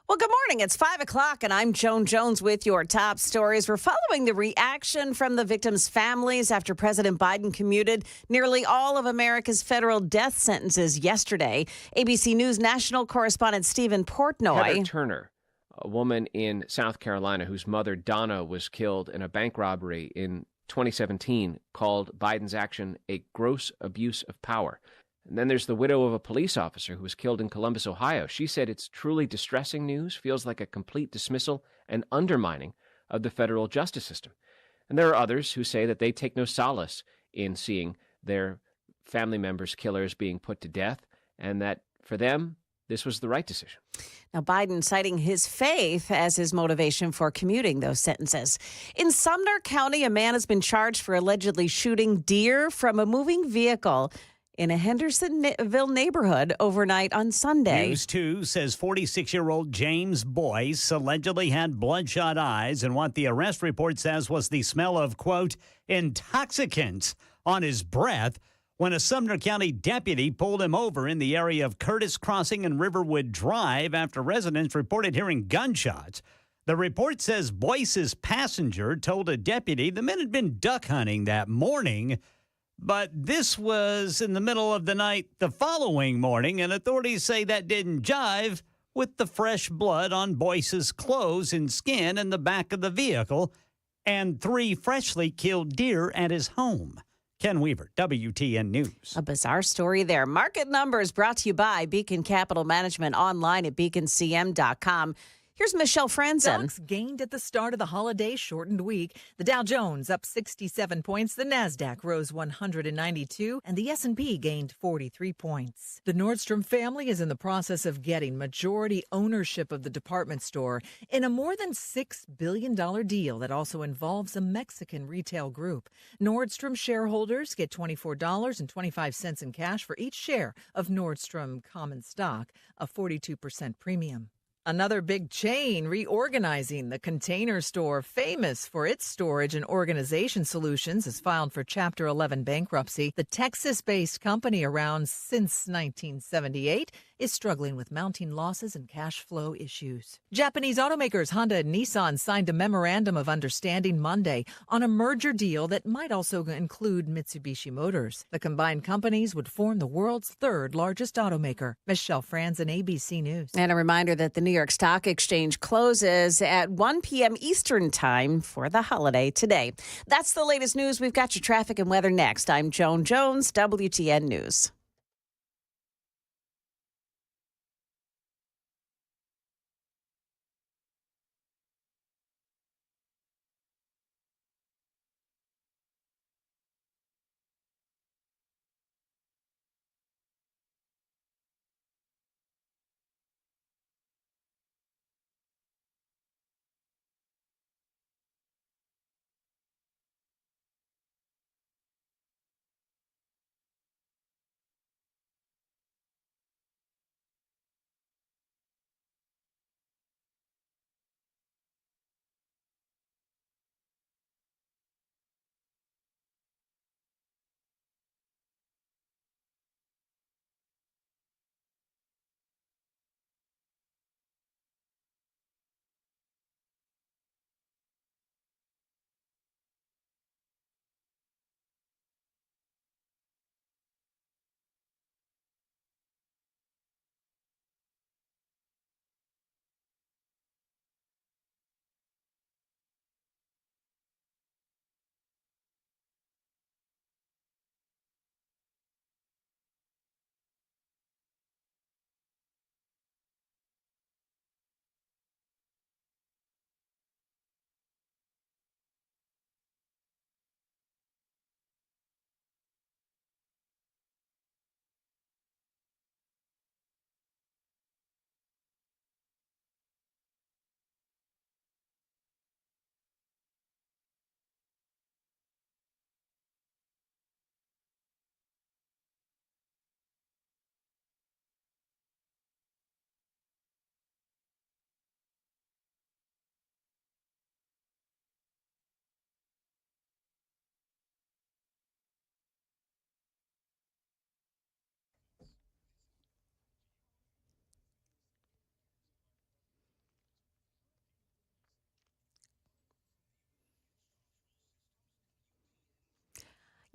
Well, good morning. It's 5 o'clock, and I'm Joan Jones with your top stories. We're following the reaction from the victims' families after President Biden commuted nearly all of America's federal death sentences yesterday. ABC News national correspondent Stephen Portnoy. Heather Turner, a woman in South Carolina whose mother, Donna, was killed in a bank robbery in 2017, called Biden's action a gross abuse of power. And then there's the widow of a police officer who was killed in Columbus, Ohio. She said it's truly distressing news, feels like a complete dismissal and undermining of the federal justice system. And there are others who say that they take no solace in seeing their family members' killers being put to death, and that for them, this was the right decision. Now, Biden citing his faith as his motivation for commuting those sentences. In Sumner County, a man has been charged for allegedly shooting deer from a moving vehicle in a Hendersonville neighborhood overnight on Sunday. News 2 says 46-year-old James Boyce allegedly had bloodshot eyes, and what the arrest report says was the smell of, quote, intoxicants on his breath when a Sumner County deputy pulled him over in the area of Curtis Crossing and Riverwood Drive after residents reported hearing gunshots. The report says Boyce's passenger told a deputy the men had been duck hunting that morning, but this was in the middle of the night the following morning, and authorities say that didn't jive with the fresh blood on Boyce's clothes and skin in the back of the vehicle and 3 freshly killed deer at his home. Ken Weaver, WTN News. A bizarre story there. Market Numbers brought to you by Beacon Capital Management online at beaconcm.com. Here's Michelle Franzen. Stocks gained at the start of the holiday shortened week. The Dow Jones up 67 points, the Nasdaq rose 192, and the S&P gained 43 points. The Nordstrom family is in the process of getting majority ownership of the department store in a more than $6 billion deal that also involves a Mexican retail group. Nordstrom shareholders get $24.25 in cash for each share of Nordstrom common stock, a 42% premium. Another big chain reorganizing. The Container Store, famous for its storage and organization solutions, has filed for Chapter 11 bankruptcy. The Texas-based company, around since 1978, is struggling with mounting losses and cash flow issues. Japanese automakers Honda and Nissan signed a memorandum of understanding Monday on a merger deal that might also include Mitsubishi Motors. The combined companies would form the world's third largest automaker. Michelle Franzen, ABC News. And a reminder that the New York Stock Exchange closes at 1 p.m. Eastern Time for the holiday today. That's the latest news. We've got your traffic and weather next. I'm Joan Jones, WTN News.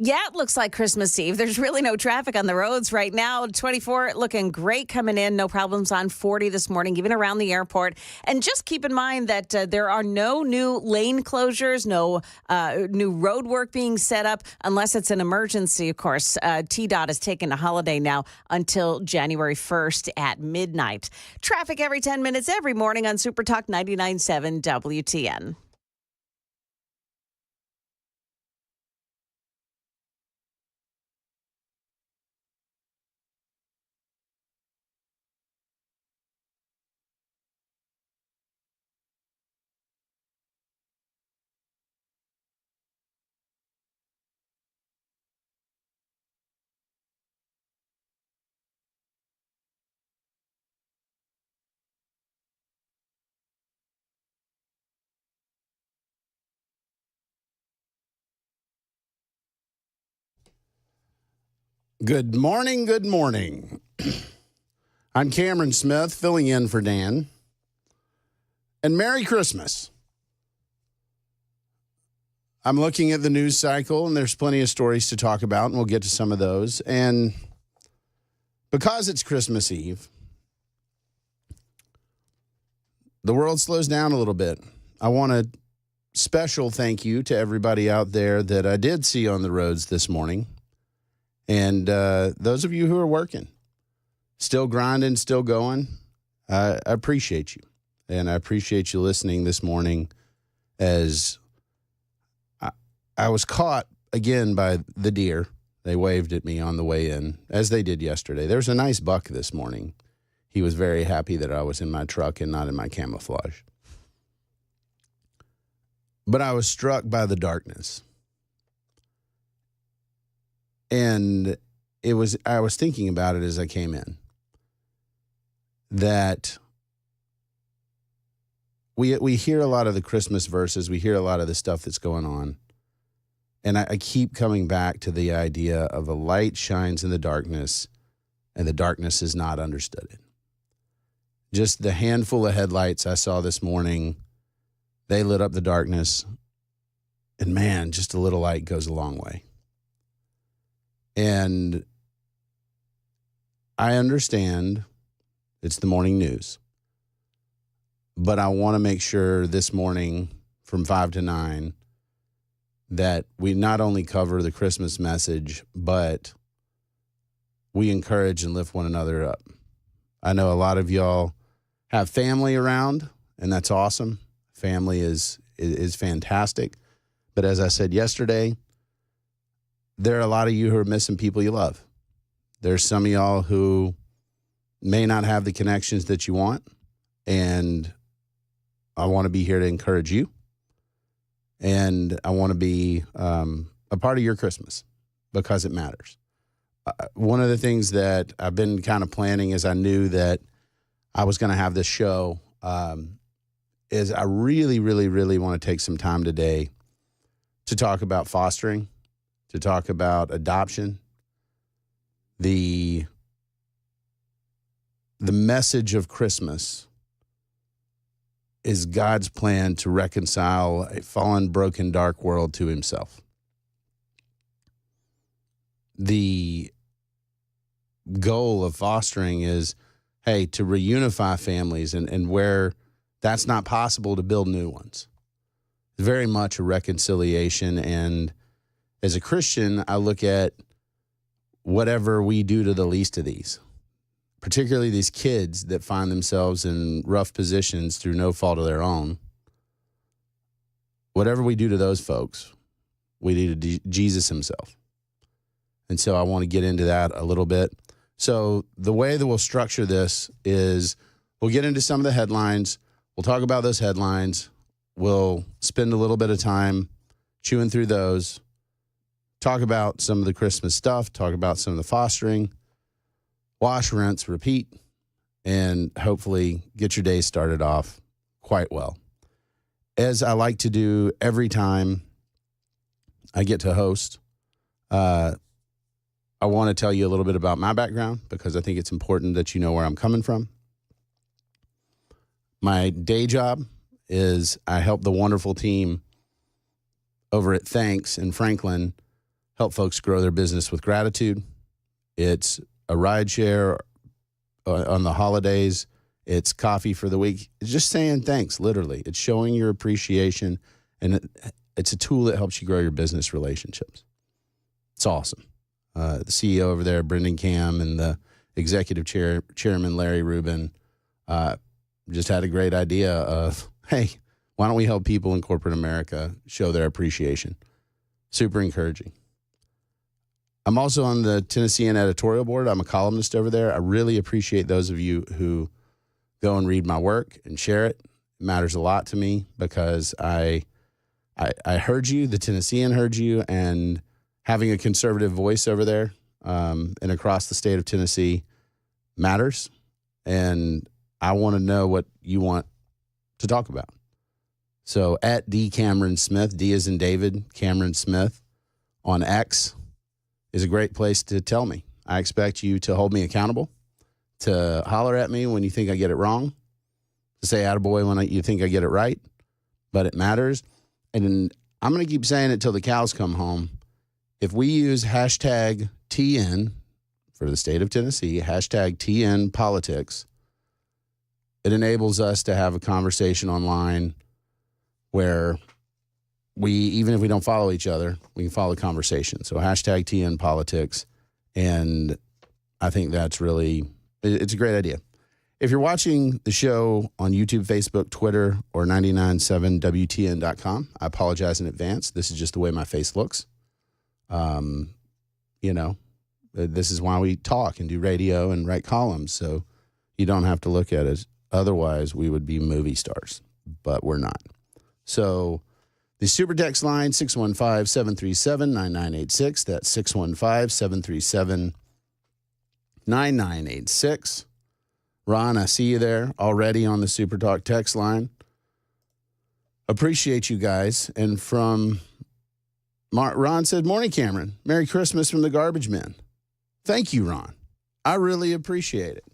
Yeah, it looks like Christmas Eve. There's really no traffic on the roads right now. 24 looking great coming in. No problems on 40 this morning, even around the airport. And just keep in mind that there are no new lane closures, no new road work being set up, unless it's an emergency, of course. TDOT is taking a holiday now until January 1st at midnight. Traffic every 10 minutes every morning on Super Talk 99.7 WTN. Good morning, good morning. I'm Cameron Smith, filling in for Dan. And Merry Christmas. I'm looking at the news cycle, and there's plenty of stories to talk about, and we'll get to some of those. And because it's Christmas Eve, the world slows down a little bit. I want a special thank you to everybody out there that I did see on the roads this morning. And those of you who are working, still grinding, still going, I appreciate you. And I appreciate you listening this morning as I was caught again by the deer. They waved at me on the way in, as they did yesterday. There was a nice buck this morning. He was very happy that I was in my truck and not in my camouflage. But I was struck by the darkness. And I was thinking about it as I came in, that we hear a lot of the Christmas verses, we hear a lot of the stuff that's going on, and I keep coming back to the idea of a light shines in the darkness, and the darkness has not understood it. Just the handful of headlights I saw this morning, they lit up the darkness, and man, just a little light goes a long way. And I understand it's the morning news, but I want to make sure this morning from 5 to 9 that we not only cover the Christmas message, but we encourage and lift one another up. I know a lot of y'all have family around, and that's awesome. Family is fantastic. But as I said yesterday, there are a lot of you who are missing people you love. There's some of y'all who may not have the connections that you want, and I want to be here to encourage you, and I want to be a part of your Christmas because it matters. One of the things that I've been kind of planning as I knew that I was going to have this show is I really, really, really want to take some time today to talk about fostering, to talk about adoption, the message of Christmas is God's plan to reconcile a fallen, broken, dark world to himself. The goal of fostering is, hey, to reunify families and where that's not possible, to build new ones. Very much a reconciliation. And as a Christian, I look at whatever we do to the least of these, particularly these kids that find themselves in rough positions through no fault of their own. Whatever we do to those folks, we do to Jesus himself. And so I want to get into that a little bit. So the way that we'll structure this is we'll get into some of the headlines. We'll talk about those headlines. We'll spend a little bit of time chewing through those, talk about some of the Christmas stuff, talk about some of the fostering, wash, rinse, repeat, and hopefully get your day started off quite well. As I like to do every time I get to host, I want to tell you a little bit about my background because I think it's important that you know where I'm coming from. My day job is I help the wonderful team over at Thanks in Franklin help folks grow their business with gratitude. It's a ride share on the holidays. It's coffee for the week. It's just saying thanks, literally. It's showing your appreciation, and it's a tool that helps you grow your business relationships. It's awesome. The CEO over there, Brendan Cam, and the executive chairman, Larry Rubin, just had a great idea of, hey, why don't we help people in corporate America show their appreciation? Super encouraging. I'm also on the Tennessean editorial board. I'm a columnist over there. I really appreciate those of you who go and read my work and share it. It matters a lot to me because I heard you, the Tennessean heard you, and having a conservative voice over there and across the state of Tennessee matters. And I want to know what you want to talk about. So at D Cameron Smith, D as in David, Cameron Smith on X is a great place to tell me. I expect you to hold me accountable, to holler at me when you think I get it wrong, to say attaboy when you think I get it right, but it matters. And I'm going to keep saying it till the cows come home. If we use hashtag TN for the state of Tennessee, hashtag TN politics, it enables us to have a conversation online where we, even if we don't follow each other, we can follow the conversation. So hashtag TN politics. And I think that's really, it's a great idea. If you're watching the show on YouTube, Facebook, Twitter, or 997WTN.com, I apologize in advance. This is just the way my face looks. This is why we talk and do radio and write columns. So you don't have to look at it. Otherwise, we would be movie stars, but we're not. So the super text line, 615-737-9986. That's 615-737-9986. Ron, I see you there already on the Super Talk text line. Appreciate you guys. And from Ron said, morning, Cameron. Merry Christmas from the Garbage Men. Thank you, Ron. I really appreciate it.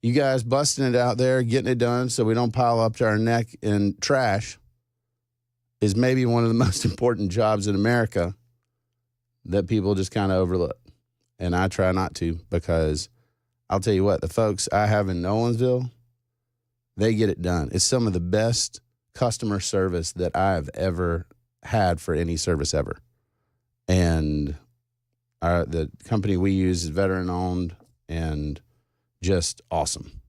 You guys busting it out there, getting it done so we don't pile up to our neck in trash is maybe one of the most important jobs in America that people just kind of overlook. And I try not to, because I'll tell you what, the folks I have in Nolensville, they get it done. It's some of the best customer service that I've ever had for any service ever. And the company we use is veteran owned and just awesome.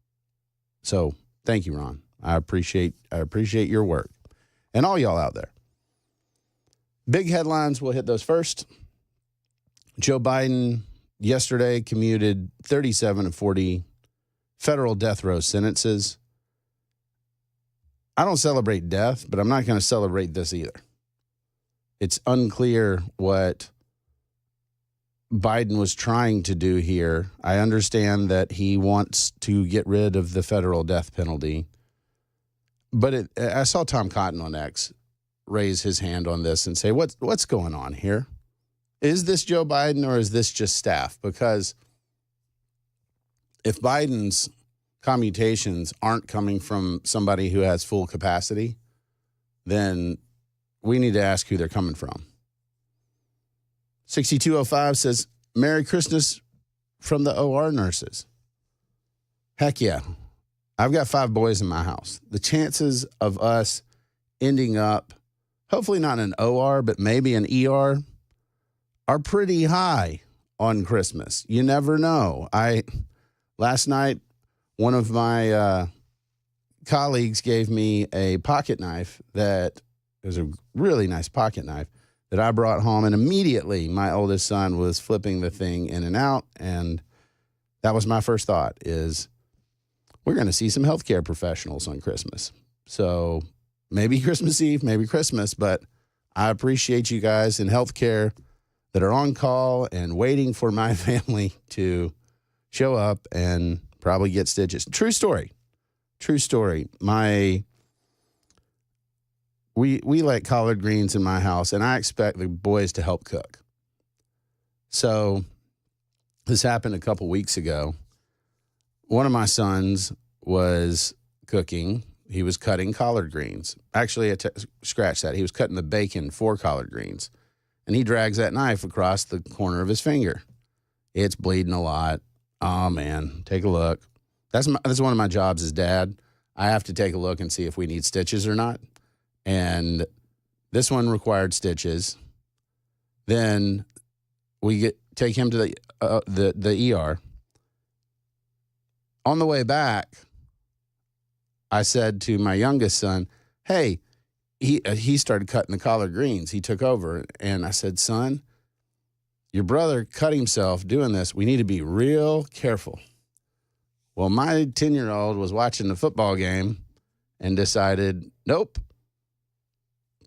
So thank you, Ron. I appreciate your work. And all y'all out there. Big headlines, we'll hit those first. Joe Biden yesterday commuted 37 of 40 federal death row sentences. I don't celebrate death, but I'm not going to celebrate this either. It's unclear what Biden was trying to do here. I understand that he wants to get rid of the federal death penalty. But I saw Tom Cotton on X raise his hand on this and say, what's going on here? Is this Joe Biden or is this just staff? Because if Biden's commutations aren't coming from somebody who has full capacity, then we need to ask who they're coming from. 6205 says, Merry Christmas from the OR nurses. Heck yeah. I've got 5 boys in my house. The chances of us ending up, hopefully not in an OR, but maybe an ER, are pretty high on Christmas. You never know. Last night, one of my colleagues gave me a pocket knife that was a really nice pocket knife that I brought home, and immediately my oldest son was flipping the thing in and out, and that was my first thought is, we're going to see some healthcare professionals on Christmas. So maybe Christmas Eve, maybe Christmas, but I appreciate you guys in healthcare that are on call and waiting for my family to show up and probably get stitches. True story. We like collard greens in my house, and I expect the boys to help cook. So this happened a couple weeks ago. One of my sons was cooking. He was cutting collard greens. Actually, scratch that. He was cutting the bacon for collard greens. and he drags that knife across the corner of his finger. It's bleeding a lot. Oh, man, take a look. That's one of my jobs as dad. I have to take a look and see if we need stitches or not. And this one required stitches. Then we take him to the ER. On the way back, I said to my youngest son, hey, he started cutting the collard greens. He took over, and I said, son, your brother cut himself doing this. We need to be real careful. Well, my 10-year-old was watching the football game and decided, nope.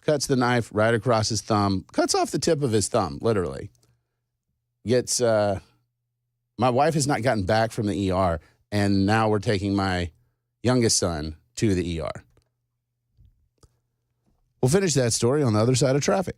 Cuts the knife right across his thumb, cuts off the tip of his thumb, literally. My wife has not gotten back from the ER, and now we're taking my youngest son to the ER. We'll finish that story on the other side of traffic.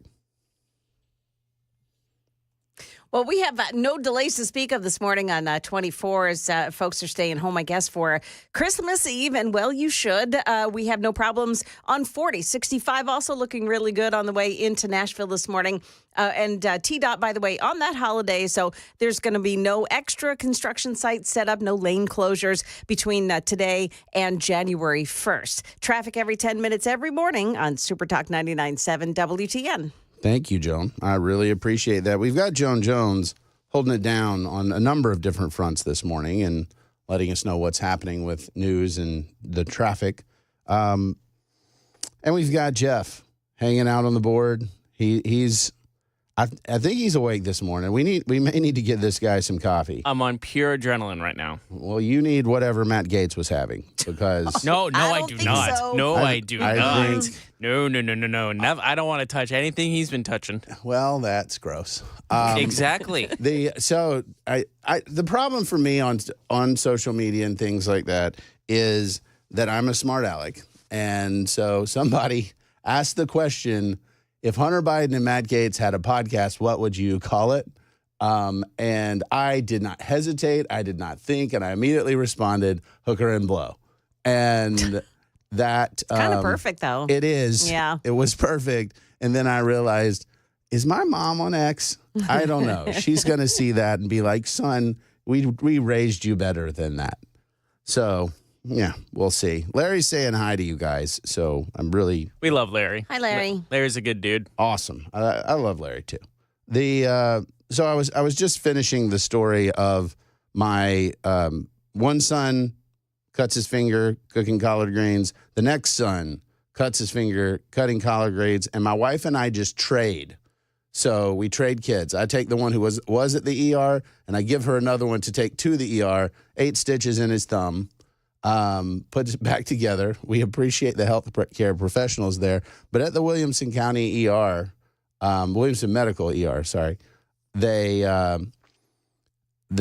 Well, we have no delays to speak of this morning on 24 as folks are staying home, I guess, for Christmas Eve. And, well, you should. We have no problems on 40. 65 also looking really good on the way into Nashville this morning. And TDOT, by the way, on that holiday. So there's going to be no extra construction sites set up, no lane closures between today and January 1st. Traffic every 10 minutes every morning on Super Talk 99.7 WTN. Thank you, Joan. I really appreciate that. We've got Joan Jones holding it down on a number of different fronts this morning and letting us know what's happening with news and the traffic. And we've got Jeff hanging out on the board. I think he's awake this morning. We may need to get this guy some coffee. I'm on pure adrenaline right now. Well, you need whatever Matt Gaetz was having because No, I I do think not. so. No, I do not. think- No. Never. I don't want to touch anything he's been touching. well, that's gross. Exactly. The problem for me on social media and things like that is that I'm a smart aleck, and so somebody asked the question: if Hunter Biden and Matt Gaetz had a podcast, what would you call it? And I did not hesitate. I did not think, and I immediately responded, "Hooker and Blow," and that Kind of perfect, though. It is. Yeah. It was perfect. And then I realized, is my mom on X? I don't know. She's going to see that and be like, son, we raised you better than that. So, yeah, we'll see. Larry's saying hi to you guys. So We love Larry. Hi, Larry. Larry's a good dude. awesome. I love Larry too. So I was just finishing the story of my one son cuts his finger cooking collard greens. The next son cuts his finger cutting collard greens, and my wife and I just trade. So we trade kids. I take the one who was at the ER, and I give her another one to take to the ER. 8 stitches in his thumb. Puts it back together. We appreciate the health care professionals there. But at the Williamson County ER, Williamson Medical ER, sorry, the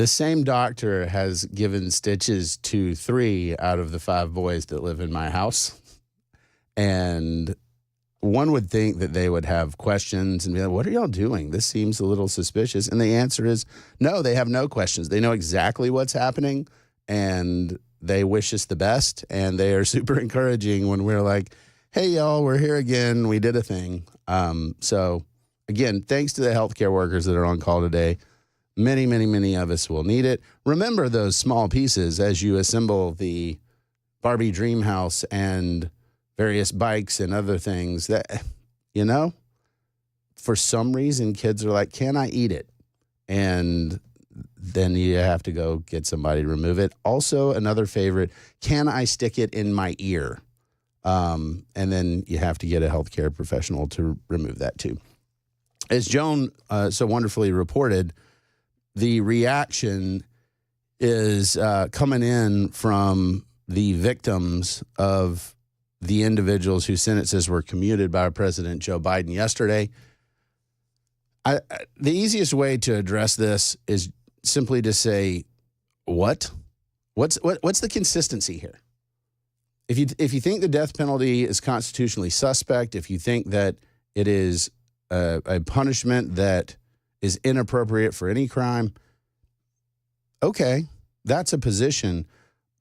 same doctor has given stitches to 3 out of the 5 boys that live in my house. And one would think that they would have questions and be like, what are y'all doing? This seems a little suspicious. And the answer is no, they have no questions. They know exactly what's happening, and they wish us the best. And they are super encouraging when we're like, hey, y'all, we're here again. We did a thing. So, again, thanks to the healthcare workers that are on call today. Many, many, many of us will need it. Remember those small pieces as you assemble the Barbie dream house and various bikes and other things that, for some reason, kids are like, can I eat it? And then you have to go get somebody to remove it. Also, another favorite, can I stick it in my ear? And then you have to get a healthcare professional to remove that too. As Joan so wonderfully reported, the reaction is coming in from the victims of the individuals whose sentences were commuted by President Joe Biden yesterday. The easiest way to address this is simply to say, what's the consistency here? If you think the death penalty is constitutionally suspect, if you think that it is a punishment that is inappropriate for any crime, okay, that's a position.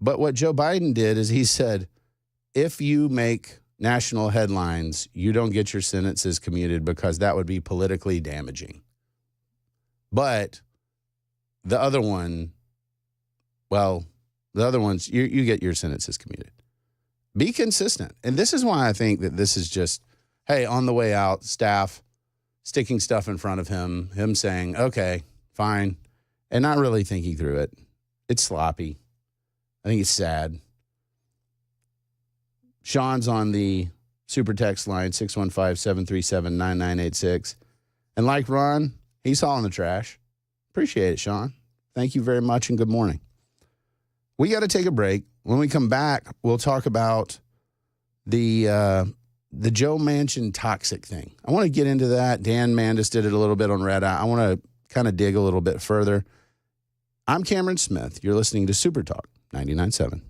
But what Joe Biden did is he said, if you make national headlines, you don't get your sentences commuted because that would be politically damaging. But the other one, well, the other ones, you get your sentences commuted. Be consistent. And this is why I think that this is just, hey, on the way out, staff sticking stuff in front of him saying, okay, fine, and not really thinking through it. It's sloppy. I think it's sad. Sean's on the super text line, 615-737-9986. And like Ron, he's hauling the trash. Appreciate it, Sean. Thank you very much and good morning. We got to take a break. When we come back, we'll talk about the Joe Manchin toxic thing. I want to get into that. Dan Mandis did it a little bit on Reddit. I want to kind of dig a little bit further. I'm Cameron Smith. You're listening to Super Talk 99.7.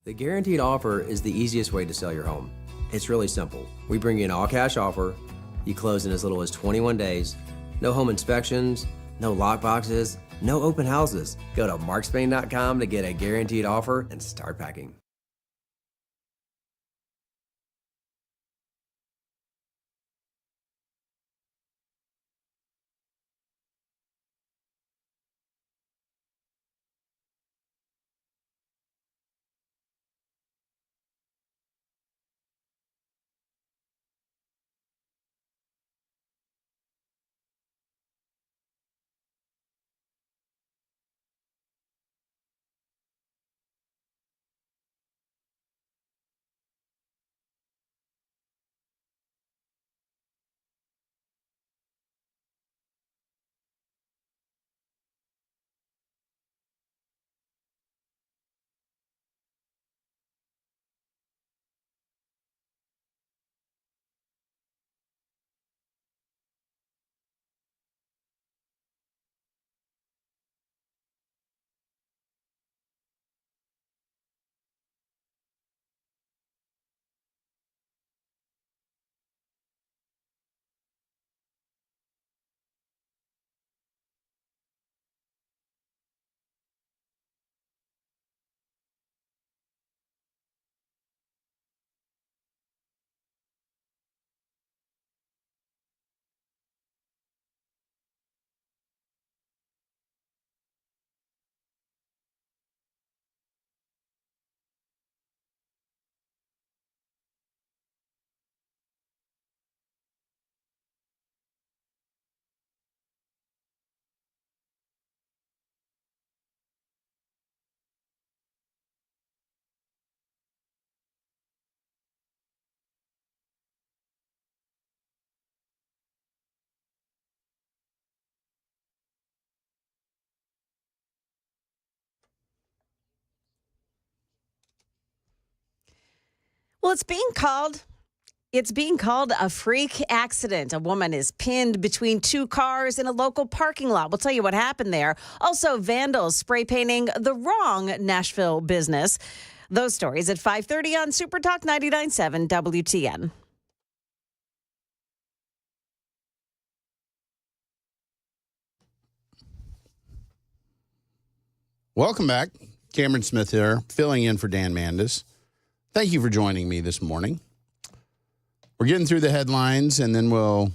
The guaranteed offer is the easiest way to sell your home. It's really simple. We bring you an all-cash offer. You close in as little as 21 days. No home inspections, no lock boxes, no open houses. Go to markspain.com to get a guaranteed offer and start packing. It's being called a freak accident. A woman is pinned between two cars in a local parking lot. We'll tell you what happened there. Also, vandals spray painting the wrong Nashville business. Those stories at 5:30 on Super Talk 99.7 WTN. Welcome back. Cameron Smith here, filling in for Dan Mandis. Thank you for joining me this morning. We're getting through the headlines, and then we'll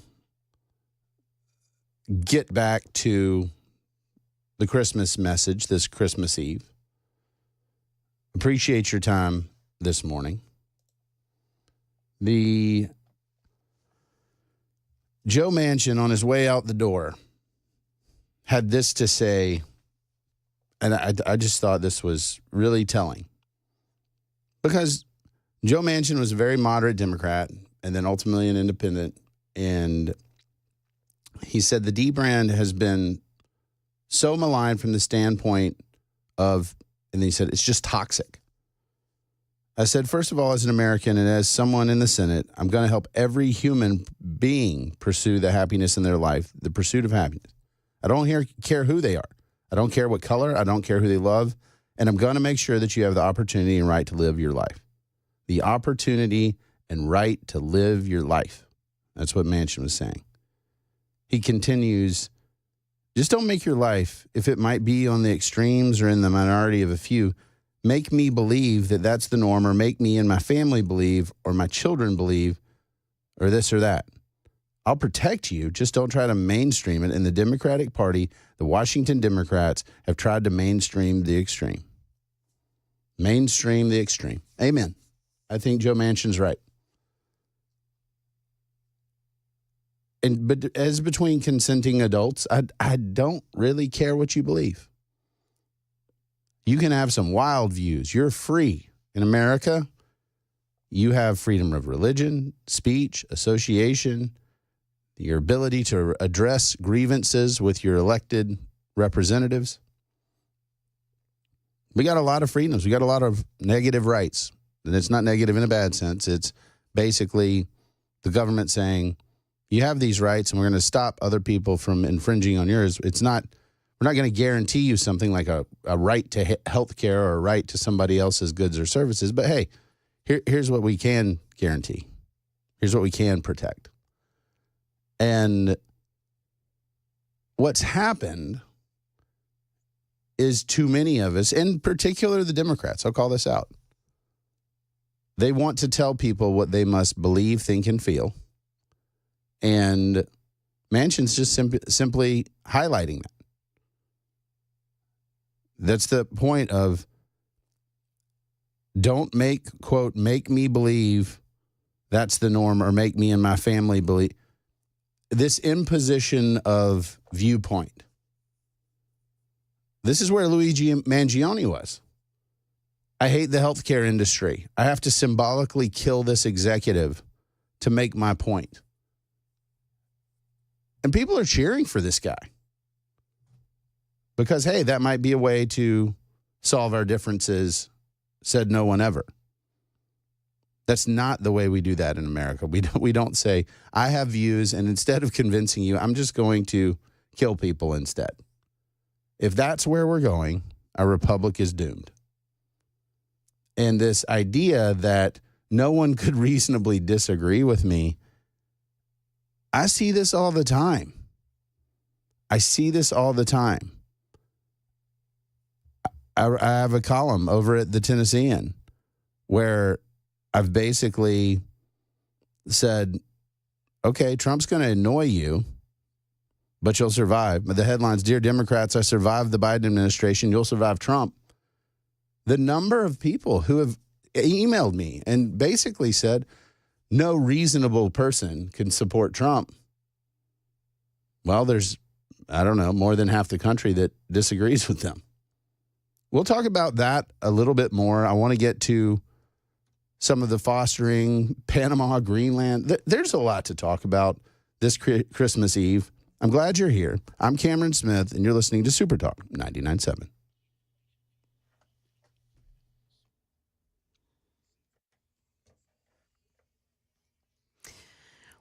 get back to the Christmas message this Christmas Eve. Appreciate your time this morning. The Joe Manchin, on his way out the door, had this to say, and I just thought this was really telling. Because Joe Manchin was a very moderate Democrat and then ultimately an independent. And he said the D brand has been so maligned from the standpoint of, and he said, it's just toxic. I said, first of all, as an American and as someone in the Senate, I'm going to help every human being pursue the happiness in their life, the pursuit of happiness. I don't care who they are. I don't care what color. I don't care who they love. And I'm going to make sure that you have the opportunity and right to live your life. The opportunity and right to live your life. That's what Manchin was saying. He continues, just don't make your life, if it might be on the extremes or in the minority of a few, make me believe that that's the norm, or make me and my family believe, or my children believe, or this or that. I'll protect you. Just don't try to mainstream it. And the Democratic Party, the Washington Democrats, have tried to mainstream the extreme. Mainstream the extreme. Amen. I think Joe Manchin's right. But as between consenting adults, I don't really care what you believe. You can have some wild views. You're free. In America, you have freedom of religion, speech, association, your ability to address grievances with your elected representatives. We got a lot of freedoms. We got a lot of negative rights. And it's not negative in a bad sense. It's basically the government saying, you have these rights and we're going to stop other people from infringing on yours. We're not going to guarantee you something like a right to health care or a right to somebody else's goods or services. But hey, here's what we can guarantee. Here's what we can protect. And what's happened is too many of us, in particular the Democrats, I'll call this out, they want to tell people what they must believe, think, and feel. And Manchin's just simply highlighting that. That's the point of don't make me believe that's the norm, or make me and my family believe. This imposition of viewpoint. This is where Luigi Mangione was. I hate the healthcare industry. I have to symbolically kill this executive to make my point. And people are cheering for this guy. Because, hey, that might be a way to solve our differences, said no one ever. That's not the way we do that in America. We don't say, I have views, and instead of convincing you, I'm just going to kill people instead. If that's where we're going, our republic is doomed. And this idea that no one could reasonably disagree with me, I see this all the time. I see this all the time. I have a column over at the Tennessean where I've basically said, okay, Trump's going to annoy you, but you'll survive. The headlines, Dear Democrats, I survived the Biden administration. You'll survive Trump. The number of people who have emailed me and basically said, no reasonable person can support Trump. Well, there's, I don't know, more than half the country that disagrees with them. We'll talk about that a little bit more. I want to get to some of the fostering, Panama, Greenland. There's a lot to talk about this Christmas Eve. I'm glad you're here. I'm Cameron Smith, and you're listening to Super Talk 99.7.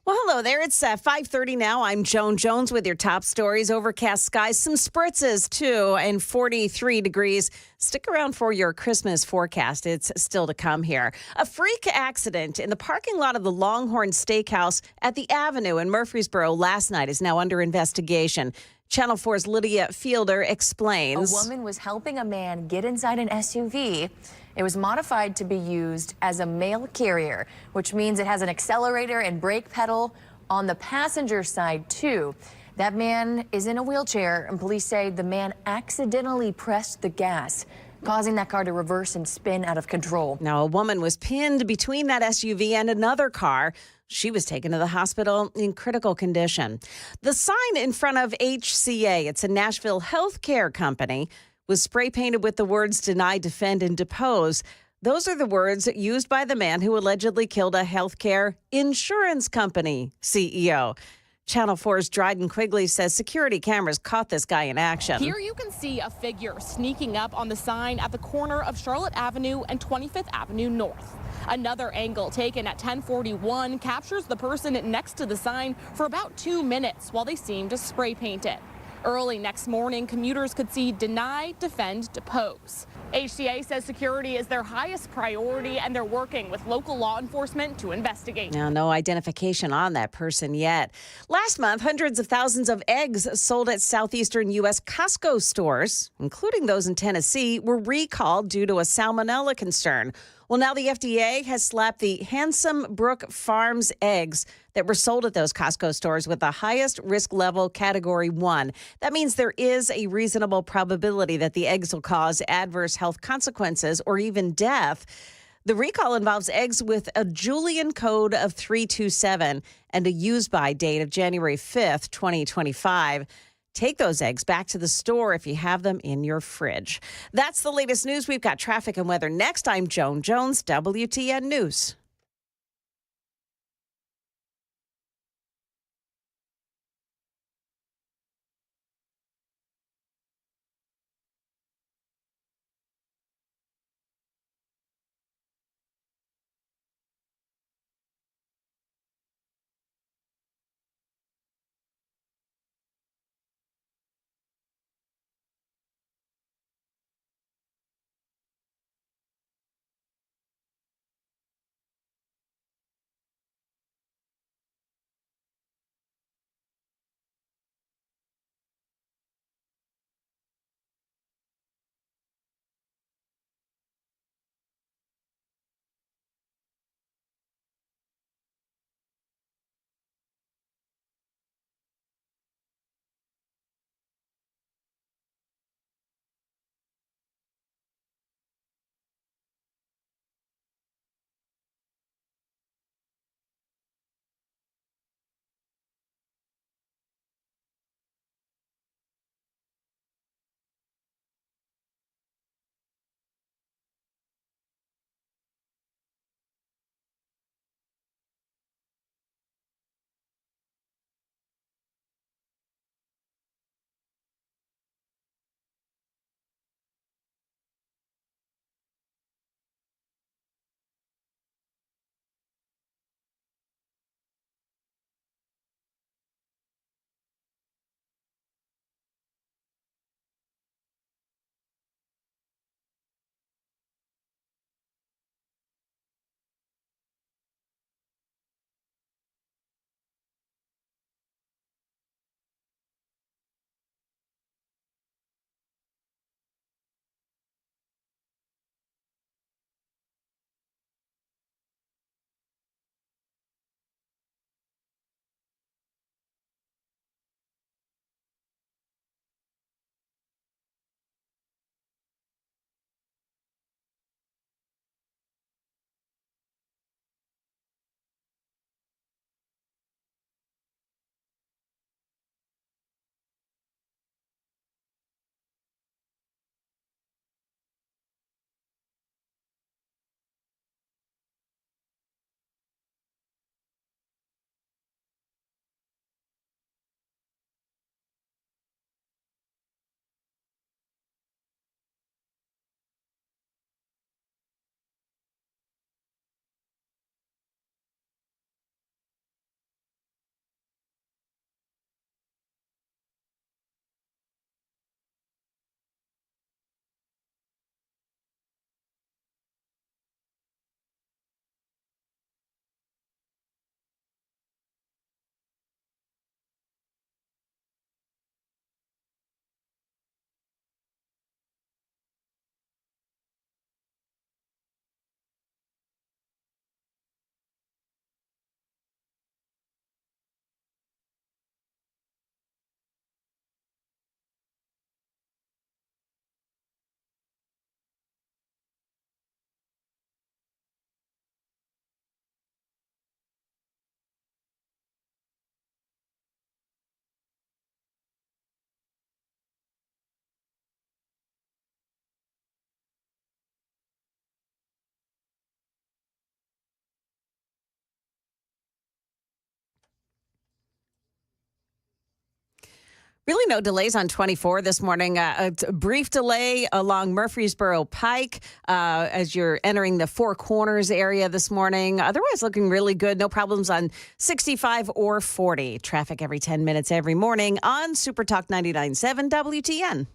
Well, hello there. It's 5:30 now. I'm Joan Jones with your top stories. Overcast skies, some spritzes too, and 43 degrees. Stick around for your Christmas forecast. It's still to come here. A freak accident in the parking lot of the Longhorn Steakhouse at the Avenue in Murfreesboro last night is now under investigation. Channel 4's Lydia Fielder explains. A woman was helping a man get inside an SUV. It was modified to be used as a mail carrier, which means it has an accelerator and brake pedal on the passenger side, too. That man is in a wheelchair, and police say the man accidentally pressed the gas, causing that car to reverse and spin out of control. Now, a woman was pinned between that SUV and another car. She was taken to the hospital in critical condition. The sign in front of HCA, it's a Nashville healthcare company, was spray painted with the words deny, defend, and depose. Those are the words used by the man who allegedly killed a healthcare insurance company CEO. Channel 4's Dryden Quigley says security cameras caught this guy in action. Here you can see a figure sneaking up on the sign at the corner of Charlotte Avenue and 25th Avenue North. Another angle taken at 1041 captures the person next to the sign for about 2 minutes while they seem to spray paint it. Early next morning, commuters could see deny, defend, depose. HCA says security is their highest priority, and they're working with local law enforcement to investigate. Now, no identification on that person yet. Last month, hundreds of thousands of eggs sold at southeastern U.S. Costco stores, including those in Tennessee, were recalled due to a salmonella concern. Well, now the FDA has slapped the Handsome Brook Farms eggs that were sold at those Costco stores with the highest risk level, Category 1. That means there is a reasonable probability that the eggs will cause adverse health consequences or even death. The recall involves eggs with a Julian code of 327 and a use-by date of January 5th, 2025. Take those eggs back to the store if you have them in your fridge. That's the latest news. We've got traffic and weather next. I'm Joan Jones, WTN News. Really no delays on 24 this morning. A brief delay along Murfreesboro Pike as you're entering the Four Corners area this morning. Otherwise looking really good. No problems on 65 or 40. Traffic every 10 minutes every morning on Super Talk 99.7 WTN.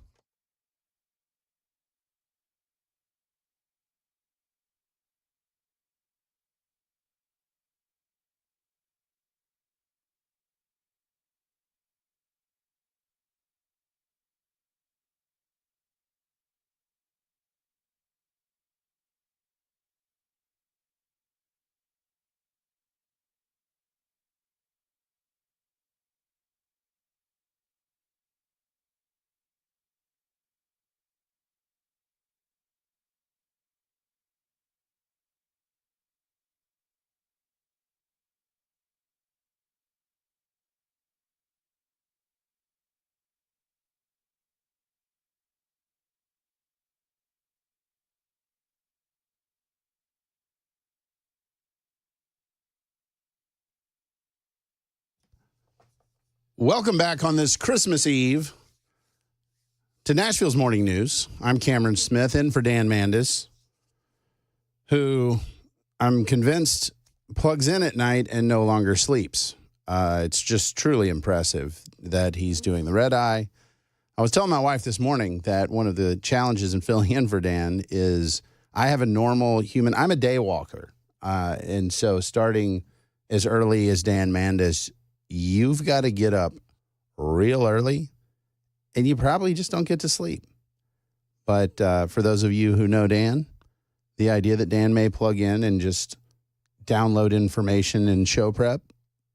Welcome back on this Christmas Eve to Nashville's Morning News. I'm Cameron Smith, in for Dan Mandis, who I'm convinced plugs in at night and no longer sleeps. It's just truly impressive that he's doing the red eye. I was telling my wife this morning that one of the challenges in filling in for Dan is I have a normal human, I'm a day walker. And so starting as early as Dan Mandis, you've got to get up real early, and you probably just don't get to sleep. But for those of you who know Dan, the idea that Dan may plug in and just download information and show prep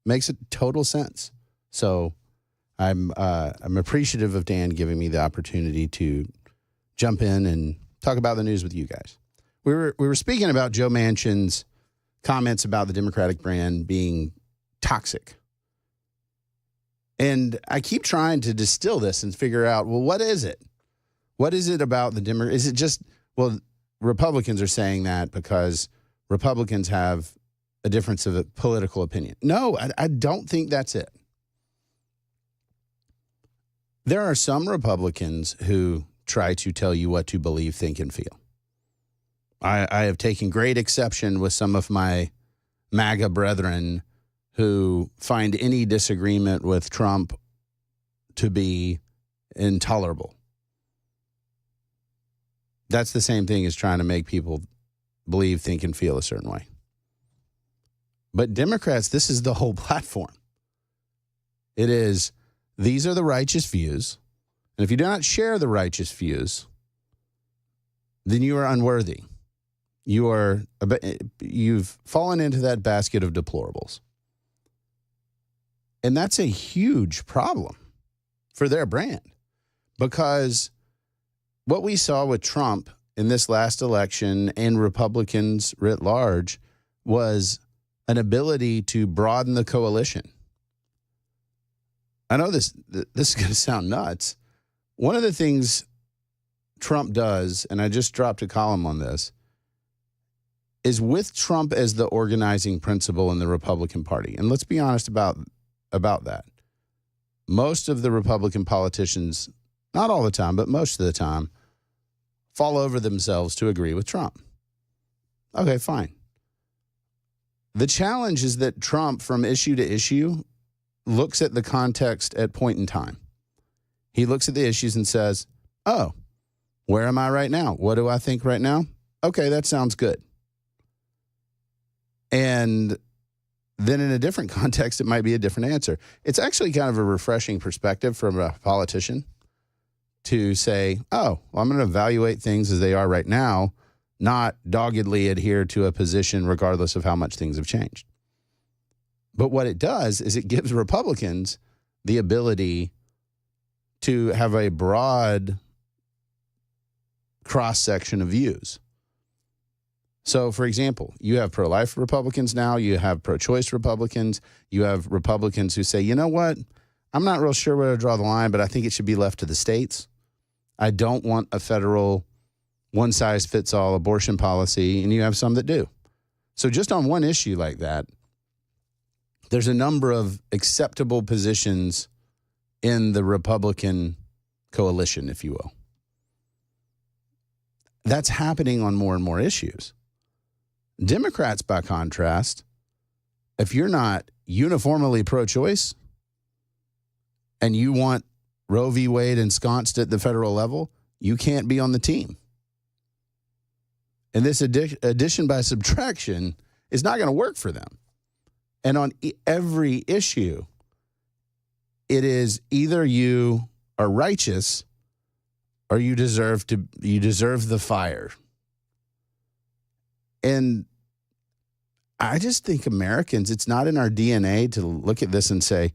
makes total sense. So I'm appreciative of Dan giving me the opportunity to jump in and talk about the news with you guys. We were speaking about Joe Manchin's comments about the Democratic brand being toxic. And I keep trying to distill this and figure out, well, what is it? What is it about the Democrats? Is it just, well, Republicans are saying that because Republicans have a difference of political opinion. No, I don't think that's it. There are some Republicans who try to tell you what to believe, think, and feel. I have taken great exception with some of my MAGA brethren who find any disagreement with Trump to be intolerable. That's the same thing as trying to make people believe, think, and feel a certain way. But Democrats, this is the whole platform. It is, these are the righteous views, and if you do not share the righteous views, then you are unworthy. You've fallen into that basket of deplorables. And that's a huge problem for their brand, because what we saw with Trump in this last election and Republicans writ large was an ability to broaden the coalition. I know this is going to sound nuts. One of the things Trump does, and I just dropped a column on this, is with Trump as the organizing principle in the Republican Party. And let's be honest about that. Most of the Republican politicians, not all the time, but most of the time, fall over themselves to agree with Trump. Okay, fine. The challenge is that Trump, from issue to issue, looks at the context at point in time. He looks at the issues and says, oh, where am I right now? What do I think right now? Okay, that sounds good. And then in a different context, it might be a different answer. It's actually kind of a refreshing perspective from a politician to say, oh, well, I'm going to evaluate things as they are right now, not doggedly adhere to a position regardless of how much things have changed. But what it does is it gives Republicans the ability to have a broad cross-section of views. So, for example, you have pro-life Republicans now, you have pro-choice Republicans, you have Republicans who say, you know what, I'm not real sure where to draw the line, but I think it should be left to the states. I don't want a federal one-size-fits-all abortion policy, and you have some that do. So just on one issue like that, there's a number of acceptable positions in the Republican coalition, if you will. That's happening on more and more issues. Democrats, by contrast, if you're not uniformly pro-choice and you want Roe v. Wade ensconced at the federal level, you can't be on the team. And this addition by subtraction is not going to work for them. And on every issue, it is either you are righteous or you deserve the fire. And I just think Americans, it's not in our DNA to look at this and say,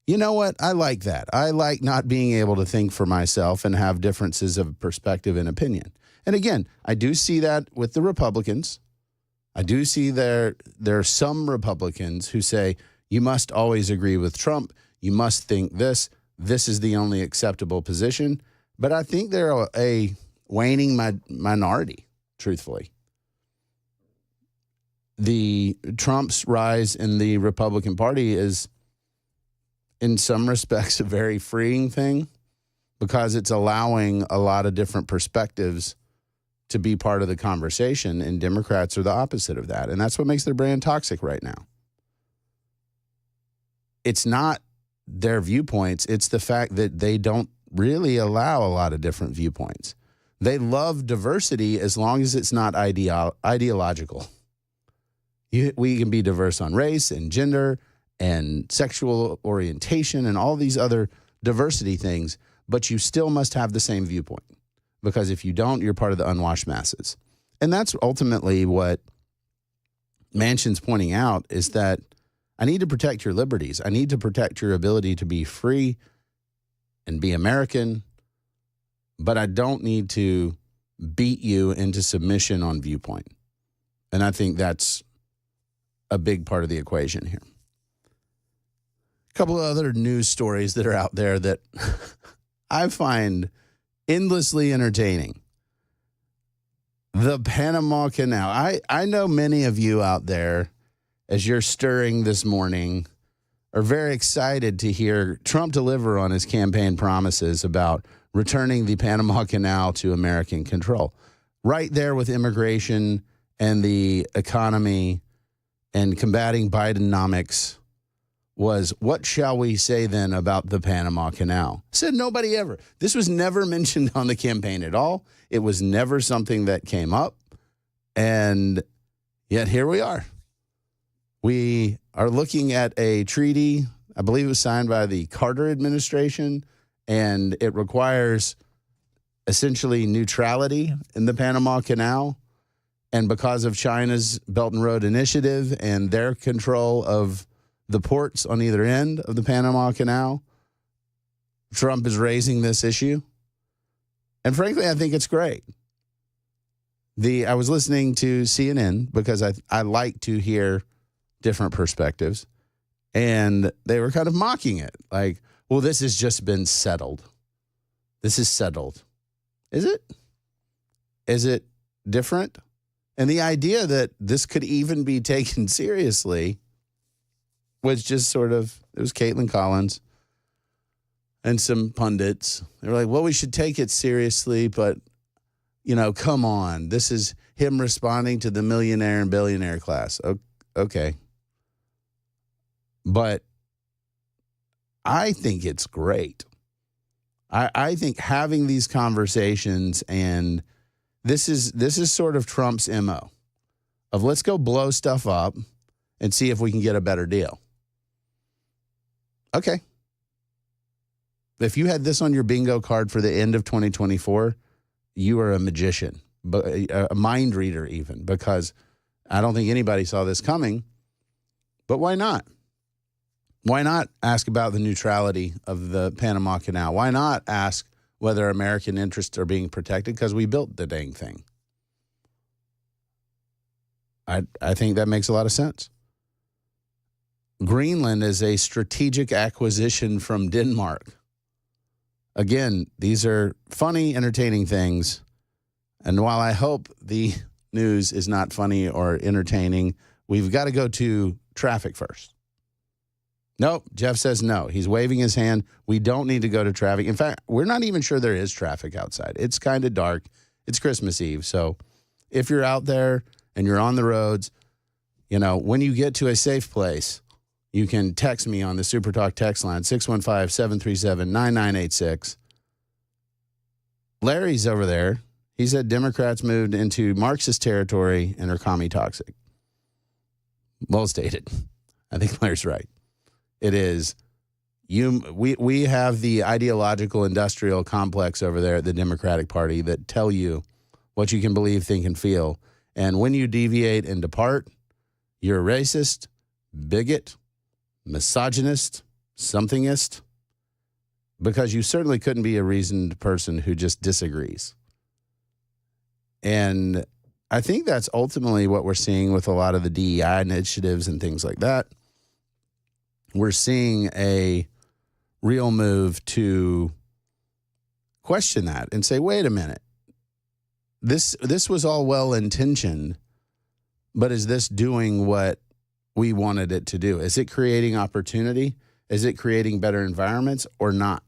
you know what, I like that. I like not being able to think for myself and have differences of perspective and opinion. And again, I do see that with the Republicans. I do see there are some Republicans who say, you must always agree with Trump. You must think this. This is the only acceptable position. But I think they're a waning minority, truthfully. The Trump's rise in the Republican Party is, in some respects, a very freeing thing because it's allowing a lot of different perspectives to be part of the conversation, and Democrats are the opposite of that. And that's what makes their brand toxic right now. It's not their viewpoints. It's the fact that they don't really allow a lot of different viewpoints. They love diversity as long as it's not ideological. We can be diverse on race and gender and sexual orientation and all these other diversity things, but you still must have the same viewpoint. Because if you don't, you're part of the unwashed masses. And that's ultimately what Manchin's pointing out, is that I need to protect your liberties. I need to protect your ability to be free and be American, but I don't need to beat you into submission on viewpoint. And I think that's a big part of the equation here. A couple of other news stories that are out there that I find endlessly entertaining. The Panama Canal. I know many of you out there, as you're stirring this morning, are very excited to hear Trump deliver on his campaign promises about returning the Panama Canal to American control. Right there with immigration and the economy and combating Bidenomics was, what shall we say then about the Panama Canal? Said nobody ever. This was never mentioned on the campaign at all. It was never something that came up. And yet here we are. We are looking at a treaty, I believe it was signed by the Carter administration, and it requires essentially neutrality in the Panama Canal. And because of China's Belt and Road Initiative and their control of the ports on either end of the Panama Canal, Trump is raising this issue. And frankly, I think it's great. I was listening to CNN because I like to hear different perspectives, and they were kind of mocking it. Like, well, this has just been settled. This is settled. Is it? Is it different? And the idea that this could even be taken seriously was just sort of, it was Caitlin Collins and some pundits. They were like, well, we should take it seriously, but, you know, come on. This is him responding to the millionaire and billionaire class. Okay. But I think it's great. I think having these conversations, and this is sort of Trump's MO of let's go blow stuff up and see if we can get a better deal. Okay. If you had this on your bingo card for the end of 2024, you are a magician, but a mind reader even, because I don't think anybody saw this coming. But why not? Why not ask about the neutrality of the Panama Canal? Why not ask whether American interests are being protected? Because we built the dang thing. I think that makes a lot of sense. Greenland is a strategic acquisition from Denmark. Again, these are funny, entertaining things. And while I hope the news is not funny or entertaining, we've got to go to traffic first. Nope. Jeff says no. He's waving his hand. We don't need to go to traffic. In fact, we're not even sure there is traffic outside. It's kind of dark. It's Christmas Eve. So if you're out there and you're on the roads, when you get to a safe place, you can text me on the Super Talk text line, 615-737-9986. Larry's over there. He said Democrats moved into Marxist territory and are commie toxic. Well stated. I think Larry's right. It is. We have the ideological industrial complex over there at the Democratic Party that tell you what you can believe, think, and feel. And when you deviate and depart, you're a racist, bigot, misogynist, somethingist, because you certainly couldn't be a reasoned person who just disagrees. And I think that's ultimately what we're seeing with a lot of the DEI initiatives and things like that. We're seeing a real move to question that and say, wait a minute, this was all well-intentioned, but is this doing what we wanted it to do? Is it creating opportunity? Is it creating better environments or not?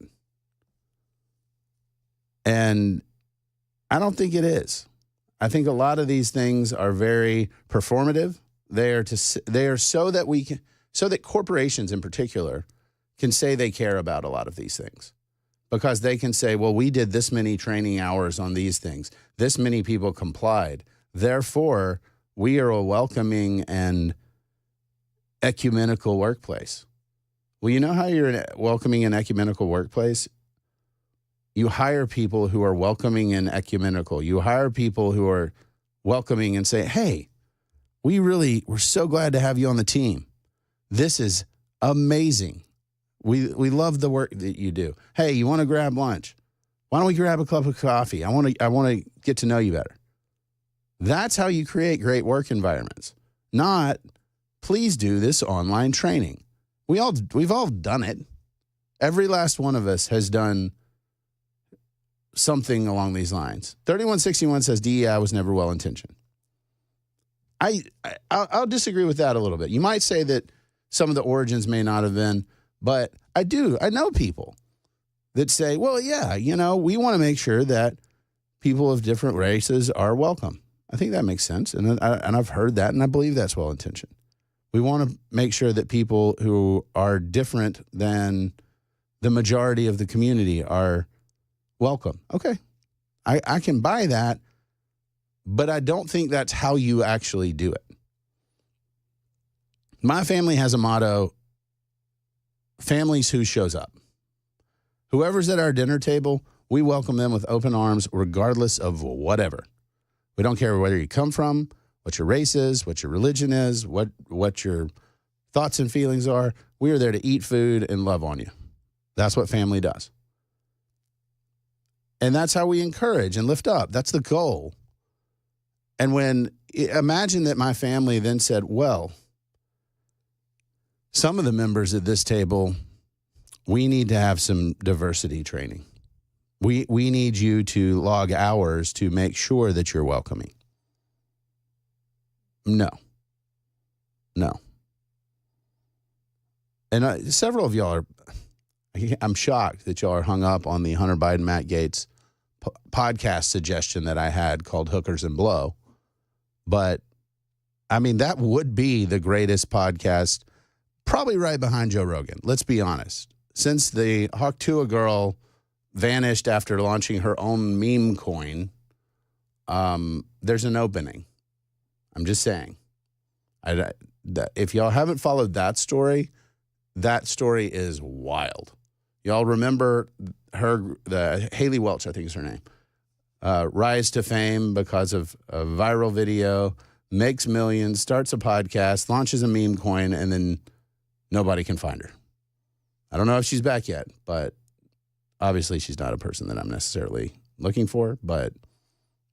And I don't think it is. I think a lot of these things are very performative. They are so that corporations in particular can say they care about a lot of these things, because they can say, well, we did this many training hours on these things. This many people complied. Therefore, we are a welcoming and ecumenical workplace. Well, you know how you're welcoming an ecumenical workplace? You hire people who are welcoming and ecumenical. You hire people who are welcoming and say, hey, we're so glad to have you on the team. This is amazing. We love the work that you do. Hey, you want to grab lunch? Why don't we grab a cup of coffee? I want to get to know you better. That's how you create great work environments. Not, please do this online training. We've all done it. Every last one of us has done something along these lines. 3161 says DEI was never well-intentioned. I'll disagree with that a little bit. You might say that some of the origins may not have been, but I know people that say, well, yeah, we want to make sure that people of different races are welcome. I think that makes sense. And I've heard that, and I believe that's well-intentioned. We want to make sure that people who are different than the majority of the community are welcome. Okay. I can buy that, but I don't think that's how you actually do it. My family has a motto, families who shows up. Whoever's at our dinner table, we welcome them with open arms regardless of whatever. We don't care where you come from, what your race is, what your religion is, what your thoughts and feelings are. We are there to eat food and love on you. That's what family does. And that's how we encourage and lift up. That's the goal. And imagine that my family then said, well, some of the members at this table, we need to have some diversity training. We need you to log hours to make sure that you're welcoming. No. And several of y'all I'm shocked that y'all are hung up on the Hunter Biden, Matt Gaetz podcast suggestion that I had called Hookers and Blow. But, I mean, that would be the greatest podcast, probably right behind Joe Rogan. Let's be honest. Since the Hawktua girl vanished after launching her own meme coin, there's an opening. I'm just saying. If y'all haven't followed that story is wild. Y'all remember the Haley Welch, I think is her name, rise to fame because of a viral video, makes millions, starts a podcast, launches a meme coin, and then nobody can find her. I don't know if she's back yet, but obviously she's not a person that I'm necessarily looking for, but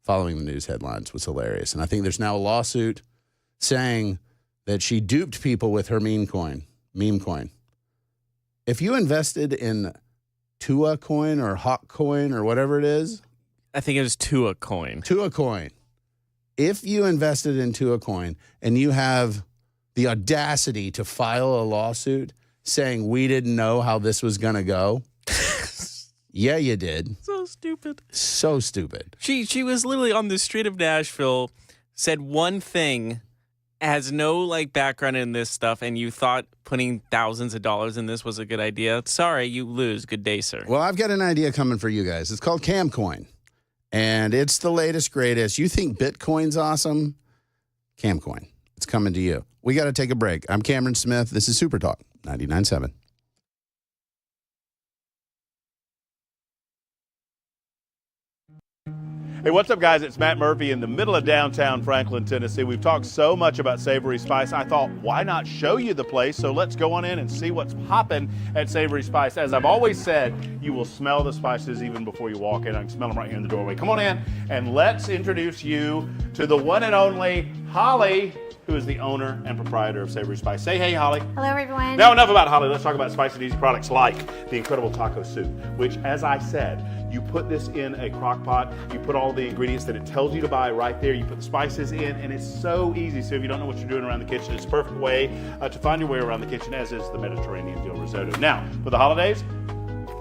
following the news headlines was hilarious. And I think there's now a lawsuit saying that she duped people with her meme coin. If you invested in Tua coin or Hawk coin or whatever it is. I think it was Tua coin. Tua coin. If you invested in Tua coin and you have the audacity to file a lawsuit saying we didn't know how this was going to go? Yeah, you did. So stupid. So stupid. She was literally on the street of Nashville, said one thing, has no background in this stuff, and you thought putting thousands of dollars in this was a good idea. Sorry, you lose. Good day, sir. Well, I've got an idea coming for you guys. It's called Camcoin, and it's the latest, greatest. You think Bitcoin's awesome? Camcoin. It's coming to you. We got to take a break. I'm Cameron Smith. This is Super Talk 99.7. Hey, what's up, guys? It's Matt Murphy in the middle of downtown Franklin, Tennessee. We've talked so much about Savory Spice. I thought, why not show you the place? So let's go on in and see what's popping at Savory Spice. As I've always said, you will smell the spices even before you walk in. I can smell them right here in the doorway. Come on in and let's introduce you to the one and only Holly, who is the owner and proprietor of Savory Spice. Say hey, Holly. Hello, everyone. Now, enough about Holly. Let's talk about spicy and easy products like the incredible taco soup, which, as I said, you put this in a crock pot, you put all the ingredients that it tells you to buy right there, you put the spices in, and it's so easy. So if you don't know what you're doing around the kitchen, it's a perfect way to find your way around the kitchen, as is the Mediterranean dill risotto. Now, for the holidays,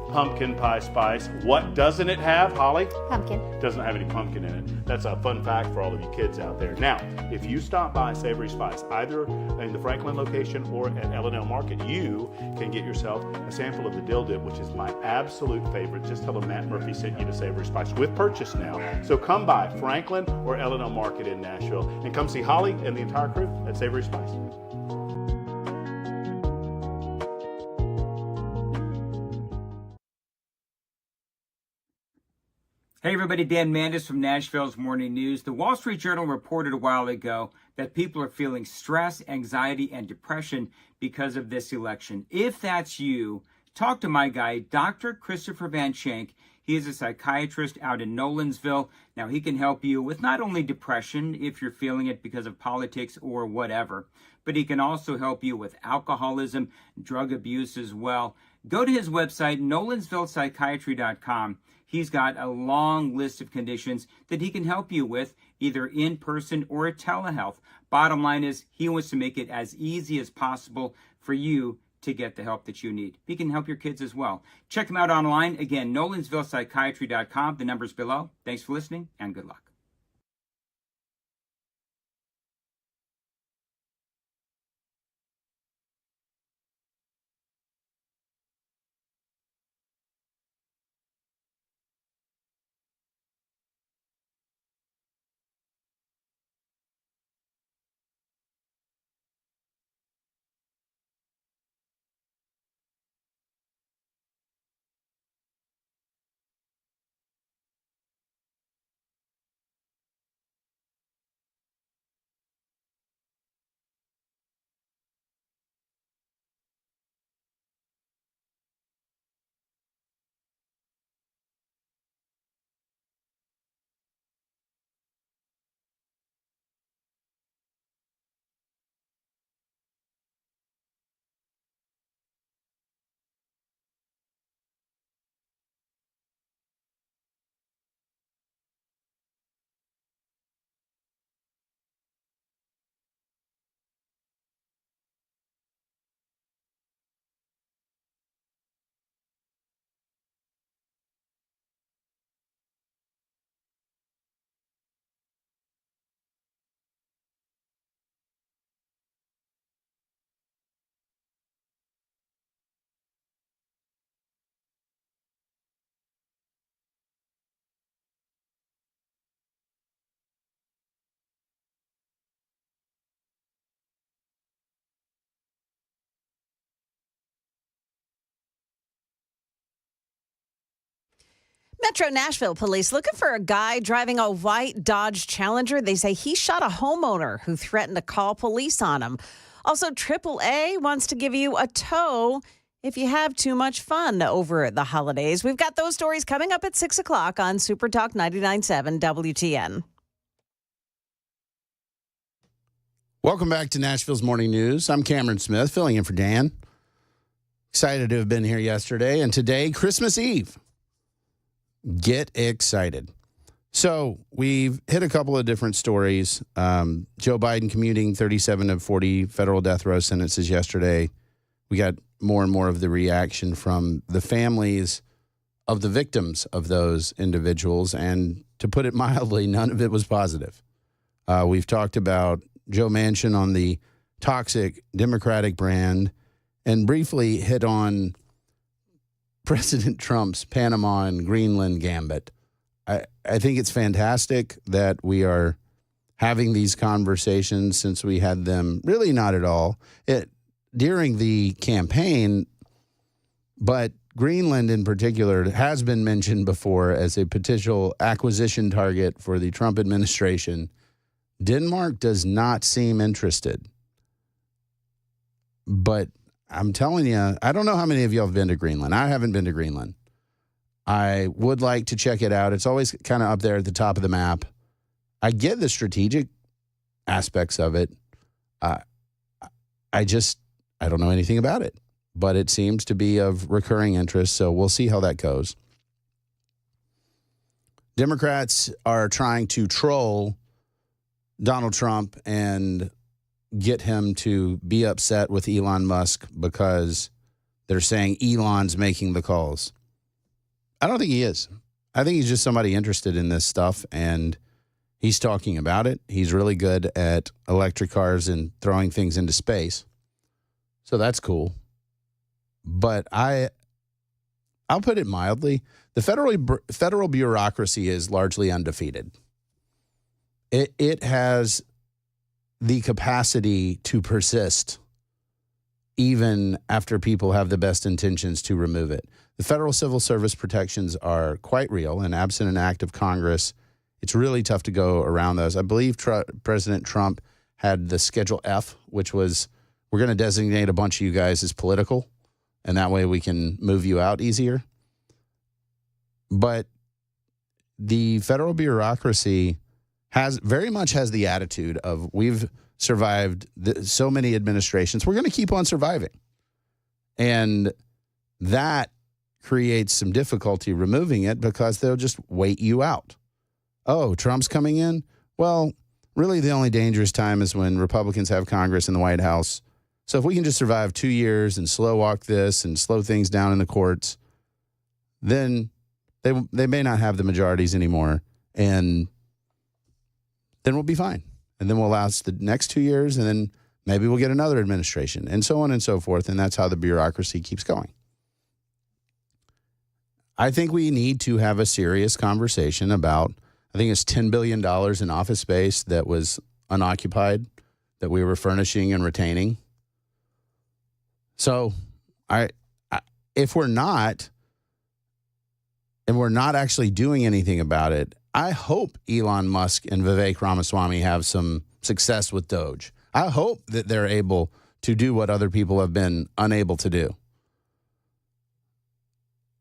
pumpkin pie spice. What doesn't it have, Holly? Pumpkin. It doesn't have any pumpkin in it. That's a fun fact for all of you kids out there. Now, if you stop by Savory Spice, either in the Franklin location or at L&L Market, you can get yourself a sample of the dill dip, which is my absolute favorite. Just tell them Matt Murphy sent you to Savory Spice with purchase now. So come by Franklin or L&L Market in Nashville and come see Holly and the entire crew at Savory Spice. Hey everybody, Dan Mandis from Nashville's Morning News. The Wall Street Journal reported a while ago that people are feeling stress, anxiety, and depression because of this election. If that's you, talk to my guy, Dr. Christopher Van Schenk. He is a psychiatrist out in Nolensville. Now, he can help you with not only depression, if you're feeling it because of politics or whatever, but he can also help you with alcoholism, drug abuse as well. Go to his website, nolensvillepsychiatry.com. He's got a long list of conditions that he can help you with, either in person or at telehealth. Bottom line is, he wants to make it as easy as possible for you to get the help that you need. He can help your kids as well. Check him out online. Again, nolensvillepsychiatry.com. The number's below. Thanks for listening, and good luck. Metro Nashville police looking for a guy driving a white Dodge Challenger. They say he shot a homeowner who threatened to call police on him. Also, AAA wants to give you a tow if you have too much fun over the holidays. We've got those stories coming up at 6 o'clock on Super Talk 99.7 WTN. Welcome back to Nashville's Morning News. I'm Cameron Smith, filling in for Dan. Excited to have been here yesterday, and today, Christmas Eve. Get excited. So we've hit a couple of different stories. Joe Biden commuting 37 of 40 federal death row sentences yesterday. We got more and more of the reaction from the families of the victims of those individuals. And to put it mildly, none of it was positive. We've talked about Joe Manchin on the toxic Democratic brand and briefly hit on President Trump's Panama and Greenland gambit. I think it's fantastic that we are having these conversations since we had them really not at all during the campaign, but Greenland in particular has been mentioned before as a potential acquisition target for the Trump administration. Denmark does not seem interested. But I'm telling you, I don't know how many of you have been to Greenland. I haven't been to Greenland. I would like to check it out. It's always kind of up there at the top of the map. I get the strategic aspects of it. I don't know anything about it, but it seems to be of recurring interest, so we'll see how that goes. Democrats are trying to troll Donald Trump and get him to be upset with Elon Musk because they're saying Elon's making the calls. I don't think he is. I think he's just somebody interested in this stuff, and he's talking about it. He's really good at electric cars and throwing things into space. So that's cool. But I'll put it mildly. The federal bureaucracy is largely undefeated. It has the capacity to persist even after people have the best intentions to remove it. The federal civil service protections are quite real, and absent an act of Congress, it's really tough to go around those. I believe President Trump had the Schedule F, which was, we're going to designate a bunch of you guys as political, and that way we can move you out easier. But the federal bureaucracy very much has the attitude of, we've survived so many administrations, we're going to keep on surviving. And that creates some difficulty removing it because they'll just wait you out. Oh, Trump's coming in? Well, really the only dangerous time is when Republicans have Congress and the White House. So if we can just survive 2 years and slow walk this and slow things down in the courts, then they may not have the majorities anymore, and then we'll be fine. And then we'll last the next 2 years, and then maybe we'll get another administration, and so on and so forth, and that's how the bureaucracy keeps going. I think we need to have a serious conversation about, I think it's $10 billion in office space that was unoccupied, that we were furnishing and retaining. So if we're not, and we're not actually doing anything about it, I hope Elon Musk and Vivek Ramaswamy have some success with Doge. I hope that they're able to do what other people have been unable to do.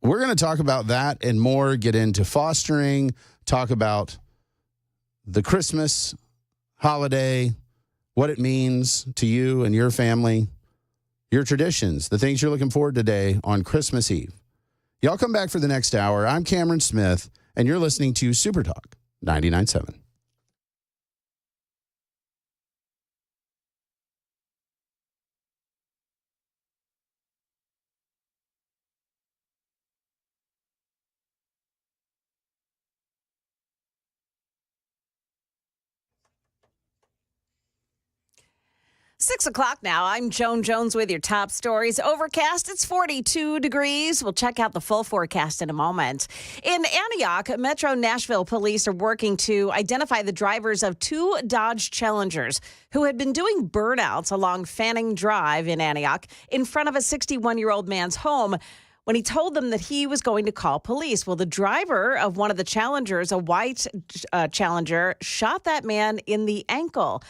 We're going to talk about that and more, get into fostering, talk about the Christmas holiday, what it means to you and your family, your traditions, the things you're looking forward to today on Christmas Eve. Y'all come back for the next hour. I'm Cameron Smith, and you're listening to Super Talk 99.7. Six o'clock now. I'm Joan Jones with your top stories. Overcast. It's 42 degrees. We'll check out the full forecast in a moment. In Antioch, Metro Nashville police are working to identify the drivers of two Dodge Challengers who had been doing burnouts along Fanning Drive in Antioch in front of a 61-year-old man's home when he told them that he was going to call police. Well, the driver of one of the Challengers, a white Challenger, shot that man in the ankle.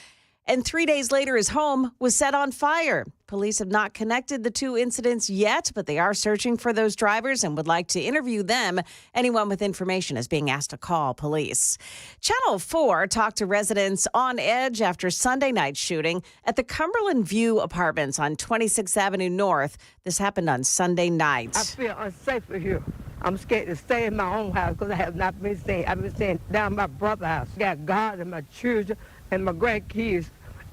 And 3 days later, his home was set on fire. Police have not connected the two incidents yet, but they are searching for those drivers and would like to interview them. Anyone with information is being asked to call police. Channel 4 talked to residents on edge after Sunday night shooting at the Cumberland View Apartments on 26th Avenue North. This happened on Sunday night. I feel unsafe here. I'm scared to stay in my own house because I have not been staying. I've been staying down my brother's house. I got God and my children and my grandkids.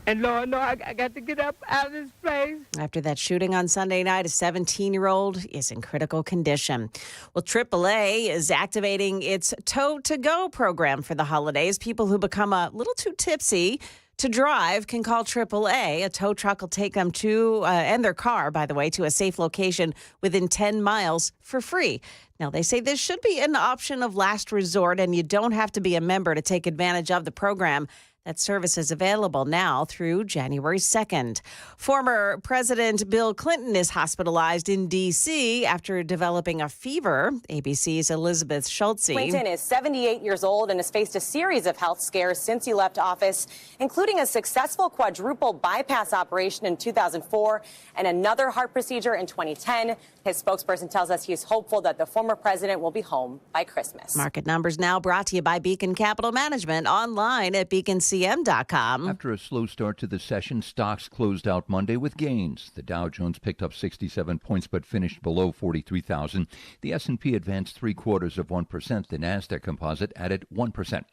And Lord, no, I got to get up out of this place. After that shooting on Sunday night, a 17-year-old is in critical condition. Well, AAA is activating its Tow to Go program for the holidays. People who become a little too tipsy to drive can call AAA. A tow truck will take them to, and their car, by the way, to a safe location within 10 miles for free. Now, they say this should be an option of last resort, and you don't have to be a member to take advantage of the program. That service is available now through January 2nd. Former President Bill Clinton is hospitalized in D.C. after developing a fever. ABC's Elizabeth Schultze. Clinton is 78 years old and has faced a series of health scares since he left office, including a successful quadruple bypass operation in 2004 and another heart procedure in 2010. His spokesperson tells us he is hopeful that the former president will be home by Christmas. Market numbers now brought to you by Beacon Capital Management, online at beaconcm.com. After a slow start to the session, stocks closed out Monday with gains. The Dow Jones picked up 67 points but finished below 43,000. The S&P advanced 0.75%. The Nasdaq Composite added 1%.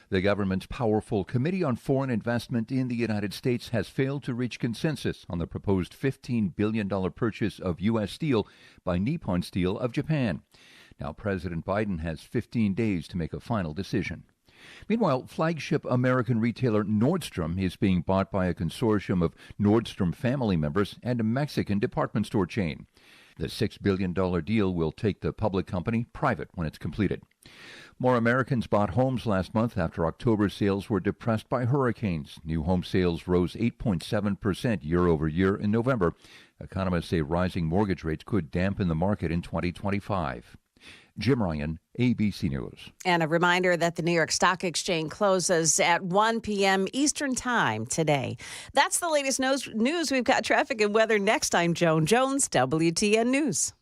The government's powerful Committee on Foreign Investment in the United States has failed to reach consensus on the proposed $15 billion purchase of U.S. steel by Nippon Steel of Japan. Now, President Biden has 15 days to make a final decision. Meanwhile, flagship American retailer Nordstrom is being bought by a consortium of Nordstrom family members and a Mexican department store chain. The $6 billion deal will take the public company private when it's completed. More Americans bought homes last month after October sales were depressed by hurricanes. New home sales rose 8.7% year over year in November. Economists say rising mortgage rates could dampen the market in 2025. Jim Ryan, ABC News. And a reminder that the New York Stock Exchange closes at 1 p.m. Eastern Time today. That's the latest news. We've got traffic and weather next. I'm Joan Jones, WTN News.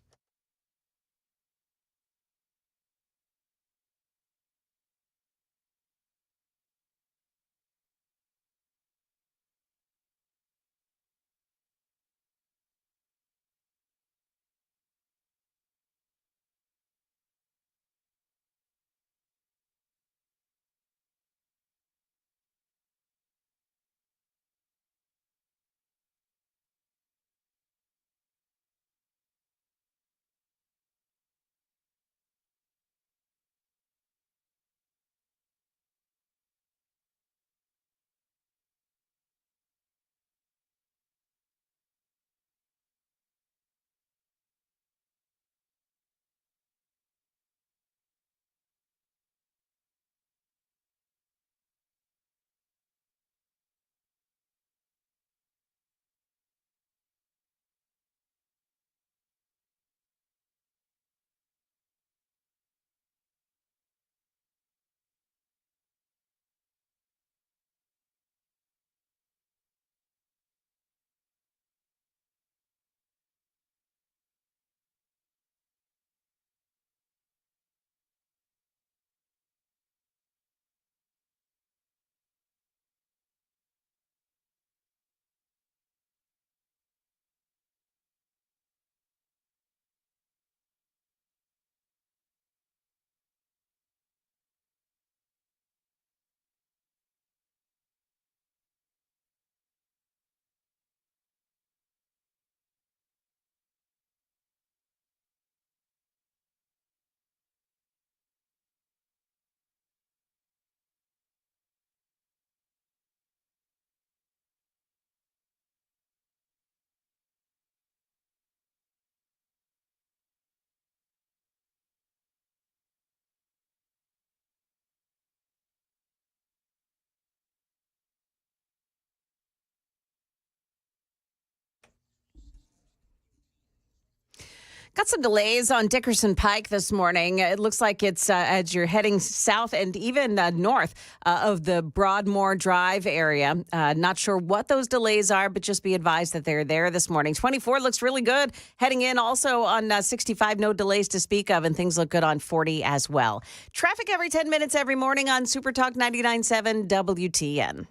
Got some delays on Dickerson Pike this morning. It looks like it's as you're heading south and even north of the Broadmoor Drive area. Not sure what those delays are, but just be advised that they're there this morning. 24 looks really good. Heading in also on 65, no delays to speak of, and things look good on 40 as well. Traffic every 10 minutes every morning on Super Talk 99.7 WTN.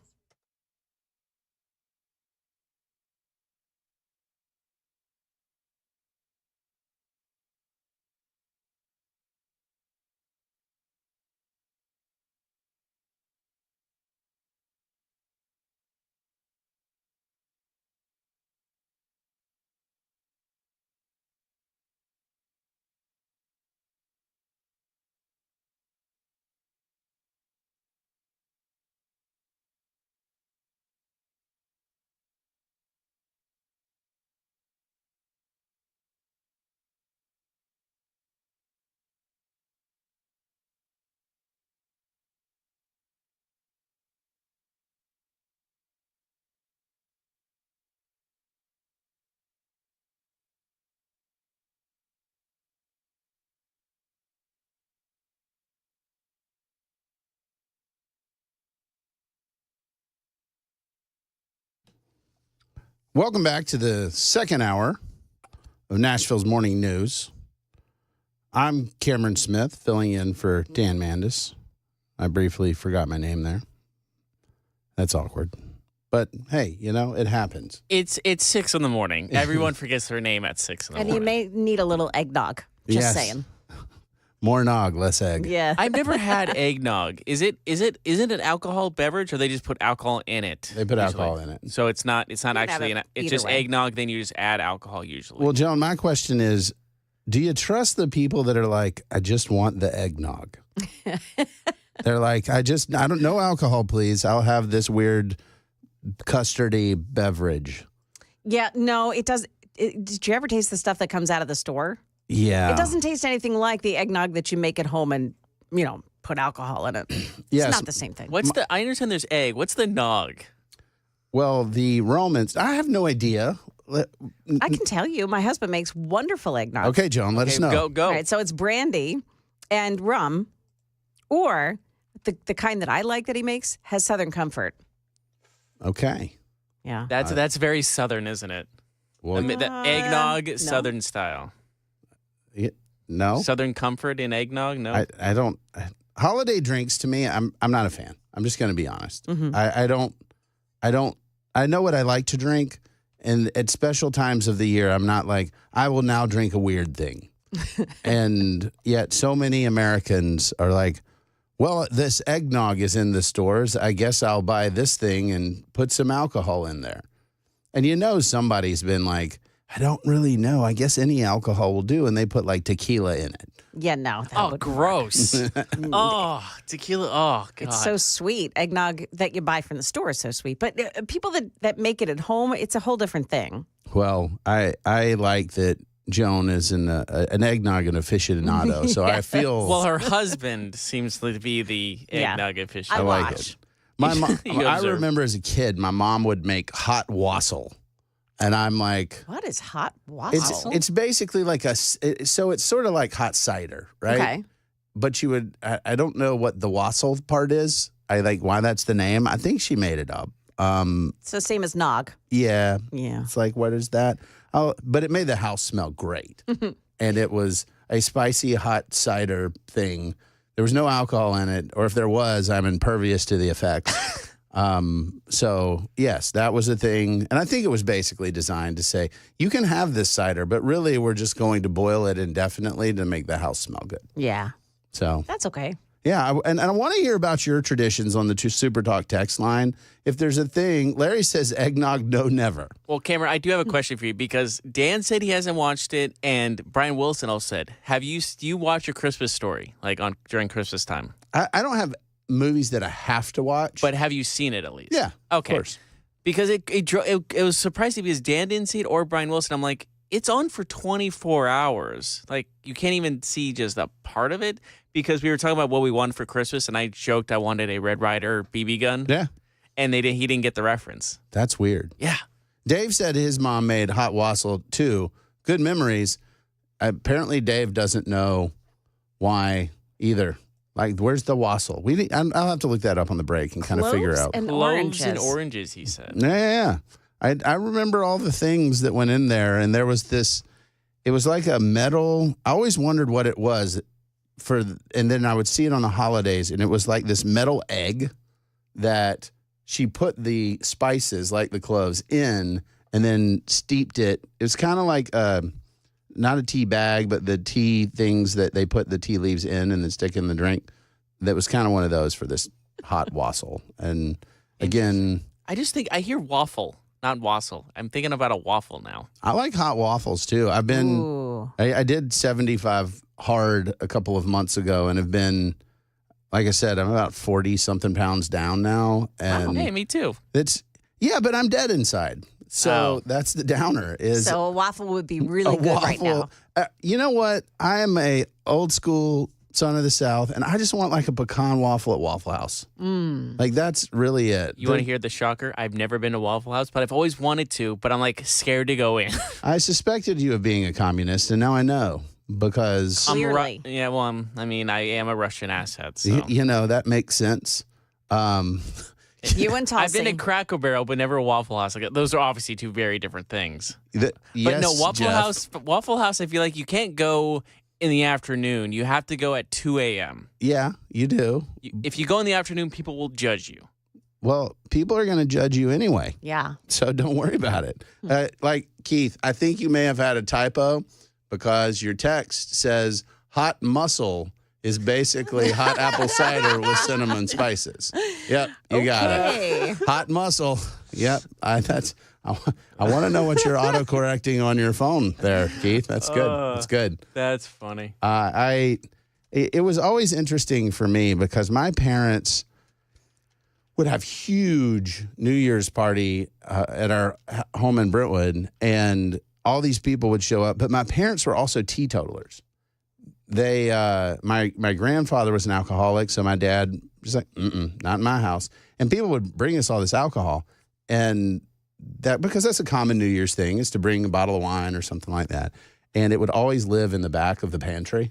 Welcome back to the second hour of Nashville's Morning News. I'm Cameron Smith, filling in for Dan Mandis. I briefly forgot my name there. That's awkward. But, hey, it happens. It's 6 in the morning. Everyone forgets their name at 6 in the And morning. you may need a little eggnog. Just saying. More nog, less egg. Yeah. I've never had eggnog. Isn't it an alcohol beverage, or they just put alcohol in it? They put alcohol in it. So it's not can actually have it it's either just way. eggnog. Then you just add alcohol usually. Well, Joan, my question is, do you trust the people that are like, I just want the eggnog? They're like, I don't know alcohol, please. I'll have this weird custardy beverage. Yeah, no, it does. Did you ever taste the stuff that comes out of the store? Yeah. It doesn't taste anything like the eggnog that you make at home and, put alcohol in it. Yes. It's not the same thing. I understand there's egg. What's the nog? Well, the Romans, I have no idea. I can tell you, my husband makes wonderful eggnog. Okay, Joan, let us know. Go. All right, so it's brandy and rum, or the kind that I like that he makes has Southern Comfort. Okay. Yeah. That's very Southern, isn't it? Well, The eggnog, no. Southern style. no. Southern Comfort in eggnog? No. I don't. Holiday drinks to me, I'm not a fan. I'm just going to be honest. Mhm. I know what I like to drink, and at special times of the year, I'm not like, I will now drink a weird thing. And yet so many Americans are like, well, this eggnog is in the stores. I guess I'll buy this thing and put some alcohol in there. And somebody's been like, I don't really know. I guess any alcohol will do. And they put like tequila in it. Yeah, no. Oh, gross. Oh, tequila. Oh, God. It's so sweet. Eggnog that you buy from the store is so sweet. But people that make it at home, it's a whole different thing. Well, I like that Joan is an eggnog aficionado. So I feel. Well, her husband seems to be the eggnog aficionado. I like watch. it. My mom, You I observe. remember as a kid, my mom would make hot wassail. And I'm like, What is hot wassail? it's basically like so it's sort of like hot cider, right? Okay. But I don't know what the wassail part is. I like why that's the name. I think she made it up. So same as nog. Yeah. Yeah. It's like, what is that? Oh, but it made the house smell great. And it was a spicy hot cider thing. There was no alcohol in it, or if there was, I'm impervious to the effects. So yes, that was a thing. And I think it was basically designed to say, you can have this cider, but really we're just going to boil it indefinitely to make the house smell good. Yeah. So That's okay. yeah. And I want to hear about your traditions on the Super Talk text line. If there's a thing, Larry says eggnog, no, never. Well, Cameron, I do have a question for you because Dan said he hasn't watched it, and Brian Wilson also said, do you watch A Christmas Story during Christmas time? I don't have movies that I have to watch. But have you seen it at least? Yeah. Okay. Of course. Because it was surprising because Dan didn't see it or Brian Wilson. I'm like, it's on for 24 hours. Like, you can't even see just a part of it because we were talking about what we wanted for Christmas, and I joked I wanted a Red Ryder BB gun. Yeah. And he didn't get the reference. That's weird. Yeah. Dave said his mom made hot wassail too. Good memories. Apparently, Dave doesn't know why either. Like, where's the wassail? I'll have to look that up on the break and kind of figure Cloves out. and Cloves oranges. and oranges, he said. Yeah. I remember all the things that went in there, and there was this. It was like a metal. I always wondered what it was and then I would see it on the holidays, and it was like this metal egg that she put the spices, like the cloves, in and then steeped it. It was kind of like not a tea bag, but the tea things that they put the tea leaves in and then stick in the drink. That was kind of one of those for this hot wassail. And again, I just think I hear waffle, not wassail. I'm thinking about a waffle now. I like hot waffles too. I've been, Ooh. I did 75 hard a couple of months ago and have been, like I said, I'm about 40 something pounds down now. And Hey, me too. yeah, but I'm dead inside. So that's the downer is So a waffle would be really good right now. You know what? I am a old school son of the South, and I just want like a pecan waffle at Waffle House. Like that's really it. You want to hear the shocker? I've never been to Waffle House, but I've always wanted to, but I'm like scared to go in. I suspected you of being a communist, and now I know because Clearly. Yeah, well, I am a Russian asset. So. that makes sense. You and Tulsi. I've been to Cracker Barrel, but never Waffle House. Like, those are obviously two very different things. But no, Waffle House, I feel like you can't go in the afternoon. You have to go at 2 a.m. Yeah, you do. If you go in the afternoon, people will judge you. Well, people are going to judge you anyway. Yeah. So don't worry about it. Like, Keith, I think you may have had a typo because your text says hot muscle is basically hot apple cider with cinnamon spices. Yep, you got it. Hot muscle. Yep, I want to know what you're autocorrecting on your phone there, Keith. That's good. That's good. That's funny. It was always interesting for me because my parents would have huge New Year's party at our home in Brentwood, and all these people would show up. But my parents were also teetotalers. They, my grandfather was an alcoholic, so my dad was like, not in my house. And people would bring us all this alcohol, and because that's a common New Year's thing, is to bring a bottle of wine or something like that, and it would always live in the back of the pantry,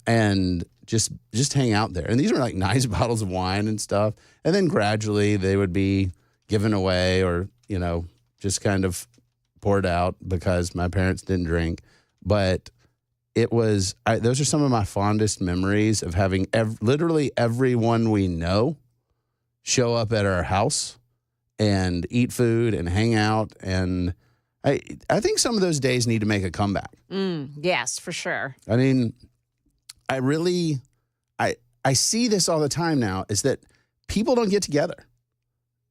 and just hang out there. And these were like nice bottles of wine and stuff. And then gradually they would be given away, or just kind of poured out because my parents didn't drink, but. Those are some of my fondest memories of having literally everyone we know show up at our house and eat food and hang out. And I think some of those days need to make a comeback. Yes, for sure. I mean, I see this all the time now, is that people don't get together.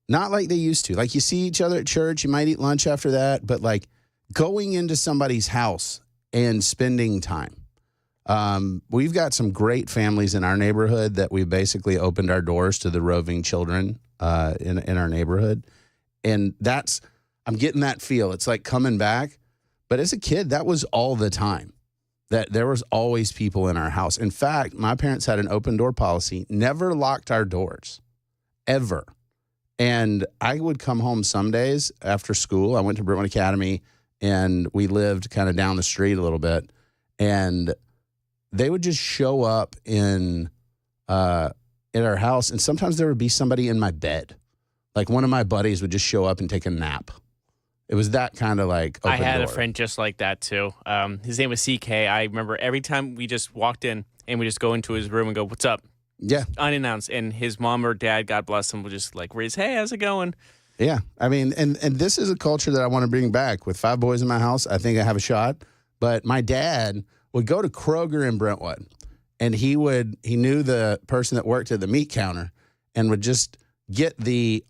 Not like they used to. Like, you see each other at church, you might eat lunch after that, but like going into somebody's house and spending time. We've got some great families in our neighborhood that we basically opened our doors to the roving children in our neighborhood. And I'm getting that feel. It's like coming back. But as a kid, that was all the time. That there was always people in our house. In fact, my parents had an open door policy, never locked our doors, ever. And I would come home some days after school. I went to Brentwood Academy, and we lived kind of down the street a little bit, and they would just show up in our house, and sometimes there would be somebody in my bed. Like, one of my buddies would just show up and take a nap. It was that kind of like open I had door. a friend just like that too. His name was CK. I remember every time we just walked in and we just go into his room and go, "What's up?" Yeah. Unannounced. And his mom or dad, God bless him, would just like raise, "Hey, how's it going?" Yeah. I mean, and this is a culture that I want to bring back. With 5 boys in my house, I think I have a shot. But my dad would go to Kroger in Brentwood, and he knew the person that worked at the meat counter, and would just get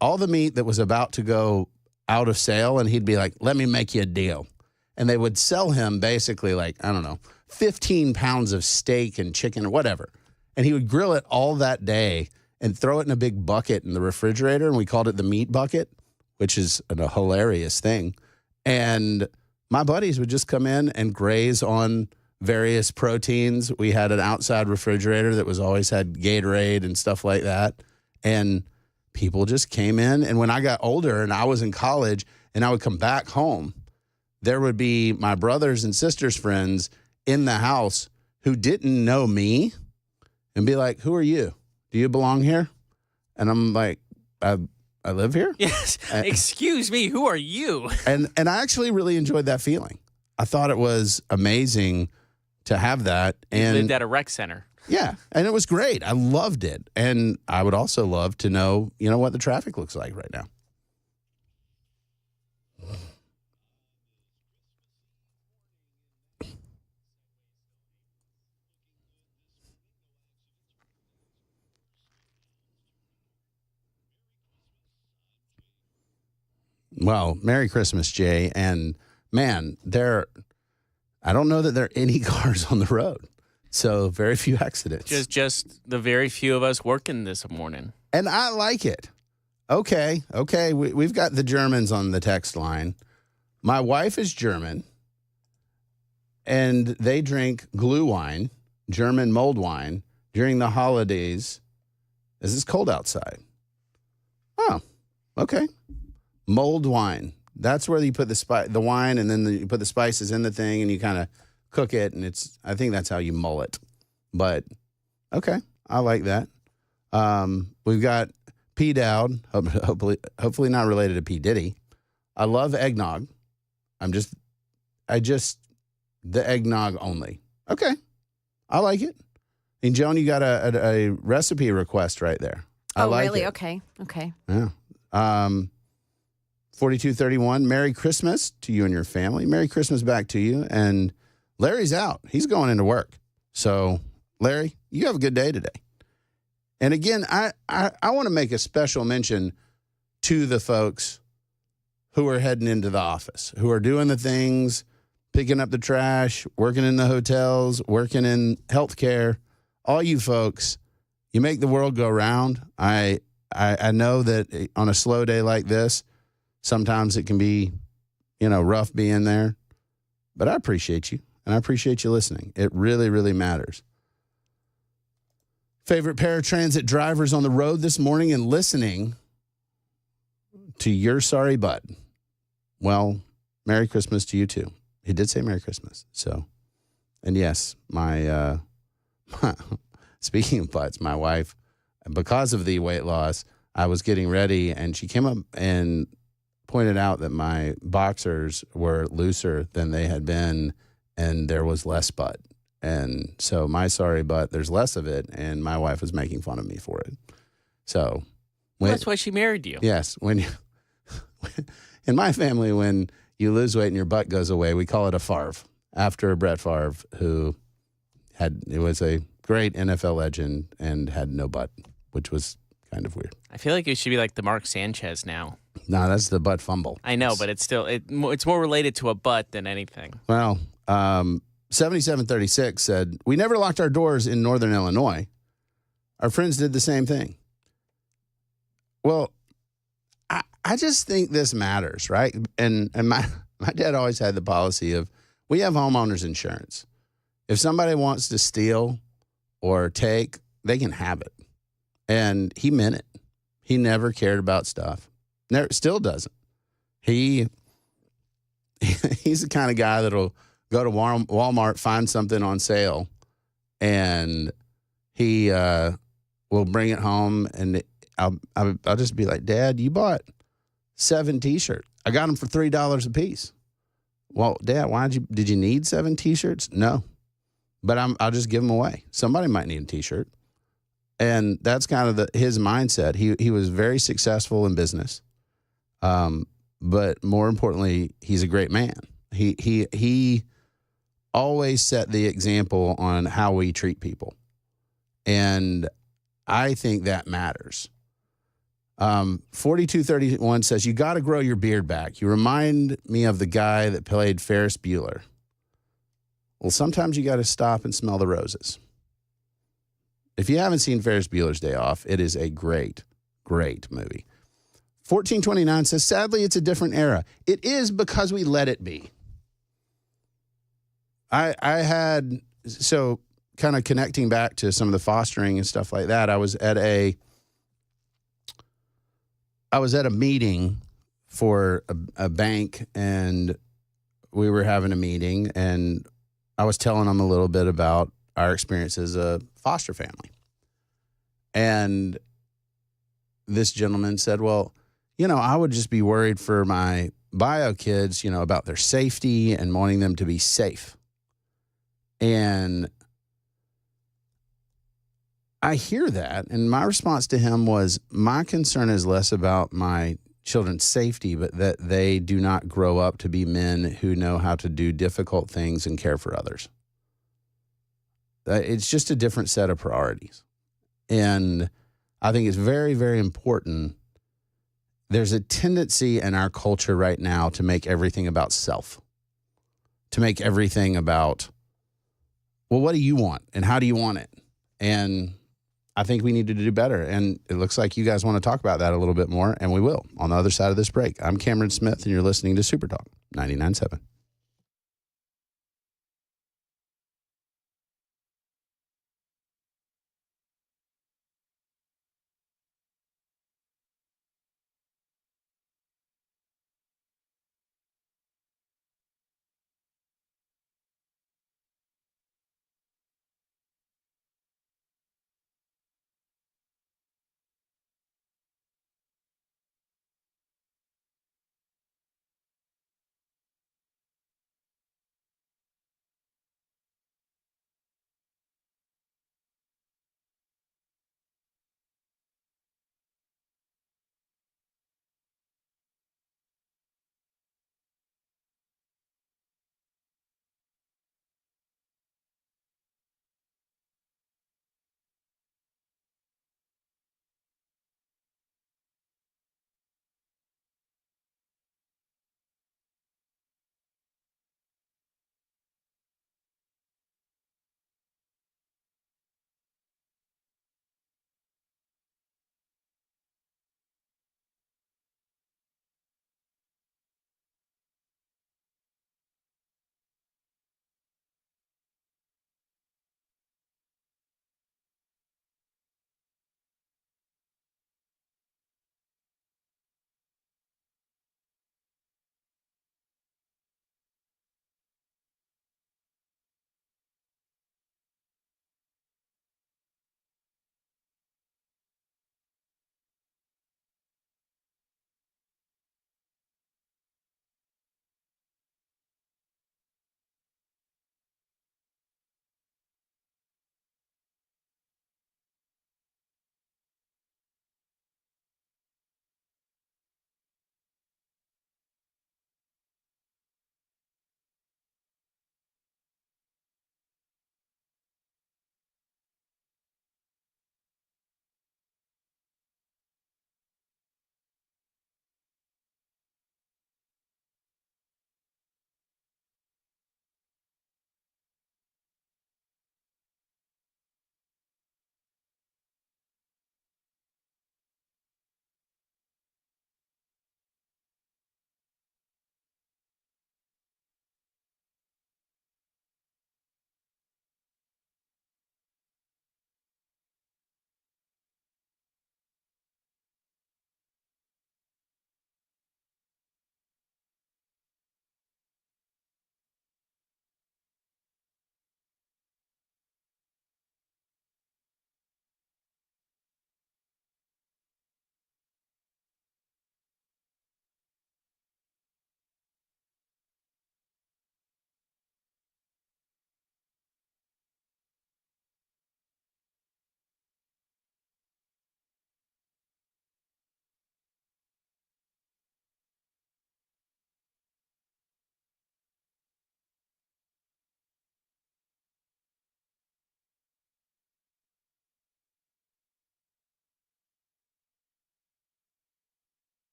all the meat that was about to go out of sale, and he'd be like, "Let me make you a deal." And they would sell him basically like, I don't know, 15 pounds of steak and chicken or whatever. And he would grill it all that day and throw it in a big bucket in the refrigerator, and we called it the meat bucket, which is a hilarious thing. And my buddies would just come in and graze on various proteins. We had an outside refrigerator that was always had Gatorade and stuff like that. And people just came in. And when I got older and I was in college and I would come back home, there would be my brothers and sisters' friends in the house who didn't know me and be like, "Who are you? Do you belong here?" And I'm like, I live here? Yes. Excuse me, who are you? And I actually really enjoyed that feeling. I thought it was amazing to have that. And lived at a rec center. Yeah, and it was great. I loved it. And I would also love to know, what the traffic looks like right now. Well, Merry Christmas, Jay. And man, I don't know that there are any cars on the road. So very few accidents. Just the very few of us working this morning. And I like it. Okay. We've got the Germans on the text line. My wife is German, and they drink glue wine, German mulled wine, during the holidays as it's cold outside. Oh, okay. Mulled wine. That's where you put the wine, and then you put the spices in the thing, and you kind of cook it, and I think that's how you mull it. But okay, I like that. We've got P. Dowd, hopefully not related to P. Diddy. I love eggnog. The eggnog only. Okay. I like it. And Joan, you got a recipe request right there. I like really? it. Okay. Yeah. 4231, Merry Christmas to you and your family. Merry Christmas back to you. And Larry's out. He's going into work. So, Larry, you have a good day today. And again, I want to make a special mention to the folks who are heading into the office, who are doing the things, picking up the trash, working in the hotels, working in healthcare. All you folks, you make the world go round. I know that on a slow day like this, sometimes it can be, rough being there. But I appreciate you, and I appreciate you listening. It really, really matters. Favorite paratransit drivers on the road this morning and listening to your sorry butt. Well, Merry Christmas to you too. He did say Merry Christmas. So, and yes, my speaking of butts, my wife, because of the weight loss, I was getting ready and she came up and pointed out that my boxers were looser than they had been and there was less butt. And so my sorry butt, there's less of it, and my wife was making fun of me for it. So that's why she married you. Yes. In my family, when you lose weight and your butt goes away, we call it a farv, after Brett Favre, who was a great NFL legend and had no butt, which was kind of weird. I feel like it should be like the Mark Sanchez now. No, that's the butt fumble. I know, but it's still it's more related to a butt than anything. Well, 7736 said, we never locked our doors in Northern Illinois. Our friends did the same thing. Well, I just think this matters, right? And my dad always had the policy of, we have homeowners insurance. If somebody wants to steal or take, they can have it. And he meant it. He never cared about stuff. Still doesn't. He's the kind of guy that'll go to Walmart, find something on sale, and he will bring it home, and I'll just be like, Dad, you bought 7 T-shirts. I got them for $3 a piece. Well, Dad, did you need 7 T-shirts? No, but I'll just give them away. Somebody might need a T-shirt, and that's kind of his mindset. He was very successful in business, but more importantly, he's a great man. He always set the example on how we treat people. And I think that matters. 4231 says, you got to grow your beard back. You remind me of the guy that played Ferris Bueller. Well, sometimes you got to stop and smell the roses. If you haven't seen Ferris Bueller's Day Off, it is a great, great movie. 1429 says, sadly, it's a different era. It is because we let it be. So kind of connecting back to some of the fostering and stuff like that, I was at a meeting for a bank, and we were having a meeting, and I was telling them a little bit about our experience as a foster family. And this gentleman said, well, I would just be worried for my bio kids, about their safety and wanting them to be safe. And I hear that, and my response to him was, my concern is less about my children's safety, but that they do not grow up to be men who know how to do difficult things and care for others. It's just a different set of priorities. And I think it's very, very important. There's a tendency in our culture right now to make everything about self, to make everything about, well, what do you want and how do you want it? And I think we need to do better. And it looks like you guys want to talk about that a little bit more, and we will on the other side of this break. I'm Cameron Smith, and you're listening to Super Talk 99.7.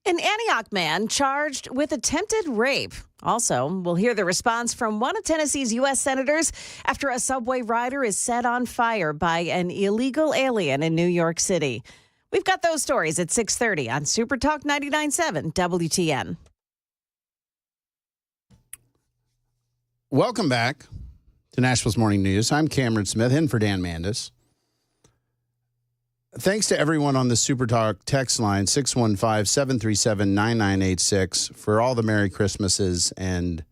An Antioch man charged with attempted rape. Also, we'll hear the response from one of Tennessee's U.S. senators after a subway rider is set on fire by an illegal alien in New York City. We've got those stories at 6:30 on Super Talk 99.7 WTN. Welcome back to Nashville's Morning News. I'm Cameron Smith, in for Dan Mandis. Thanks to everyone on the Super Talk text line, 615-737-9986, for all the Merry Christmases and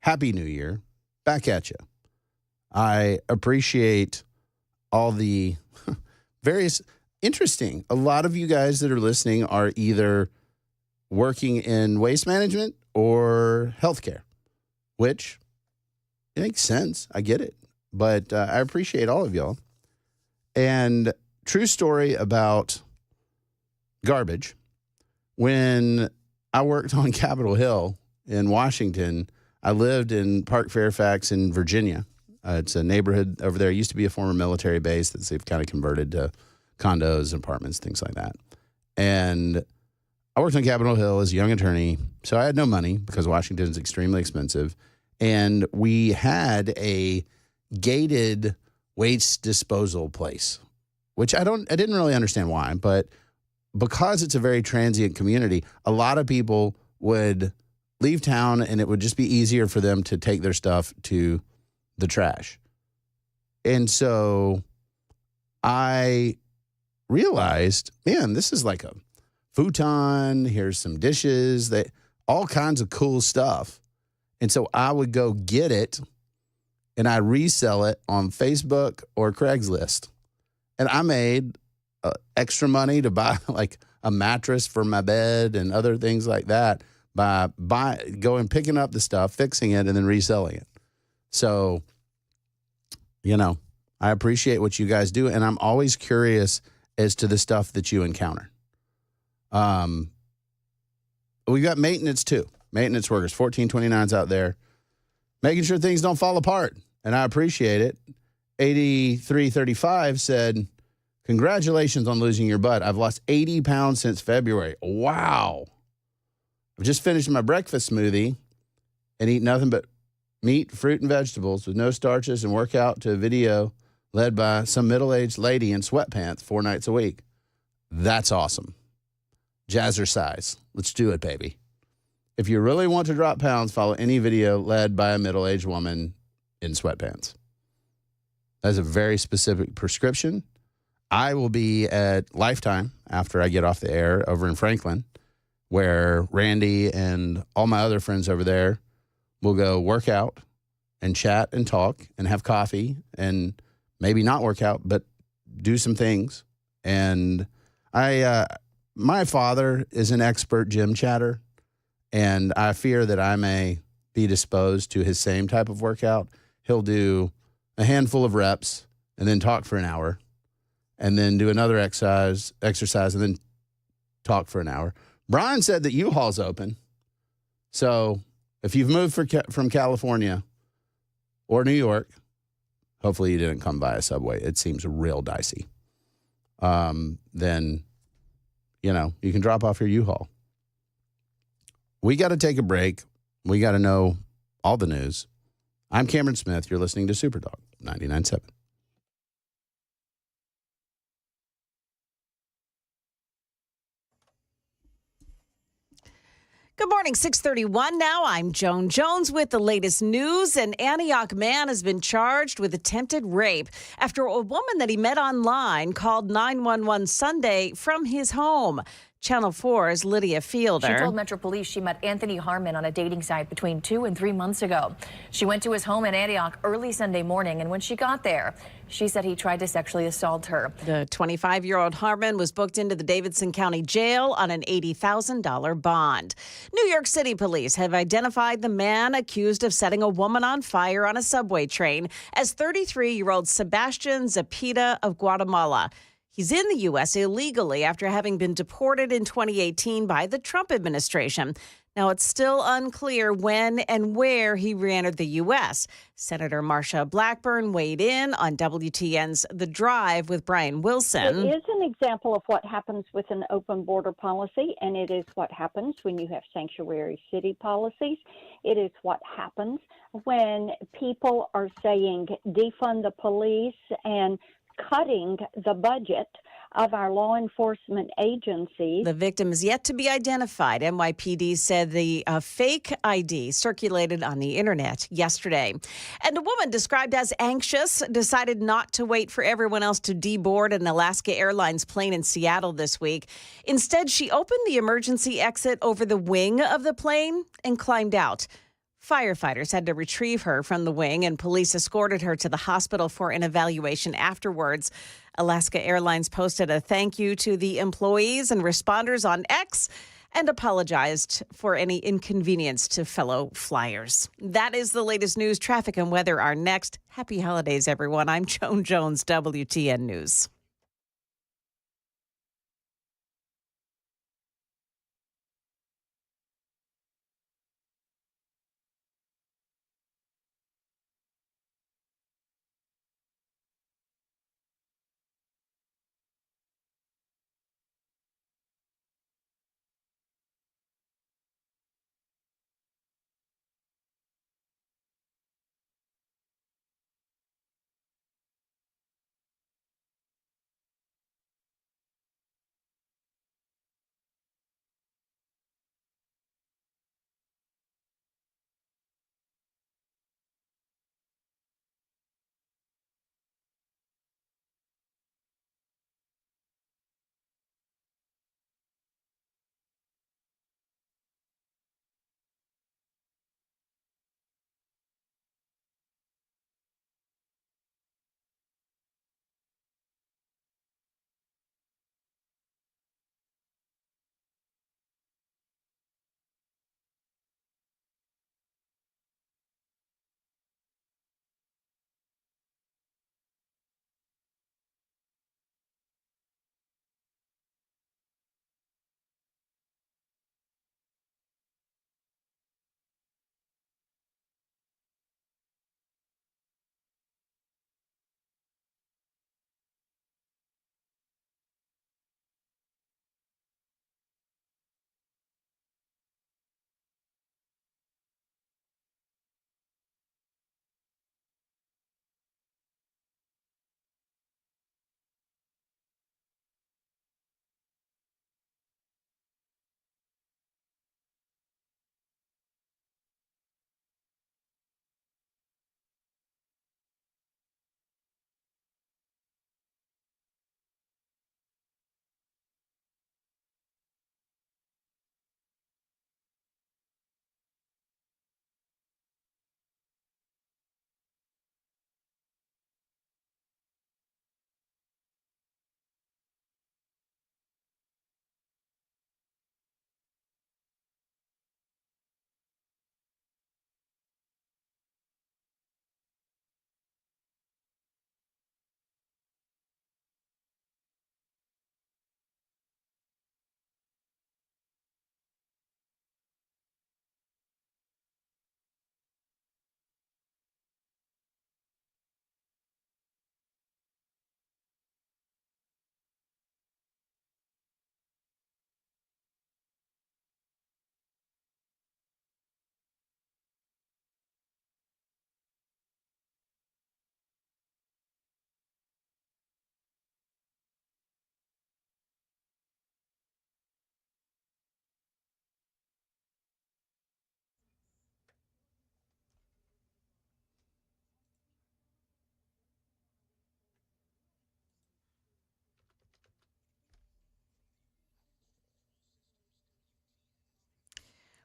Happy New Year. Back at you. I appreciate all the various, interesting. A lot of you guys that are listening are either working in waste management or healthcare, which it makes sense. I get it. But I appreciate all of y'all. And true story about garbage. When I worked on Capitol Hill in Washington, I lived in Park Fairfax in Virginia. It's a neighborhood over there. It used to be a former military base that they've kind of converted to condos and apartments, things like that. And I worked on Capitol Hill as a young attorney, so I had no money because Washington is extremely expensive. And we had a gated waste disposal place, which I didn't really understand why, but because it's a very transient community, a lot of people would leave town and it would just be easier for them to take their stuff to the trash. And so I realized, man, this is like a futon. Here's some dishes, all kinds of cool stuff. And so I would go get it and I resell it on Facebook or Craigslist. And I made extra money to buy like a mattress for my bed and other things like that by going picking up the stuff, fixing it, and then reselling it. So, I appreciate what you guys do, and I'm always curious as to the stuff that you encounter. We've got maintenance too. Maintenance workers, 1429s out there, making sure things don't fall apart, and I appreciate it. 8335 said, congratulations on losing your butt. I've lost 80 pounds since February. Wow. I've just finished my breakfast smoothie and eat nothing but meat, fruit, and vegetables with no starches and work out to a video led by some middle-aged lady in sweatpants 4 nights a week. That's awesome. Jazzercise. Let's do it, baby. If you really want to drop pounds, follow any video led by a middle-aged woman in sweatpants. That's a very specific prescription. I will be at Lifetime after I get off the air over in Franklin, where Randy and all my other friends over there will go work out and chat and talk and have coffee and maybe not work out, but do some things. And my father is an expert gym chatter, and I fear that I may be disposed to his same type of workout. He'll do a handful of reps and then talk for an hour and then do another exercise and then talk for an hour. Brian said that U-Haul's open. So if you've moved from California or New York, hopefully you didn't come by a Subway. It seems real dicey. Then, you can drop off your U-Haul. We got to take a break. We got to know all the news. I'm Cameron Smith. You're listening to Super Talk 99.7. Good morning, 6:31 now. I'm Joan Jones with the latest news. An Antioch man has been charged with attempted rape after a woman that he met online called 911 Sunday from his home. Channel 4's Lydia Fielder. She told Metro Police she met Anthony Harmon on a dating site between 2 and 3 months ago. She went to his home in Antioch early Sunday morning, and when she got there, she said he tried to sexually assault her. The 25-year-old Harmon was booked into the Davidson County Jail on an $80,000 bond. New York City police have identified the man accused of setting a woman on fire on a subway train as 33-year-old Sebastian Zapita of Guatemala. He's in the U.S. illegally after having been deported in 2018 by the Trump administration. Now, it's still unclear when and where he re-entered the U.S. Senator Marsha Blackburn weighed in on WTN's The Drive with Brian Wilson. It is an example of what happens with an open border policy, and it is what happens when you have sanctuary city policies. It is what happens when people are saying defund the police and cutting the budget of our law enforcement agencies. The victim is yet to be identified. NYPD said the fake ID circulated on the internet yesterday. And a woman described as anxious decided not to wait for everyone else to deboard an Alaska Airlines plane in Seattle this week. Instead, she opened the emergency exit over the wing of the plane and climbed out. Firefighters had to retrieve her from the wing, and police escorted her to the hospital for an evaluation afterwards. Alaska Airlines posted a thank you to the employees and responders on X and apologized for any inconvenience to fellow flyers. That is the latest news. Traffic and weather are next. Happy holidays, everyone. I'm Joan Jones, WTN News.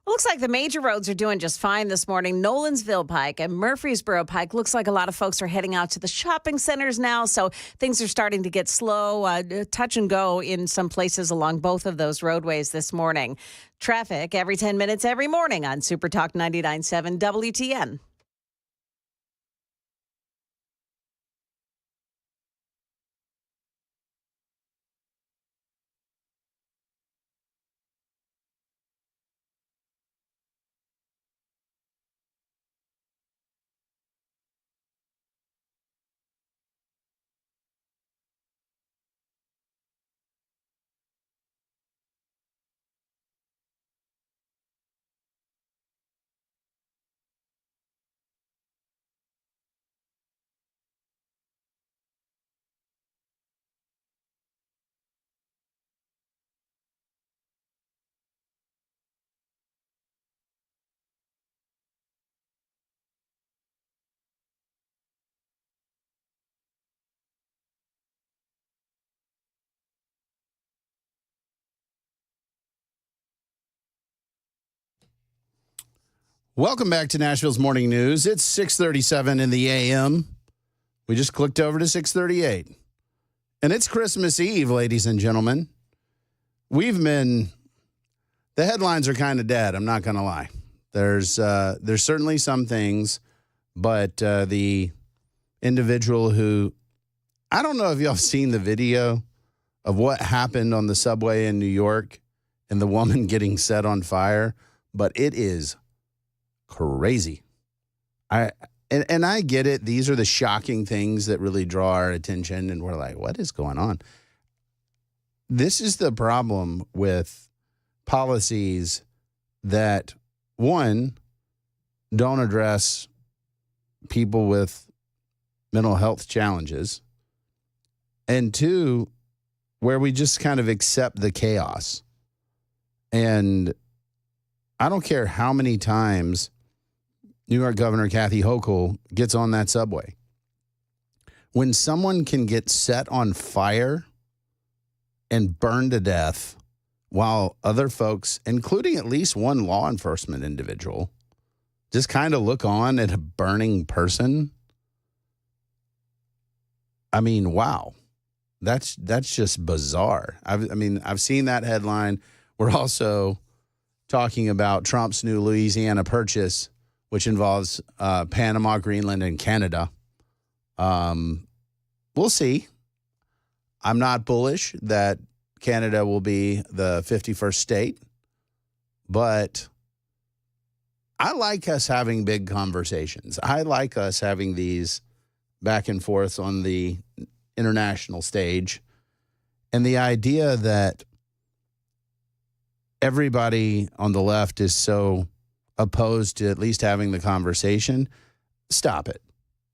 Looks like the major roads are doing just fine this morning. Nolensville Pike and Murfreesboro Pike. Looks like a lot of folks are heading out to the shopping centers now, so things are starting to get slow, touch and go in some places along both of those roadways this morning. Traffic every 10 minutes every morning on Super Talk 99.7 WTN. Welcome back to Nashville's Morning News. It's 6:37 in the a.m. We just clicked over to 6:38. And it's Christmas Eve, ladies and gentlemen. The headlines are kind of dead, I'm not going to lie. There's certainly some things, but the individual who, I don't know if y'all have seen the video of what happened on the subway in New York and the woman getting set on fire, but it is crazy. I get it. These are the shocking things that really draw our attention, and we're like, what is going on? This is the problem with policies that, one, don't address people with mental health challenges, and two, where we just kind of accept the chaos. And I don't care how many times New York Governor Kathy Hochul gets on that subway. When someone can get set on fire and burned to death while other folks, including at least one law enforcement individual, just kind of look on at a burning person. I mean, wow. That's just bizarre. I've seen that headline. We're also talking about Trump's new Louisiana purchase, which involves Panama, Greenland, and Canada. We'll see. I'm not bullish that Canada will be the 51st state, but I like us having big conversations. I like us having these back and forths on the international stage. And the idea that everybody on the left is so opposed to at least having the conversation, stop it.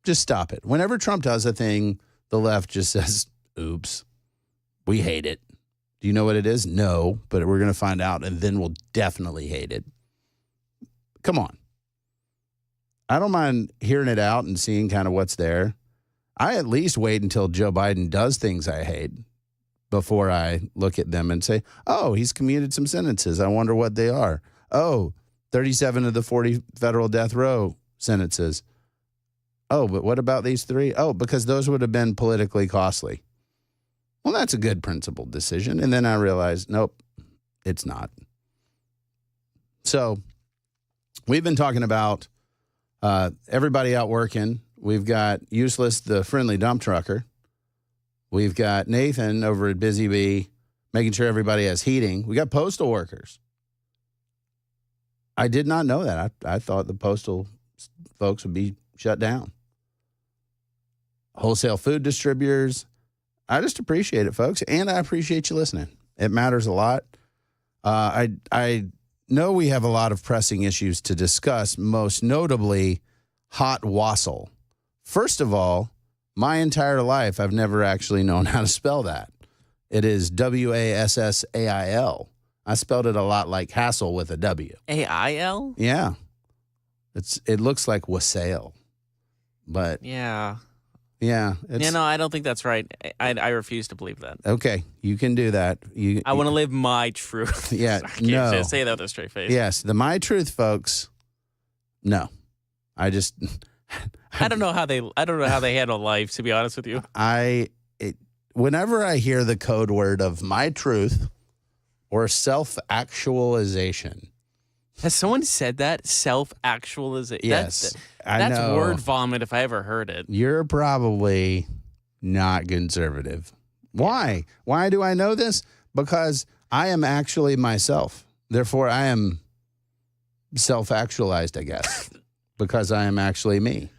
Just stop it. Whenever Trump does a thing, the left just says, oops, we hate it. Do you know what it is? No, but we're going to find out, and then we'll definitely hate it. Come on. I don't mind hearing it out and seeing kind of what's there. I at least wait until Joe Biden does things I hate before I look at them and say, oh, he's commuted some sentences. I wonder what they are. Oh, 37 of the 40 federal death row sentences. Oh, but what about these 3? Oh, because those would have been politically costly. Well, that's a good principled decision. And then I realized, nope, it's not. So we've been talking about everybody out working. We've got Useless, the friendly dump trucker. We've got Nathan over at Busy Bee making sure everybody has heating. We got postal workers. I did not know that. I thought the postal folks would be shut down. Wholesale food distributors. I just appreciate it, folks, and I appreciate you listening. It matters a lot. I know we have a lot of pressing issues to discuss, most notably hot wassail. First of all, my entire life, I've never actually known how to spell that. It is W-A-S-S-A-I-L. I spelled it a lot like hassle with a W. A-I-L? Yeah. It looks like wassail. But yeah. Yeah. No, I don't think that's right. I refuse to believe that. Okay, you can do that. I want to live my truth. Yeah, I no. can't say that with a straight face. Yes, the my truth, folks. No, I don't know how they handle life. To be honest with you, whenever I hear the code word of my truth or self-actualization. Has someone said that? Self-actualization? Yes. That's word vomit if I ever heard it. You're probably not conservative. Why? Why do I know this? Because I am actually myself. Therefore, I am self-actualized, I guess, because I am actually me.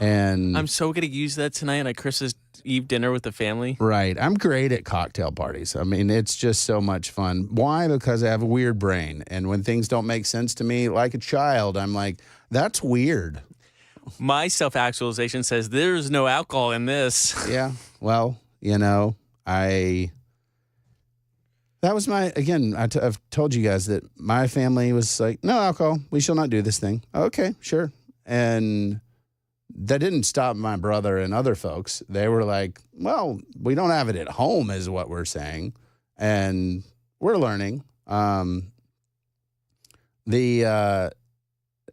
And I'm so going to use that tonight at Christmas Eve dinner with the family. Right. I'm great at cocktail parties. I mean, it's just so much fun. Why? Because I have a weird brain. And when things don't make sense to me, like a child, I'm like, that's weird. My self-actualization says there's no alcohol in this. Yeah. Well, that was I've told you guys that my family was like, no alcohol. We shall not do this thing. Okay, sure. And that didn't stop my brother and other folks. They were like, well, we don't have it at home is what we're saying. And we're learning.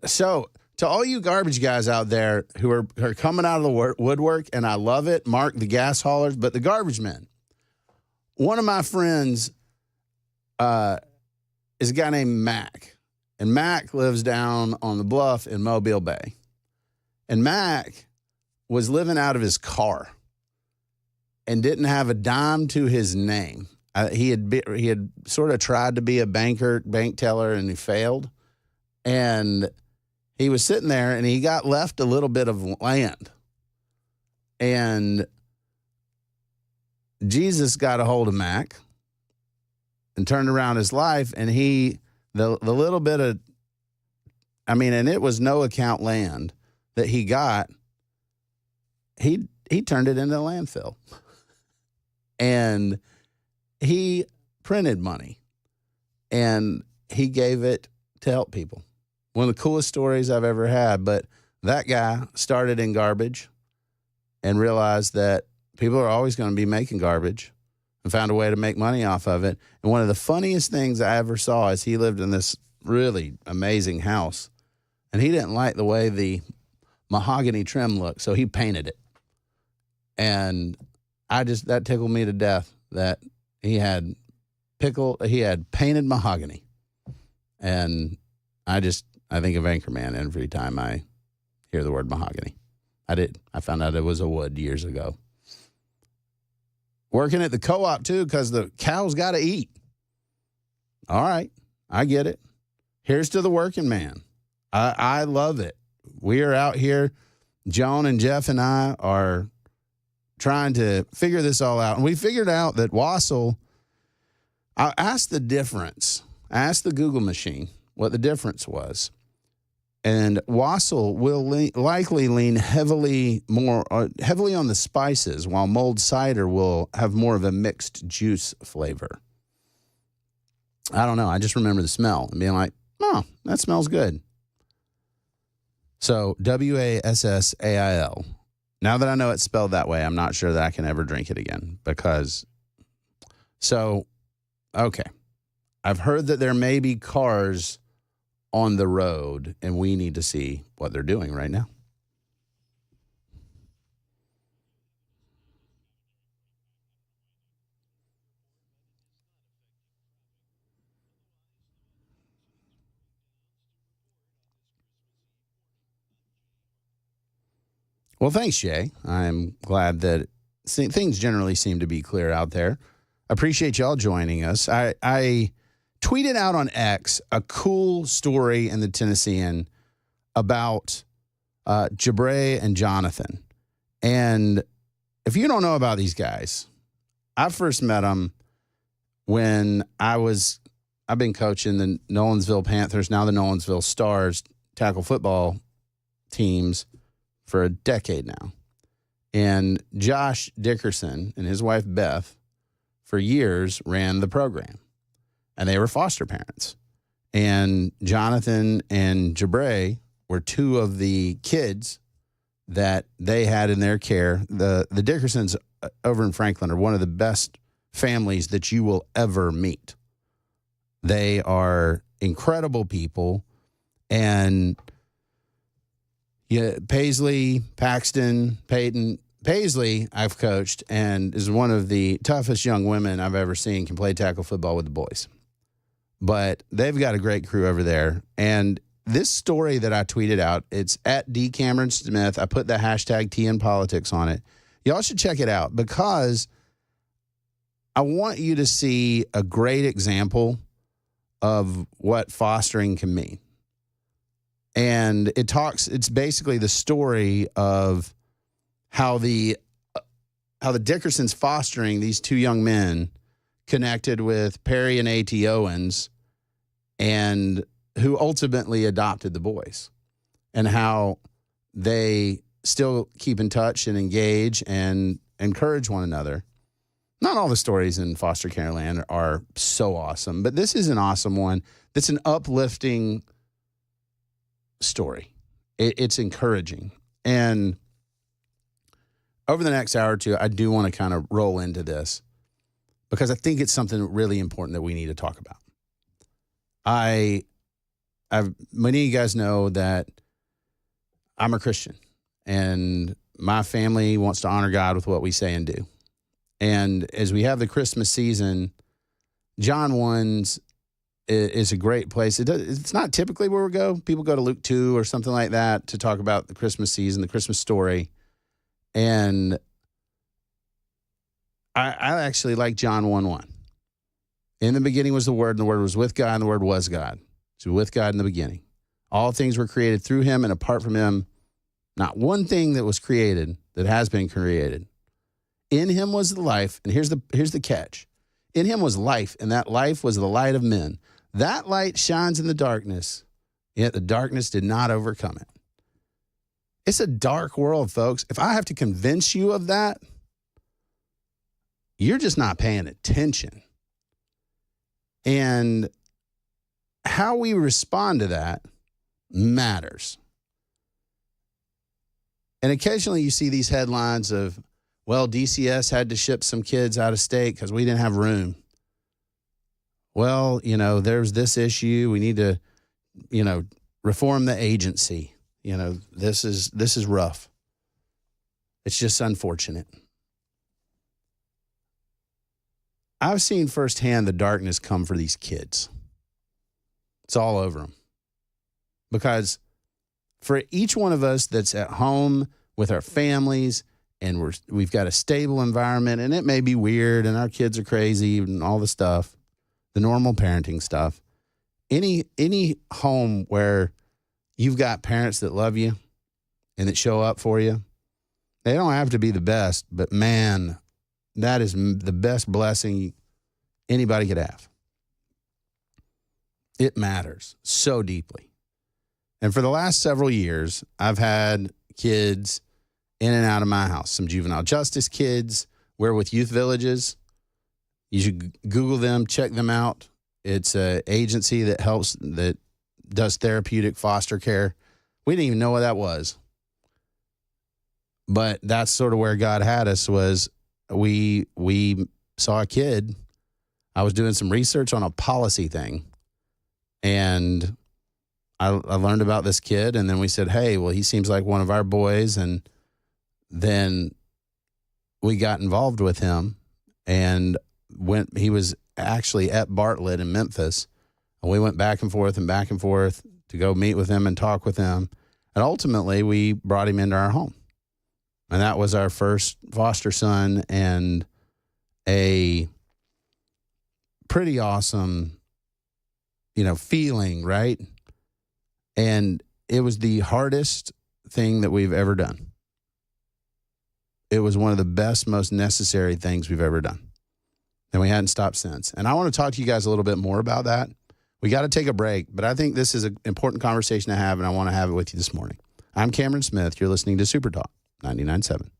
So to all you garbage guys out there who are coming out of the woodwork, and I love it, Mark, the gas haulers, but the garbage men. One of my friends is a guy named Mac. And Mac lives down on the bluff in Mobile Bay. And Mac was living out of his car and didn't have a dime to his name. He had sort of tried to be a bank teller, and he failed. And he was sitting there, and he got left a little bit of land. And Jesus got a hold of Mac and turned around his life, and the little bit of, and it was no account land that he got, he turned it into a landfill. And he printed money, and he gave it to help people. One of the coolest stories I've ever had, but that guy started in garbage and realized that people are always going to be making garbage and found a way to make money off of it. And one of the funniest things I ever saw is he lived in this really amazing house, and he didn't like the way the mahogany trim looked, so he painted it. And that tickled me to death that he had painted mahogany. And I think of Anchorman every time I hear the word mahogany. I found out it was a wood years ago. Working at the co-op too, because the cows got to eat. All right, I get it. Here's to the working man. I love it. We are out here. Joan and Jeff and I are trying to figure this all out. And we figured out that Wassel, I asked the difference. I asked the Google machine what the difference was. And Wassel will likely lean heavily on the spices, while mulled cider will have more of a mixed juice flavor. I don't know. I just remember the smell and being like, oh, that smells good. So Wassail. Now that I know it's spelled that way, I'm not sure that I can ever drink it again okay. I've heard that there may be cars on the road, and we need to see what they're doing right now. Well, thanks, Jay. I'm glad that things generally seem to be clear out there. Appreciate y'all joining us. I tweeted out on X a cool story in the Tennessean about Jabre and Jonathan. And if you don't know about these guys, I first met them when I've been coaching the Nolensville Panthers, now the Nolensville Stars tackle football teams for a decade now. And Josh Dickerson and his wife Beth for years ran the program. And they were foster parents. And Jonathan and Jabre were two of the kids that they had in their care. The Dickersons over in Franklin are one of the best families that you will ever meet. They are incredible people. And Paisley, Paxton, Peyton. Paisley, I've coached, and is one of the toughest young women I've ever seen, can play tackle football with the boys. But they've got a great crew over there. And this story that I tweeted out, it's at D. Cameron Smith. I put the hashtag TNPolitics on it. Y'all should check it out because I want you to see a great example of what fostering can mean. And it's basically the story of how the Dickersons fostering these two young men connected with Perry and A.T. Owens, and who ultimately adopted the boys, and how they still keep in touch and engage and encourage one another. Not all the stories in foster care land are so awesome, but this is an awesome one. That's an uplifting story. It's encouraging. And over the next hour or two, I do want to kind of roll into this because I think it's something really important that we need to talk about. I many of you guys know that I'm a Christian, and my family wants to honor God with what we say and do. And as we have the Christmas season, John 1's is a great place. It's not typically where we go. People go to Luke 2 or something like that to talk about the Christmas season, the Christmas story. And I actually like John 1:1. In the beginning was the Word, and the Word was with God, and the Word was God. So with God in the beginning. All things were created through him, and apart from him, not one thing that was created that has been created. In him was the life, and here's the catch. In him was life, and that life was the light of men. That light shines in the darkness, yet the darkness did not overcome it. It's a dark world, folks. If I have to convince you of that, you're just not paying attention. And how we respond to that matters. And occasionally you see these headlines of, well, DCS had to ship some kids out of state because we didn't have room. Well, there's this issue. We need to, reform the agency. This is rough. It's just unfortunate. I've seen firsthand the darkness come for these kids. It's all over them. Because for each one of us that's at home with our families and we've got a stable environment, and it may be weird and our kids are crazy and all the stuff, the normal parenting stuff, any home where you've got parents that love you and that show up for you, they don't have to be the best, but man, that is the best blessing anybody could have. It matters so deeply. And for the last several years, I've had kids in and out of my house, some juvenile justice kids. We're with youth villages. You should Google them, check them out. It's an agency that does therapeutic foster care. We didn't even know what that was. But that's sort of where God had us. Was we saw a kid. I was doing some research on a policy thing, and I learned about this kid, and then we said, hey, well, he seems like one of our boys. And then we got involved with him, and he was actually at Bartlett in Memphis. And we went back and forth to go meet with him and talk with him. And ultimately, we brought him into our home. And that was our first foster son, and a pretty awesome, feeling, right? And it was the hardest thing that we've ever done. It was one of the best, most necessary things we've ever done. And we hadn't stopped since. And I want to talk to you guys a little bit more about that. We got to take a break, but I think this is an important conversation to have, and I want to have it with you this morning. I'm Cameron Smith. You're listening to Super Talk 99.7.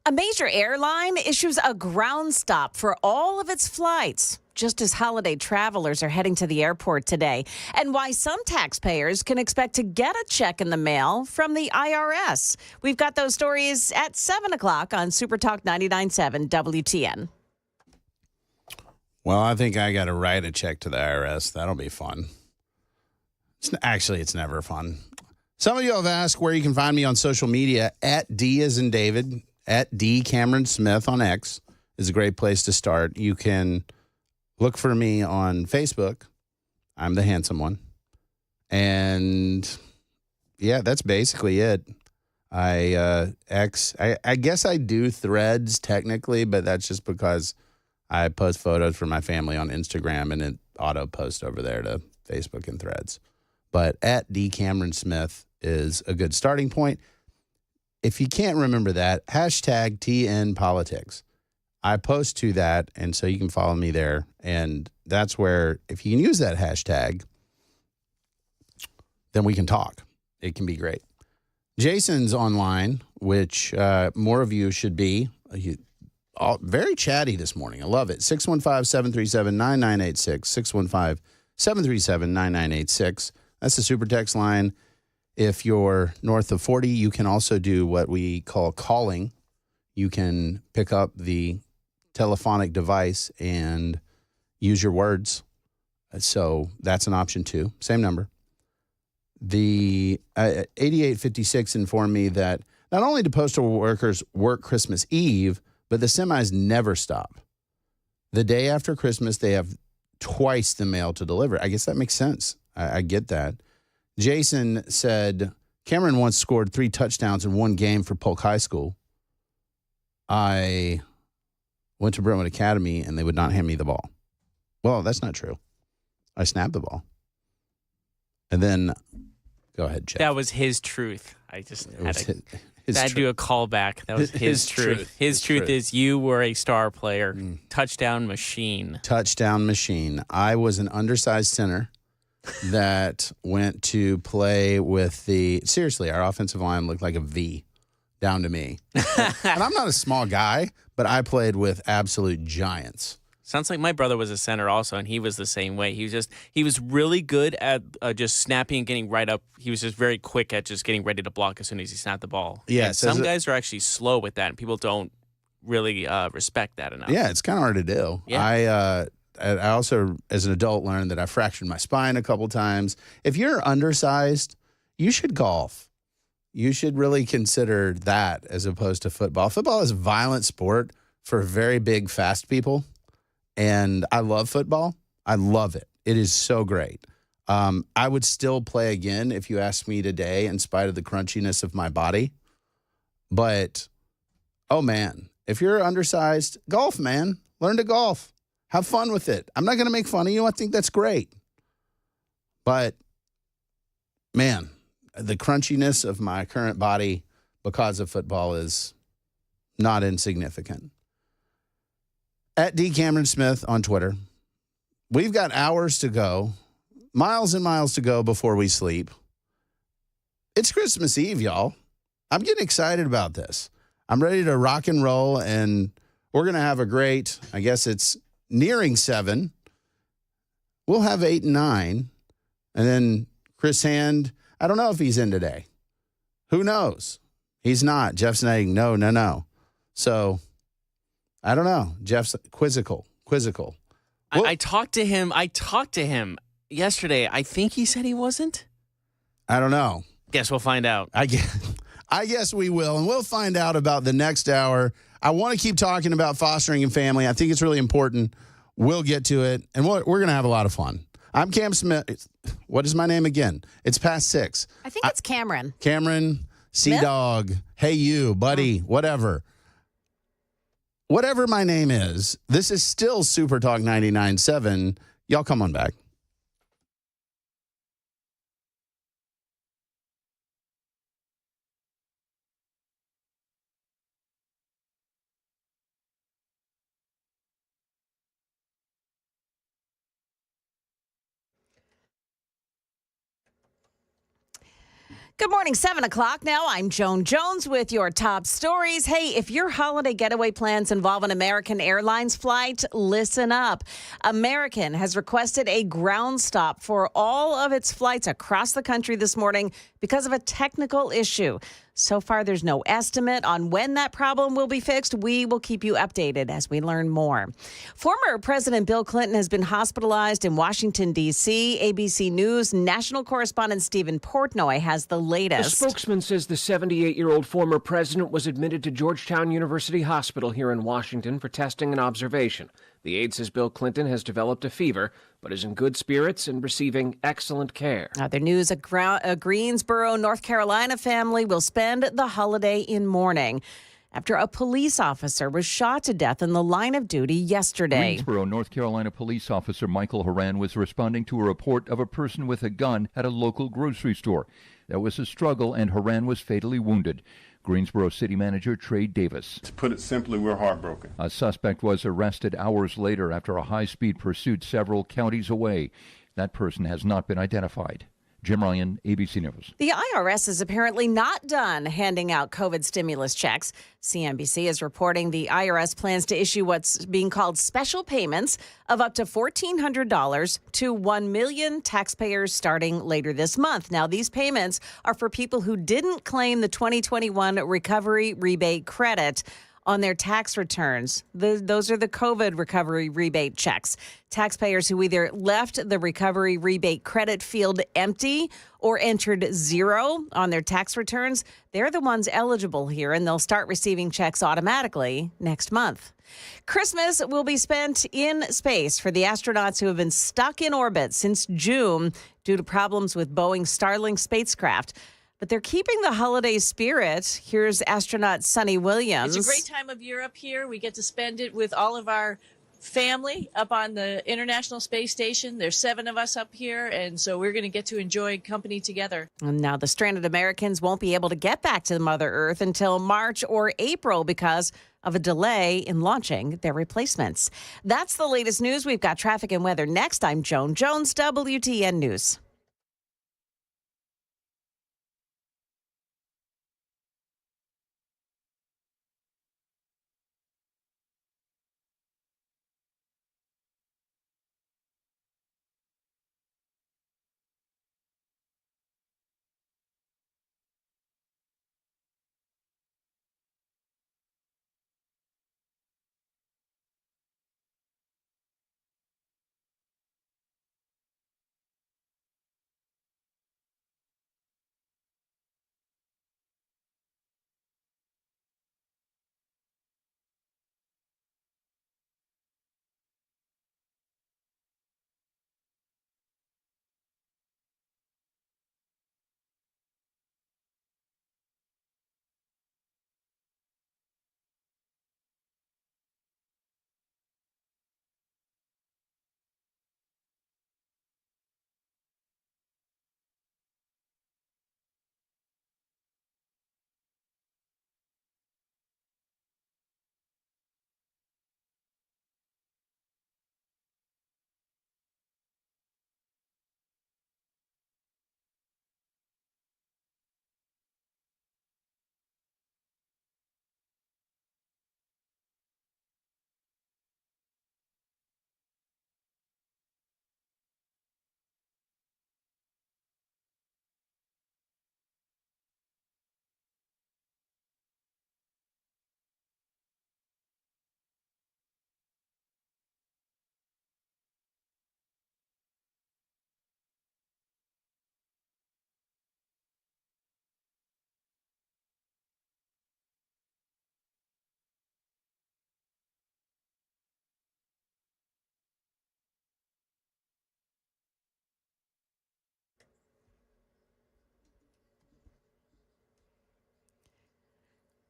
A major airline issues a ground stop for all of its flights, just as holiday travelers are heading to the airport today, and why some taxpayers can expect to get a check in the mail from the IRS. We've got those stories at 7 o'clock on Super Talk 99.7 WTN. Well, I think I got to write a check to the IRS. That'll be fun. It's never fun. Some of you have asked where you can find me on social media. At D as in David, at D Cameron Smith on X is a great place to start. You can look for me on Facebook. I'm the handsome one. And yeah, that's basically it. I guess I do Threads technically, but that's just because I post photos for my family on Instagram and it auto posts over there to Facebook and Threads. But at D Cameron Smith is a good starting point. If you can't remember that, hashtag TN Politics. I post to that, and so you can follow me there. And that's where, if you can use that hashtag, then we can talk. It can be great. Jason's online, which more of you should be. Very chatty this morning. I love it. 615-737-9986. 615-737-9986. That's the super text line. If you're north of 40, you can also do what we call calling. You can pick up the telephonic device and use your words. So that's an option too. Same number. The 8856 informed me that not only do postal workers work Christmas Eve, but the semis never stop. The day after Christmas, they have twice the mail to deliver. I guess that makes sense. I get that. Jason said, Cameron once scored 3 touchdowns in one game for Polk High School. I went to Brentwood Academy, and they would not hand me the ball. Well, that's not true. I snapped the ball. And then, go ahead, Jeff. That was his truth. I just had to his do a callback. That was his truth. His truth is you were a star player. Touchdown machine. Touchdown machine. I was an undersized center that went to play with seriously, our offensive line looked like a V down to me. And I'm not a small guy, but I played with absolute giants. Sounds like my brother was a center also, and he was the same way. He was really good at just snapping and getting right up. He was just very quick at just getting ready to block as soon as he snapped the ball. Yeah, and some guys are actually slow with that, and people don't really respect that enough. Yeah, it's kind of hard to do. Yeah. I also, as an adult, learned that I fractured my spine a couple times. If you're undersized, you should golf. You should really consider that as opposed to football. Football is a violent sport for very big, fast people. And I love football. I love it. It is so great. I would still play again if you asked me today, in spite of the crunchiness of my body. But, oh, man, if you're undersized, golf, man. Learn to golf. Have fun with it. I'm not going to make fun of you. I think that's great. But, man, the crunchiness of my current body because of football is not insignificant. At D. Cameron Smith on Twitter. We've got hours to go, miles and miles to go before we sleep. It's Christmas Eve, y'all. I'm getting excited about this. I'm ready to rock and roll, and we're going to have a great, I guess it's nearing 7. We'll have 8 and 9. And then Chris Hand, I don't know if he's in today. Who knows? He's not. Jeff's saying no. So, I don't know. Jeff's quizzical. I talked to him yesterday. I think he said he wasn't. I don't know. Guess we'll find out. I guess we will, and we'll find out about the next hour. I want to keep talking about fostering and family. I think it's really important. We'll get to it, and we're going to have a lot of fun. I'm Cam Smith. What is my name again? It's past 6. I think it's Cameron. Cameron, Sea-Dog, hey you, buddy, whatever. Whatever my name is, this is still Super Talk 99.7. Y'all come on back. Good morning, 7 o'clock now. I'm Joan Jones with your top stories. Hey, if your holiday getaway plans involve an American Airlines flight, listen up. American has requested a ground stop for all of its flights across the country this morning because of a technical issue. So far, there's no estimate on when that problem will be fixed. We will keep you updated as we learn more. Former President Bill Clinton has been hospitalized in Washington, D.C. ABC News national correspondent Stephen Portnoy has the The latest. spokesman says the 78-year-old former president was admitted to Georgetown University Hospital here in Washington for testing and observation. The aide says Bill Clinton has developed a fever, but is in good spirits and receiving excellent care. Other news, a Greensboro, North Carolina family will spend the holiday in mourning after a police officer was shot to death in the line of duty yesterday. Greensboro, North Carolina police officer Michael Horan was responding to a report of a person with a gun at a local grocery store. There was a struggle and Horan was fatally wounded. Greensboro City Manager Trey Davis. To put it simply, we're heartbroken. A suspect was arrested hours later after a high-speed pursuit several counties away. That person has not been identified. Jim Ryan, ABC News. The IRS is apparently not done handing out COVID stimulus checks. CNBC is reporting the IRS plans to issue what's being called special payments of up to $1,400 to 1 million taxpayers starting later this month. Now, these payments are for people who didn't claim the 2021 recovery rebate credit on their tax returns. Those are the COVID recovery rebate checks. Taxpayers who either left the recovery rebate credit field empty or entered zero on their tax returns, they're the ones eligible here, and they'll start receiving checks automatically next month. Christmas will be spent in space for the astronauts who have been stuck in orbit since June due to problems with Boeing's Starlink spacecraft. But they're keeping the holiday spirit. Here's astronaut Sunny Williams. It's a great time of year up here. We get to spend it with all of our family up on the International Space Station. There's 7 of us up here, and so we're going to get to enjoy company together. And now the stranded Americans won't be able to get back to Mother Earth until March or April because of a delay in launching their replacements. That's the latest news. We've got traffic and weather next. I'm Joan Jones, WTN News.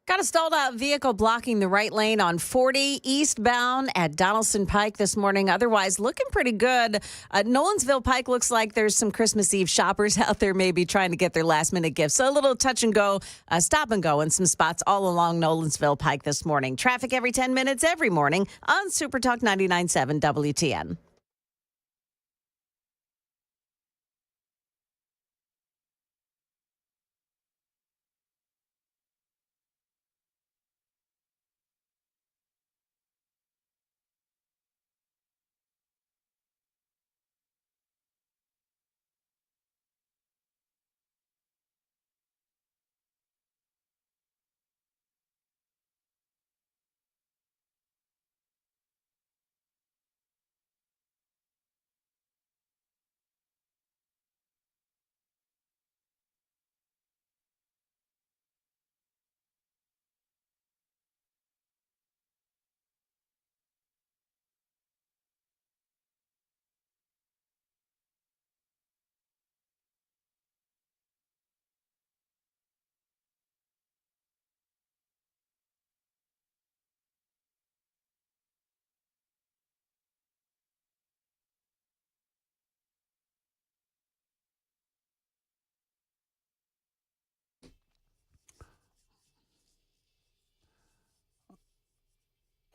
Got a stalled out vehicle blocking the right lane on 40 eastbound at Donaldson Pike this morning. Otherwise, looking pretty good. Nolensville Pike looks like there's some Christmas Eve shoppers out there maybe trying to get their last minute gifts. So a little touch and go, stop and go in some spots all along Nolensville Pike this morning. Traffic every 10 minutes every morning on Super Talk 99.7 WTN.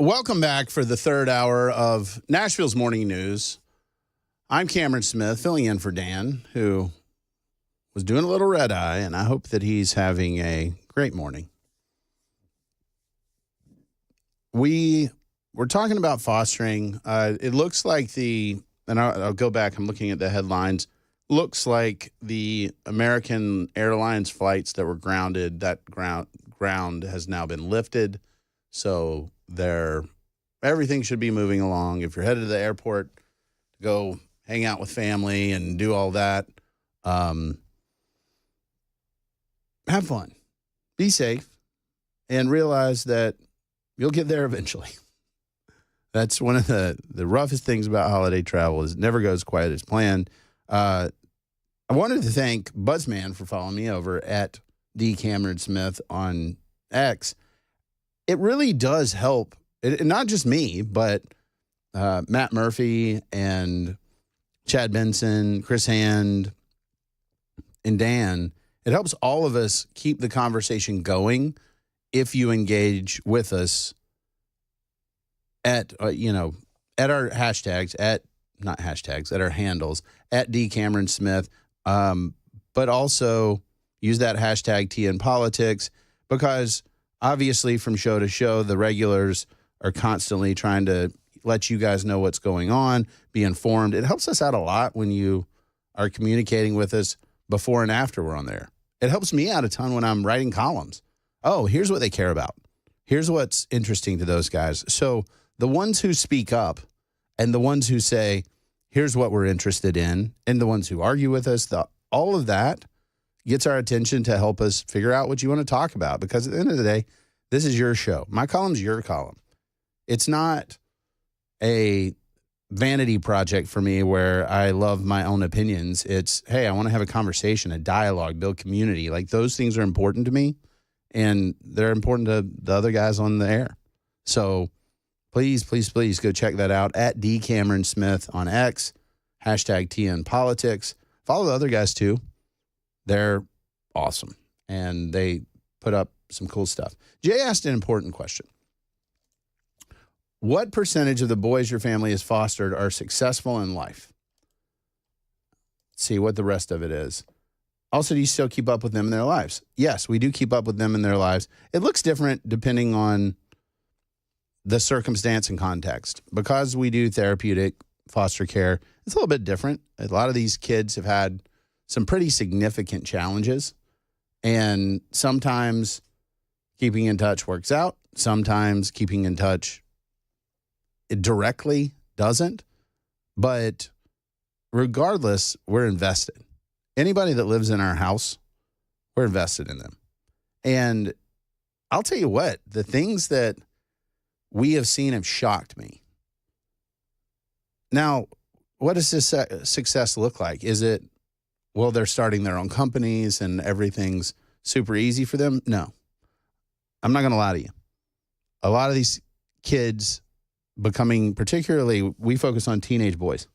Welcome back for the third hour of Nashville's Morning News. I'm Cameron Smith, filling in for Dan, who was doing a little red eye, and I hope that he's having a great morning. We're talking about fostering. It looks like and I'll go back, I'm looking at the headlines. Looks like the American Airlines flights that were grounded, that ground has now been lifted. So everything should be moving along. If you're headed to the airport to go hang out with family and do all that, have fun, be safe, and realize that you'll get there eventually. That's one of the roughest things about holiday travel is it never goes quite as planned. I wanted to thank Buzzman for following me over at D. Cameron Smith on X. It really does help. Not just me, but Matt Murphy and Chad Benson, Chris Hand, and Dan. It helps all of us keep the conversation going if you engage with us at our hashtags, at our handles, at D. Cameron Smith, but also use that hashtag TN Politics, because obviously from show to show, the regulars are constantly trying to let you guys know what's going on, be informed. It helps us out a lot when you are communicating with us before and after we're on there. It helps me out a ton when I'm writing columns. Oh, here's what they care about. Here's what's interesting to those guys. So the ones who speak up and the ones who say, here's what we're interested in, and the ones who argue with us, all of that gets our attention to help us figure out what you want to talk about. Because at the end of the day, this is your show. My column's your column. It's not a vanity project for me where I love my own opinions. It's, hey, I want to have a conversation, a dialogue, build community. Like, those things are important to me, and they're important to the other guys on the air. So please, please, please go check that out at D. Cameron Smith on X, hashtag TN Politics. Follow the other guys too. They're awesome, and they put up some cool stuff. Jay asked an important question. What percentage of the boys your family has fostered are successful in life? Let's see what the rest of it is. Also, do you still keep up with them in their lives? Yes, we do keep up with them in their lives. It looks different depending on the circumstance and context. Because we do therapeutic foster care, it's a little bit different. A lot of these kids have had some pretty significant challenges, and sometimes keeping in touch works out. Sometimes keeping in touch directly doesn't. But regardless, we're invested. Anybody that lives in our house, we're invested in them. And I'll tell you what, the things that we have seen have shocked me. Now, what does this success look like? Is it, well, they're starting their own companies and everything's super easy for them? No. I'm not going to lie to you. A lot of these kids becoming, particularly, we focus on teenage boys.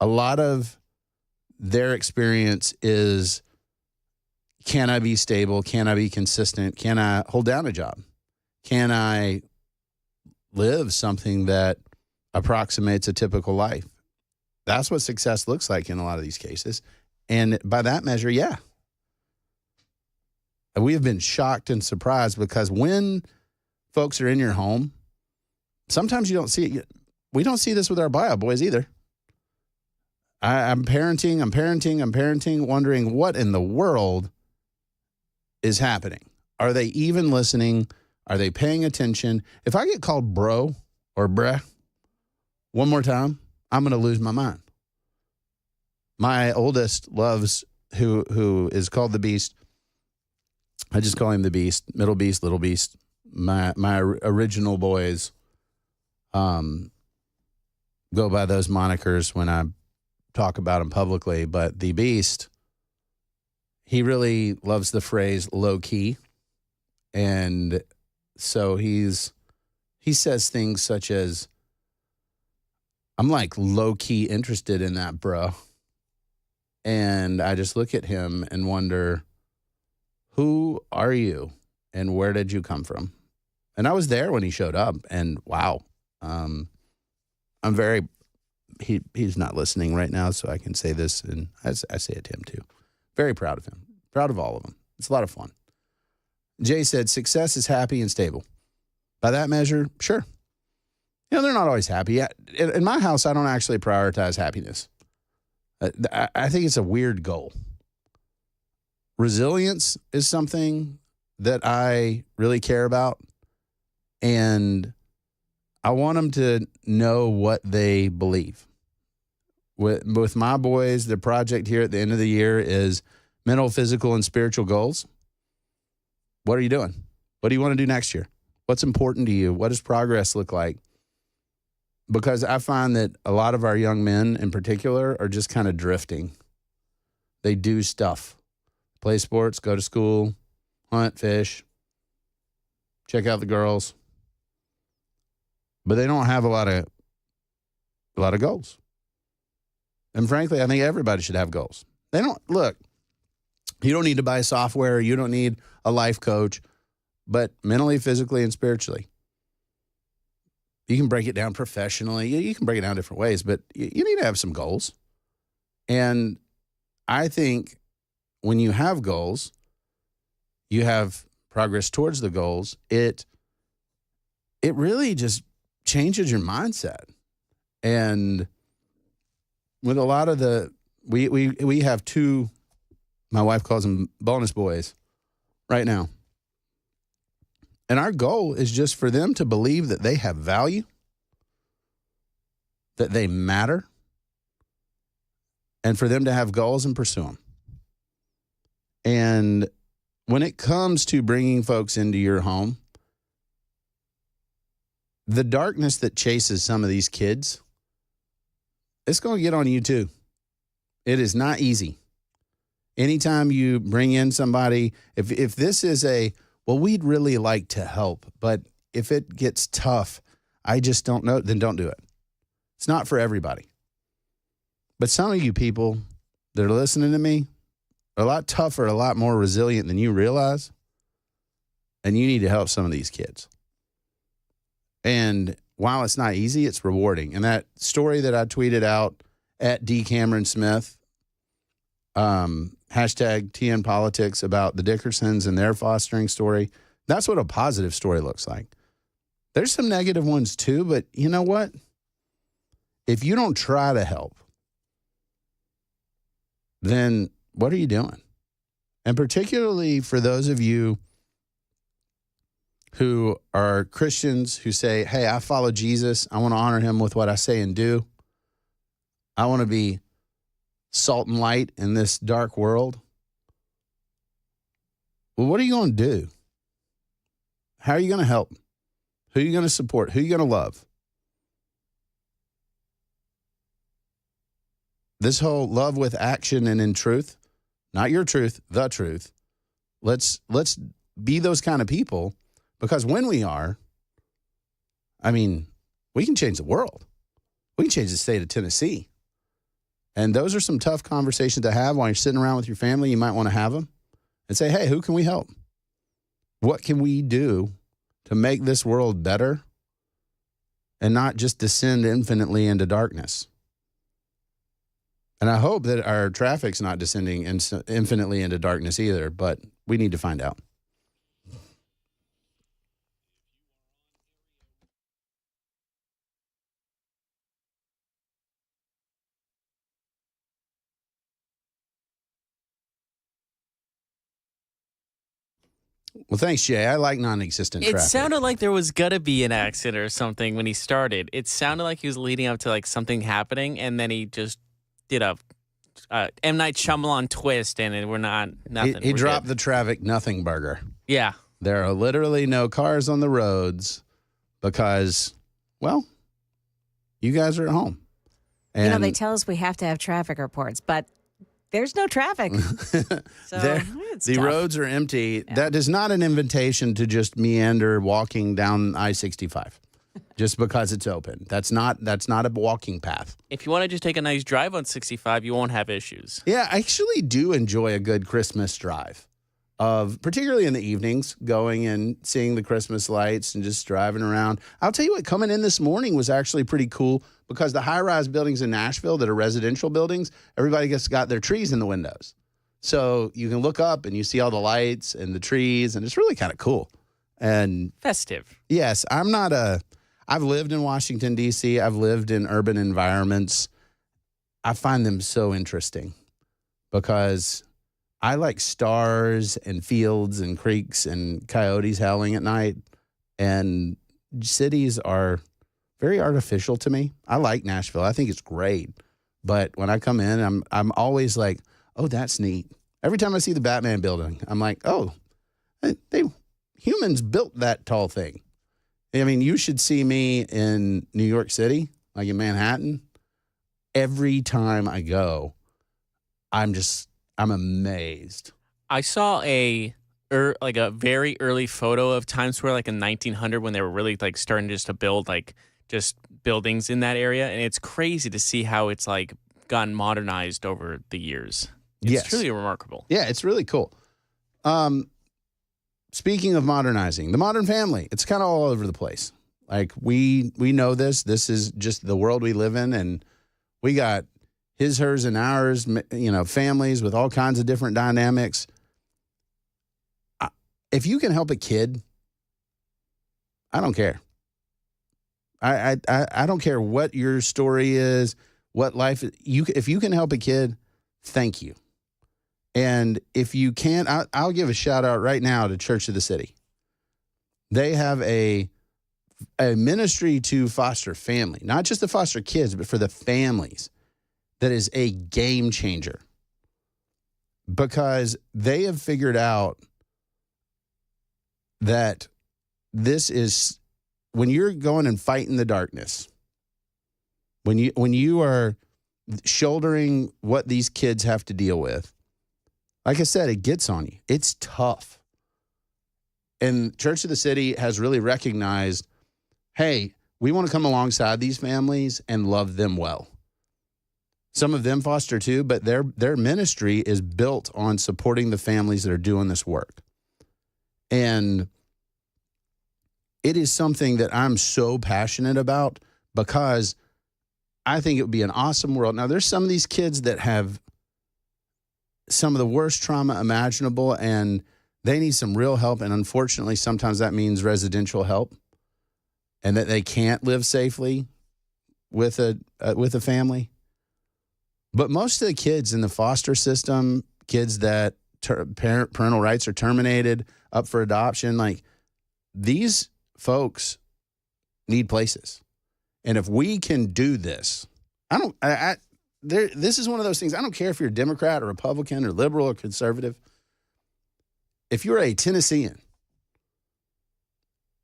A lot of their experience is, can I be stable? Can I be consistent? Can I hold down a job? Can I live something that approximates a typical life? That's what success looks like in a lot of these cases. And by that measure, yeah. We have been shocked and surprised because when folks are in your home, sometimes you don't see it. We don't see this with our bio boys either. I'm parenting, wondering what in the world is happening. Are they even listening? Are they paying attention? If I get called bro or bruh one more time, I'm going to lose my mind. My oldest loves who is called the Beast. I just call him the Beast, middle Beast, little Beast. My original boys go by those monikers when I talk about them publicly, but the Beast, he really loves the phrase low key. And so he says things such as, I'm like low key interested in that, bro. And I just look at him and wonder, who are you and where did you come from? And I was there when he showed up, and wow. I'm very, he's not listening right now, so I can say this, and I say it to him too. Very proud of him. Proud of all of them. It's a lot of fun. Jay said, success is happy and stable. By that measure, sure. You know, they're not always happy. In my house, I don't actually prioritize happiness. I think it's a weird goal. Resilience is something that I really care about, and I want them to know what they believe. With my boys, the project here at the end of the year is mental, physical, and spiritual goals. What are you doing? What do you want to do next year? What's important to you? What does progress look like? Because I find that a lot of our young men in particular are just kind of drifting. They do stuff. Play sports, go to school, hunt, fish, check out the girls. But they don't have a lot of goals. And frankly, I think everybody should have goals. They don't, look, you don't need to buy software, you don't need a life coach, but mentally, physically, and spiritually. You can break it down professionally. You can break it down different ways, but you need to have some goals. And I think when you have goals, you have progress towards the goals, it really just changes your mindset. And with a lot of we have two, my wife calls them bonus boys right now. And our goal is just for them to believe that they have value, that they matter, and for them to have goals and pursue them. And when it comes to bringing folks into your home, the darkness that chases some of these kids, it's going to get on you too. It is not easy. Anytime you bring in somebody, if this is well, we'd really like to help, but if it gets tough, I just don't know, then don't do it. It's not for everybody. But some of you people that are listening to me are a lot tougher, a lot more resilient than you realize, and you need to help some of these kids. And while it's not easy, it's rewarding. And that story that I tweeted out at D. Cameron Smith, hashtag TN Politics, about the Dickersons and their fostering story, that's what a positive story looks like. There's some negative ones too, but you know what? If you don't try to help, then what are you doing? And particularly for those of you who are Christians who say, hey, I follow Jesus. I want to honor him with what I say and do. I want to be salt and light in this dark world. Well, what are you going to do? How are you going to help? Who are you going to support? Who are you going to love? This whole love with action and in truth, not your truth, the truth. Let's be those kind of people, because when we are, I mean, we can change the world. We can change the state of Tennessee. And those are some tough conversations to have while you're sitting around with your family. You might want to have them and say, hey, who can we help? What can we do to make this world better and not just descend infinitely into darkness? And I hope that our traffic's not descending infinitely into darkness either, but we need to find out. Well, thanks, Jay. I like non-existent It traffic. sounded like there was gonna be an accident or something when he started. It sounded like he was leading up to like something happening, and then he just did a M. Night Shyamalan twist, and we're not nothing. He We're dropped good. the traffic nothing burger. Yeah. There are literally no cars on the roads because, well, you guys are at home. And You know, they tell us we have to have traffic reports, but there's no traffic. So it's the tough. roads are empty. Yeah. That is not an invitation to just meander walking down I-65 just because it's open. That's not a walking path. If you want to just take a nice drive on 65, you won't have issues. Yeah, I actually do enjoy a good Christmas drive. of, particularly in the evenings, going and seeing the Christmas lights and just driving around. I'll tell you what, coming in this morning was actually pretty cool because the high-rise buildings in Nashville that are residential buildings, everybody got their trees in the windows. So you can look up and you see all the lights and the trees, and it's really kind of cool. And festive. Yes, I've lived in Washington, D.C. I've lived in urban environments. I find them so interesting because I like stars and fields and creeks and coyotes howling at night. And cities are very artificial to me. I like Nashville. I think it's great. But when I come in, I'm always like, oh, that's neat. Every time I see the Batman building, I'm like, oh, humans built that tall thing. I mean, you should see me in New York City, like in Manhattan. Every time I go, I'm amazed. I saw a very early photo of Times Square, like in 1900, when they were really like starting just to build like just buildings in that area, and it's crazy to see how it's like gotten modernized over the years. It's truly remarkable. Yeah, it's really cool. Speaking of modernizing, the Modern Family, it's kind of all over the place. Like we know this. This is just the world we live in, and we got his, hers, and ours, families with all kinds of different dynamics. If you can help a kid, I don't care. I don't care what your story is, what life if you can help a kid, thank you. And if you can't, I'll give a shout out right now to Church of the City. They have a ministry to foster family, not just the foster kids, but for the families. That is a game changer because they have figured out that this is when you're going and fighting the darkness, when you are shouldering what these kids have to deal with. Like I said, it gets on you. It's tough. And Church of the City has really recognized, hey, we want to come alongside these families and love them well. Some of them foster too, but their ministry is built on supporting the families that are doing this work. And it is something that I'm so passionate about because I think it would be an awesome world. Now, there's some of these kids that have some of the worst trauma imaginable, and they need some real help. And unfortunately, sometimes that means residential help, and that they can't live safely with a family. But most of the kids in the foster system, kids that parental rights are terminated, up for adoption, like these folks need places. And if we can do this, this is one of those things. I don't care if you're a Democrat or Republican or liberal or conservative. If you're a Tennessean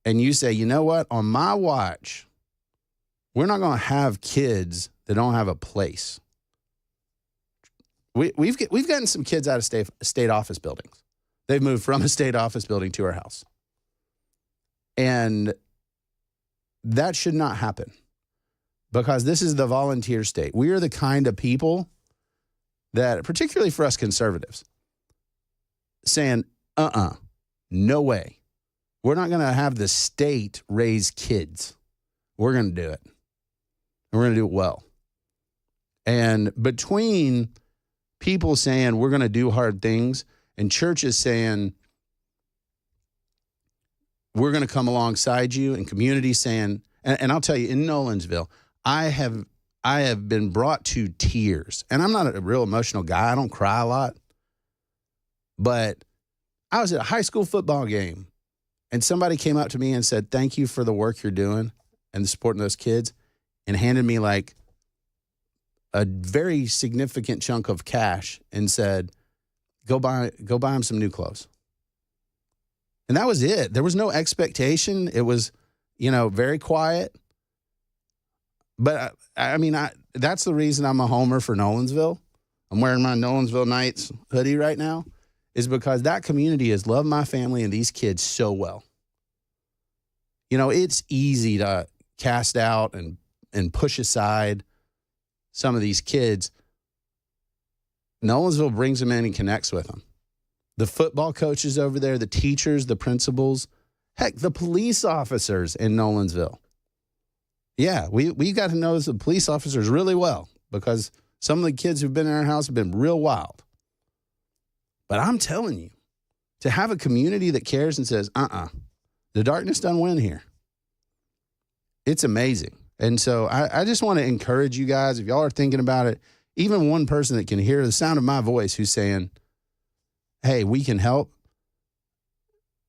and you say, you know what, on my watch, we're not going to have kids that don't have a place. We've gotten some kids out of state office buildings. They've moved from a state office building to our house. And that should not happen because this is the volunteer state. We are the kind of people that, particularly for us conservatives, saying, no way. We're not going to have the state raise kids. We're going to do it. And we're going to do it well. And between people saying we're going to do hard things and churches saying we're going to come alongside you and communities saying, and I'll tell you, in Nolensville, I have been brought to tears. And I'm not a real emotional guy. I don't cry a lot. But I was at a high school football game and somebody came up to me and said, thank you for the work you're doing and supporting those kids, and handed me like a very significant chunk of cash and said, go buy them some new clothes. And that was it. There was no expectation. It was, very quiet. But that's the reason I'm a homer for Nolensville. I'm wearing my Nolensville Knights hoodie right now, is because that community has loved my family and these kids so well. It's easy to cast out and push aside some of these kids. Nolensville brings them in and connects with them. the football coaches over there, the teachers, the principals, heck, the police officers in Nolensville. Yeah, we got to know the police officers really well because some of the kids who've been in our house have been real wild. But I'm telling you, to have a community that cares and says, the darkness doesn't win here. It's amazing. And so I just want to encourage you guys, if y'all are thinking about it, even one person that can hear the sound of my voice who's saying, hey, we can help,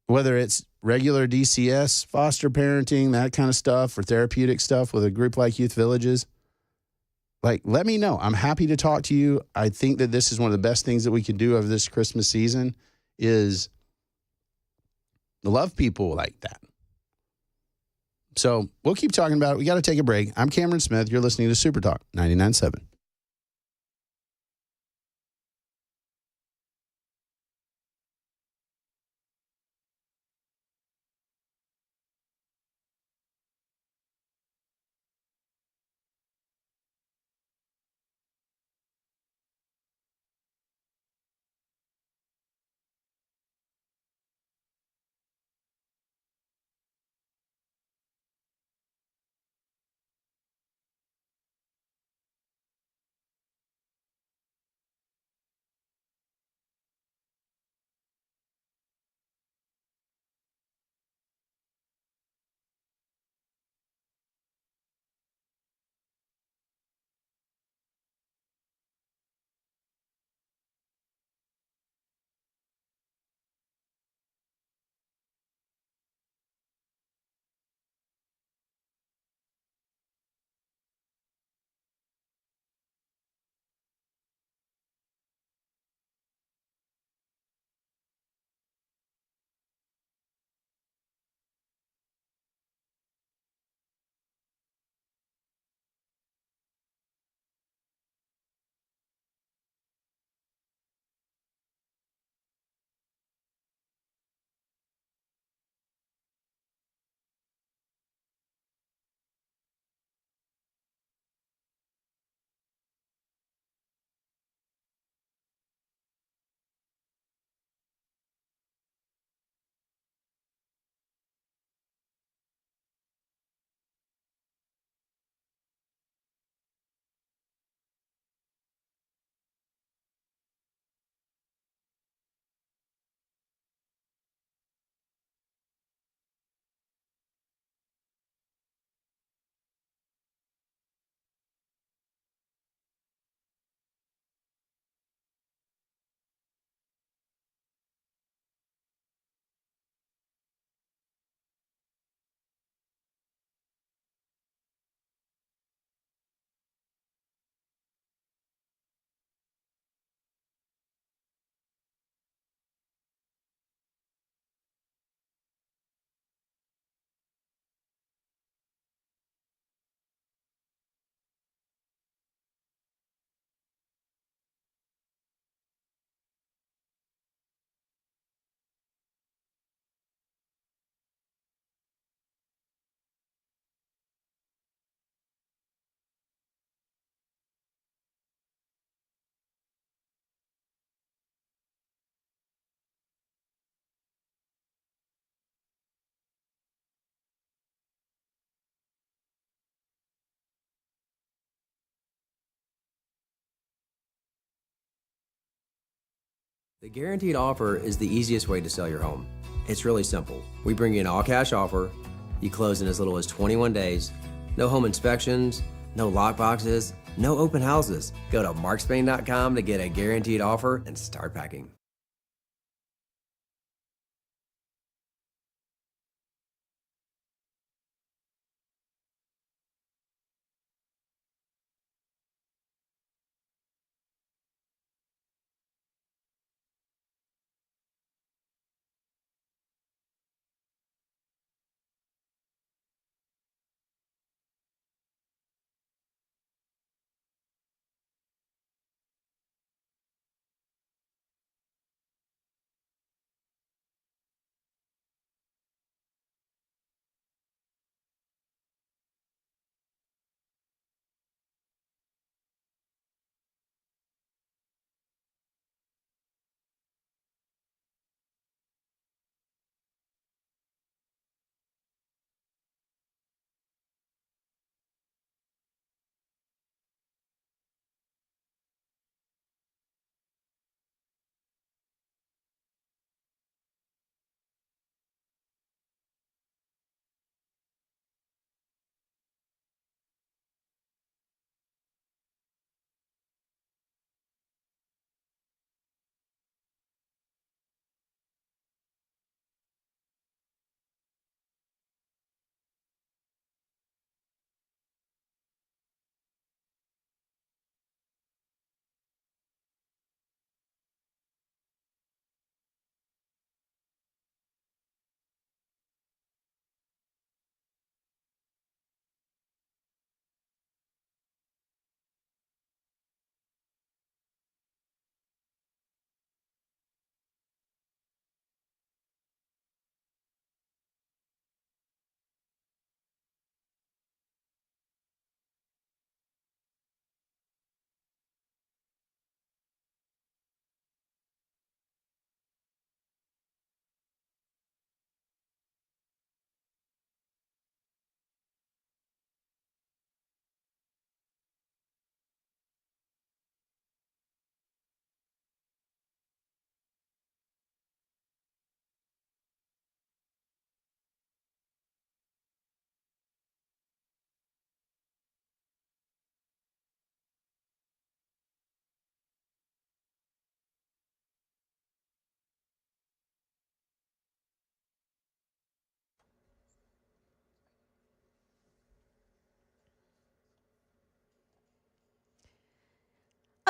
whether it's regular DCS, foster parenting, that kind of stuff, or therapeutic stuff with a group like Youth Villages, like, let me know. I'm happy to talk to you. I think that this is one of the best things that we can do over this Christmas season is love people like that. So we'll keep talking about it. We got to take a break. I'm Cameron Smith. You're listening to Super Talk 99.7. The guaranteed offer is the easiest way to sell your home. It's really simple. We bring you an all-cash offer. You close in as little as 21 days. No home inspections, no lock boxes, no open houses. Go to markspain.com to get a guaranteed offer and start packing.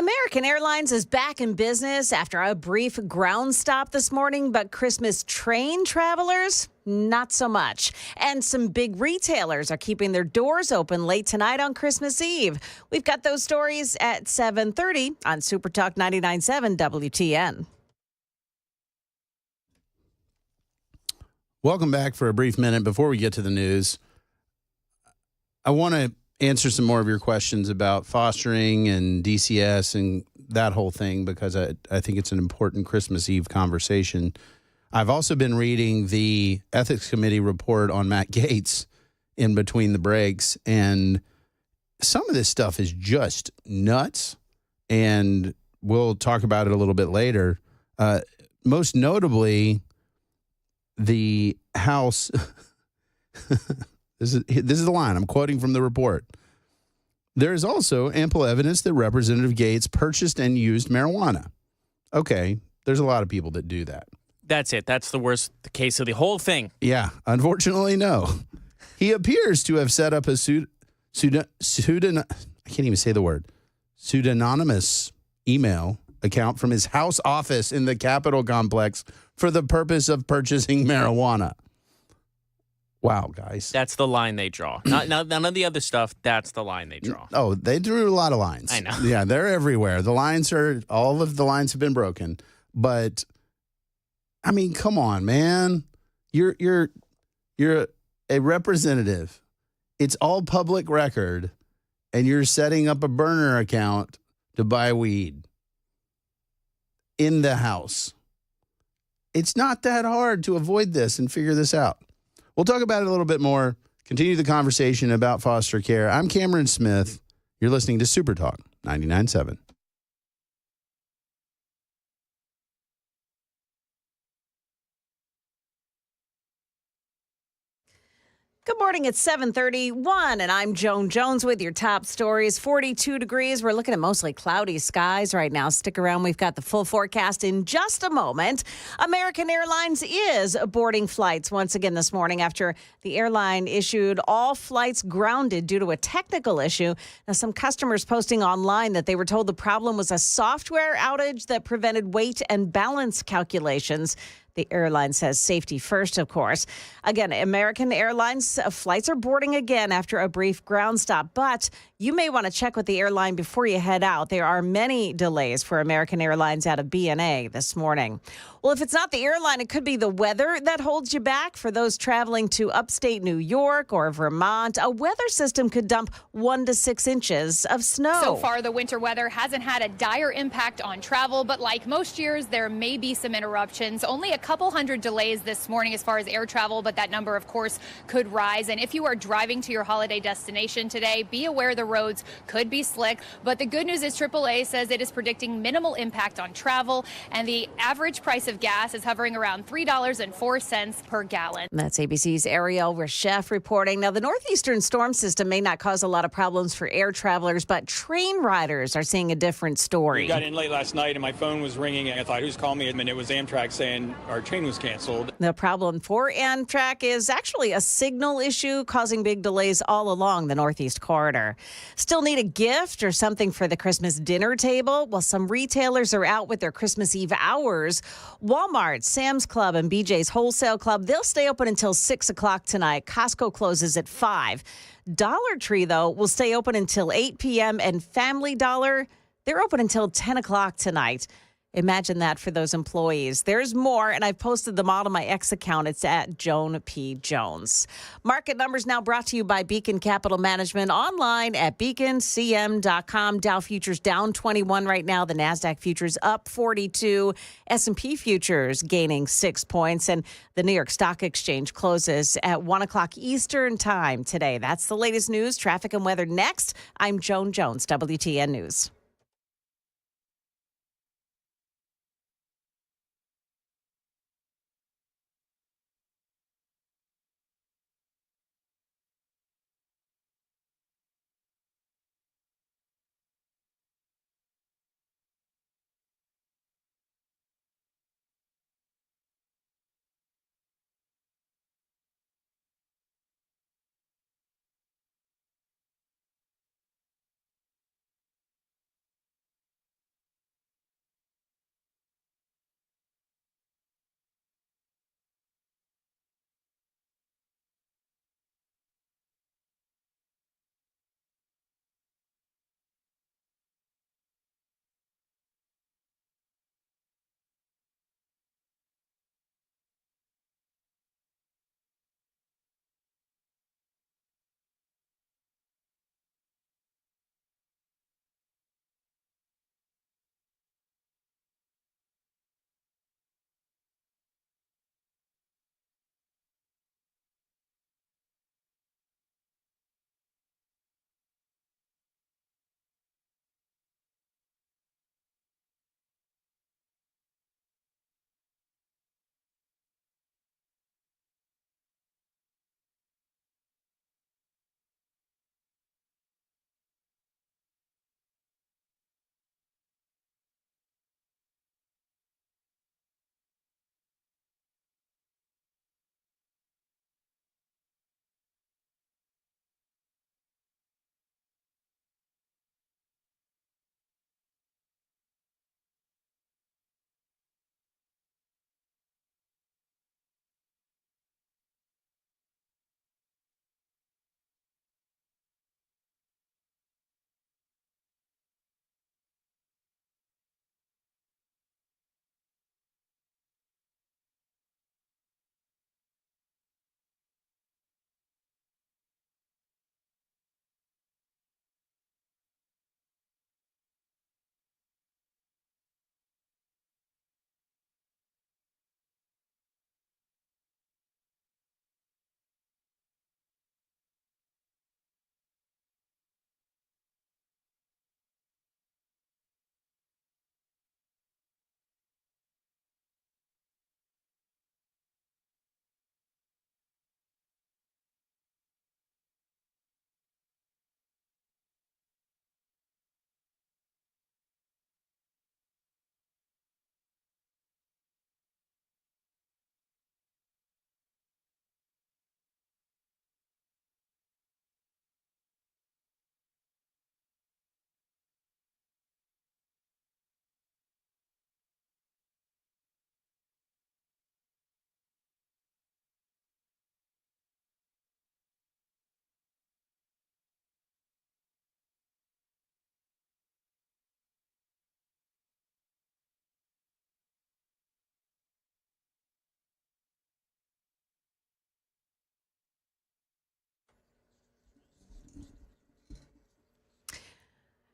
American Airlines is back in business after a brief ground stop this morning, but Christmas train travelers, not so much. And some big retailers are keeping their doors open late tonight on Christmas Eve. We've got those stories at 7:30 on Super Talk 99.7 WTN. Welcome back for a brief minute before we get to the news. I want to answer some more of your questions about fostering and DCS and that whole thing because I think it's an important Christmas Eve conversation. I've also been reading the Ethics Committee report on Matt Gaetz in between the breaks, and some of this stuff is just nuts, and we'll talk about it a little bit later. Most notably, the House... This is the line. I'm quoting from the report. There is also ample evidence that Representative Gaetz purchased and used marijuana. Okay, there's a lot of people that do that. That's it. That's the worst case of the whole thing. Yeah, unfortunately, no. He appears to have set up a pseudonymous email account from his house office in the Capitol complex for the purpose of purchasing marijuana. Wow, guys. That's the line they draw. None of the other stuff, that's the line they draw. Oh, they drew a lot of lines. I know. Yeah, they're everywhere. All of the lines have been broken. But, I mean, come on, man. You're a representative. It's all public record, and you're setting up a burner account to buy weed in the House. It's not that hard to avoid this and figure this out. We'll talk about it a little bit more, continue the conversation about foster care. I'm Cameron Smith. You're listening to Super Talk 99.7. Good morning. It's 7:31, and I'm Joan Jones with your top stories. 42 degrees. We're looking at mostly cloudy skies right now. Stick around. We've got the full forecast in just a moment. American Airlines is aborting flights once again this morning after the airline issued all flights grounded due to a technical issue. Now, some customers posting online that they were told the problem was a software outage that prevented weight and balance calculations. The airline says safety first, of course. Again, American Airlines flights are boarding again after a brief ground stop, but you may want to check with the airline before you head out. There are many delays for American Airlines out of BNA this morning. Well, if it's not the airline, it could be the weather that holds you back. For those traveling to upstate New York or Vermont, a weather system could dump 1 to 6 inches of snow. So far, the winter weather hasn't had a dire impact on travel, but like most years, there may be some interruptions. Only a couple hundred delays this morning as far as air travel, but that number, of course, could rise. And if you are driving to your holiday destination today, be aware the roads could be slick. But the good news is AAA says it is predicting minimal impact on travel, and the average price of gas is hovering around $3.04 per gallon. That's ABC's Ariel Reshef reporting. Now, the northeastern storm system may not cause a lot of problems for air travelers, but train riders are seeing a different story. We got in late last night and my phone was ringing and I thought, who's calling me? And it was Amtrak saying our train was canceled. The problem for Amtrak is actually a signal issue causing big delays all along the Northeast corridor. Still need a gift or something for the Christmas dinner table? Well, some retailers are out with their Christmas Eve hours. Walmart, Sam's Club, and BJ's Wholesale Club, they'll stay open until 6 o'clock tonight. Costco closes at 5. Dollar Tree, though, will stay open until 8 p.m. And Family Dollar, they're open until 10 o'clock tonight. Imagine that for those employees. There's more, and I've posted them all to my X account. It's at Joan P. Jones. Market numbers now brought to you by Beacon Capital Management, online at beaconcm.com. Dow futures down 21 right now. The NASDAQ futures up 42. S&P futures gaining 6 points. And the New York Stock Exchange closes at 1 o'clock Eastern time today. That's the latest news, traffic, and weather next. I'm Joan Jones, WTN News.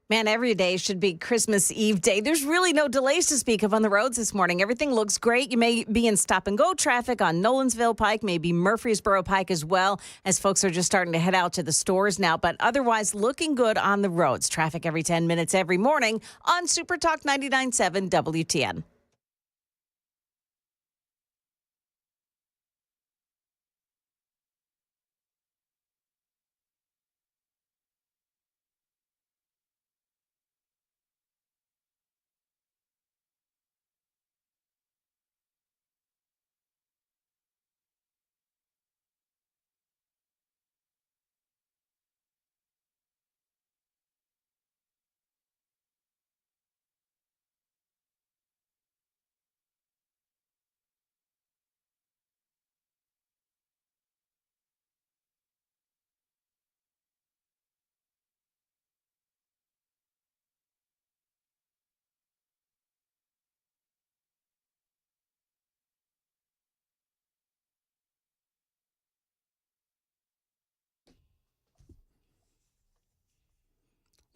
Man, every day should be Christmas Eve day. There's really no delays to speak of on the roads this morning. Everything looks great. You may be in stop-and-go traffic on Nolensville Pike, maybe Murfreesboro Pike as well, as folks are just starting to head out to the stores now. But otherwise, looking good on the roads. Traffic every 10 minutes every morning on Super Talk 99.7 WTN.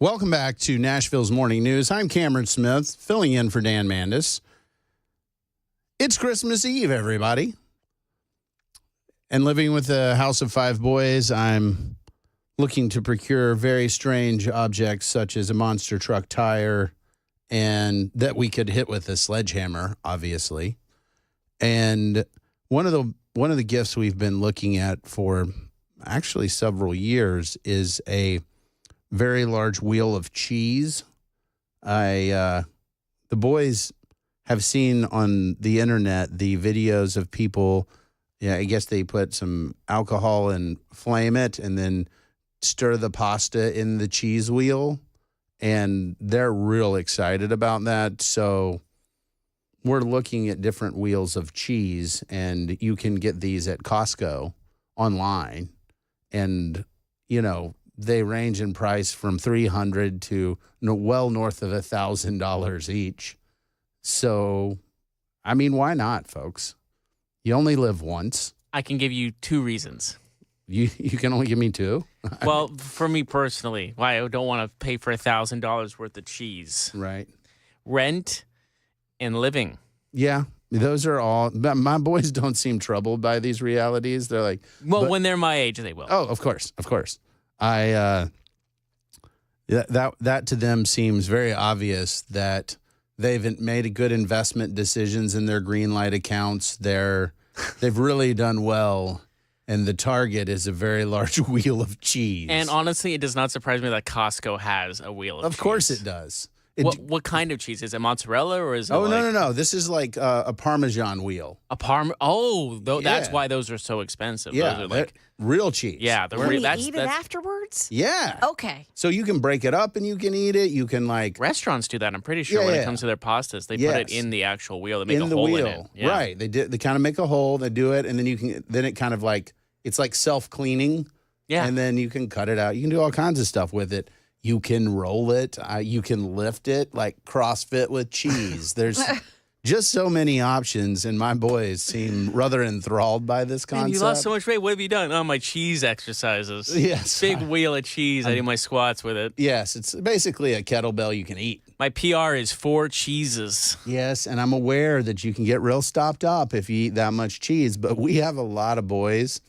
Welcome back to Nashville's Morning News. I'm Cameron Smith, filling in for Dan Mandis. It's Christmas Eve, everybody. And living with a house of 5 boys, I'm looking to procure very strange objects such as a monster truck tire and that we could hit with a sledgehammer, obviously. And one of the gifts we've been looking at for actually several years is a very large wheel of cheese. The boys have seen on the internet the videos of people, I guess they put some alcohol and flame it and then stir the pasta in the cheese wheel. And they're real excited about that. So we're looking at different wheels of cheese, and you can get these at Costco online. And, they range in price from $300 to well north of $1,000 each. So, why not, folks? You only live once. I can give you 2 reasons. You can only give me 2? Well, for me personally, why I don't want to pay for $1,000 worth of cheese. Right. Rent and living. Yeah. Those are all. My boys don't seem troubled by these realities. They're like, well, when they're my age, they will. Oh, of course. That to them seems very obvious that they've made good investment decisions in their green light accounts. They've really done well, and the target is a very large wheel of cheese. And honestly, it does not surprise me that Costco has a wheel of cheese. Of course it does. What kind of cheese? Is it mozzarella or is it No. This is like a Parmesan wheel. That's why those are so expensive. Yeah, those are like real cheese. Yeah, Can you eat it afterwards? Yeah. Okay. So you can break it up and you can eat it. You can restaurants do that. I'm pretty sure when it comes to their pastas, they put it in the actual wheel. They make a hole in it. Yeah. Right. They kind of make a hole. They do it, and then it kind of it's like self-cleaning. Yeah. And then you can cut it out. You can do all kinds of stuff with it. You can roll it. You can lift it like CrossFit with cheese. There's just so many options, and my boys seem rather enthralled by this concept. Man, you lost so much weight. What have you done? Oh, my cheese exercises. Yes. Big wheel of cheese. I do my squats with it. Yes, it's basically a kettlebell you can eat. My PR is 4 cheeses. Yes, and I'm aware that you can get real stopped up if you eat that much cheese, but we have a lot of boys.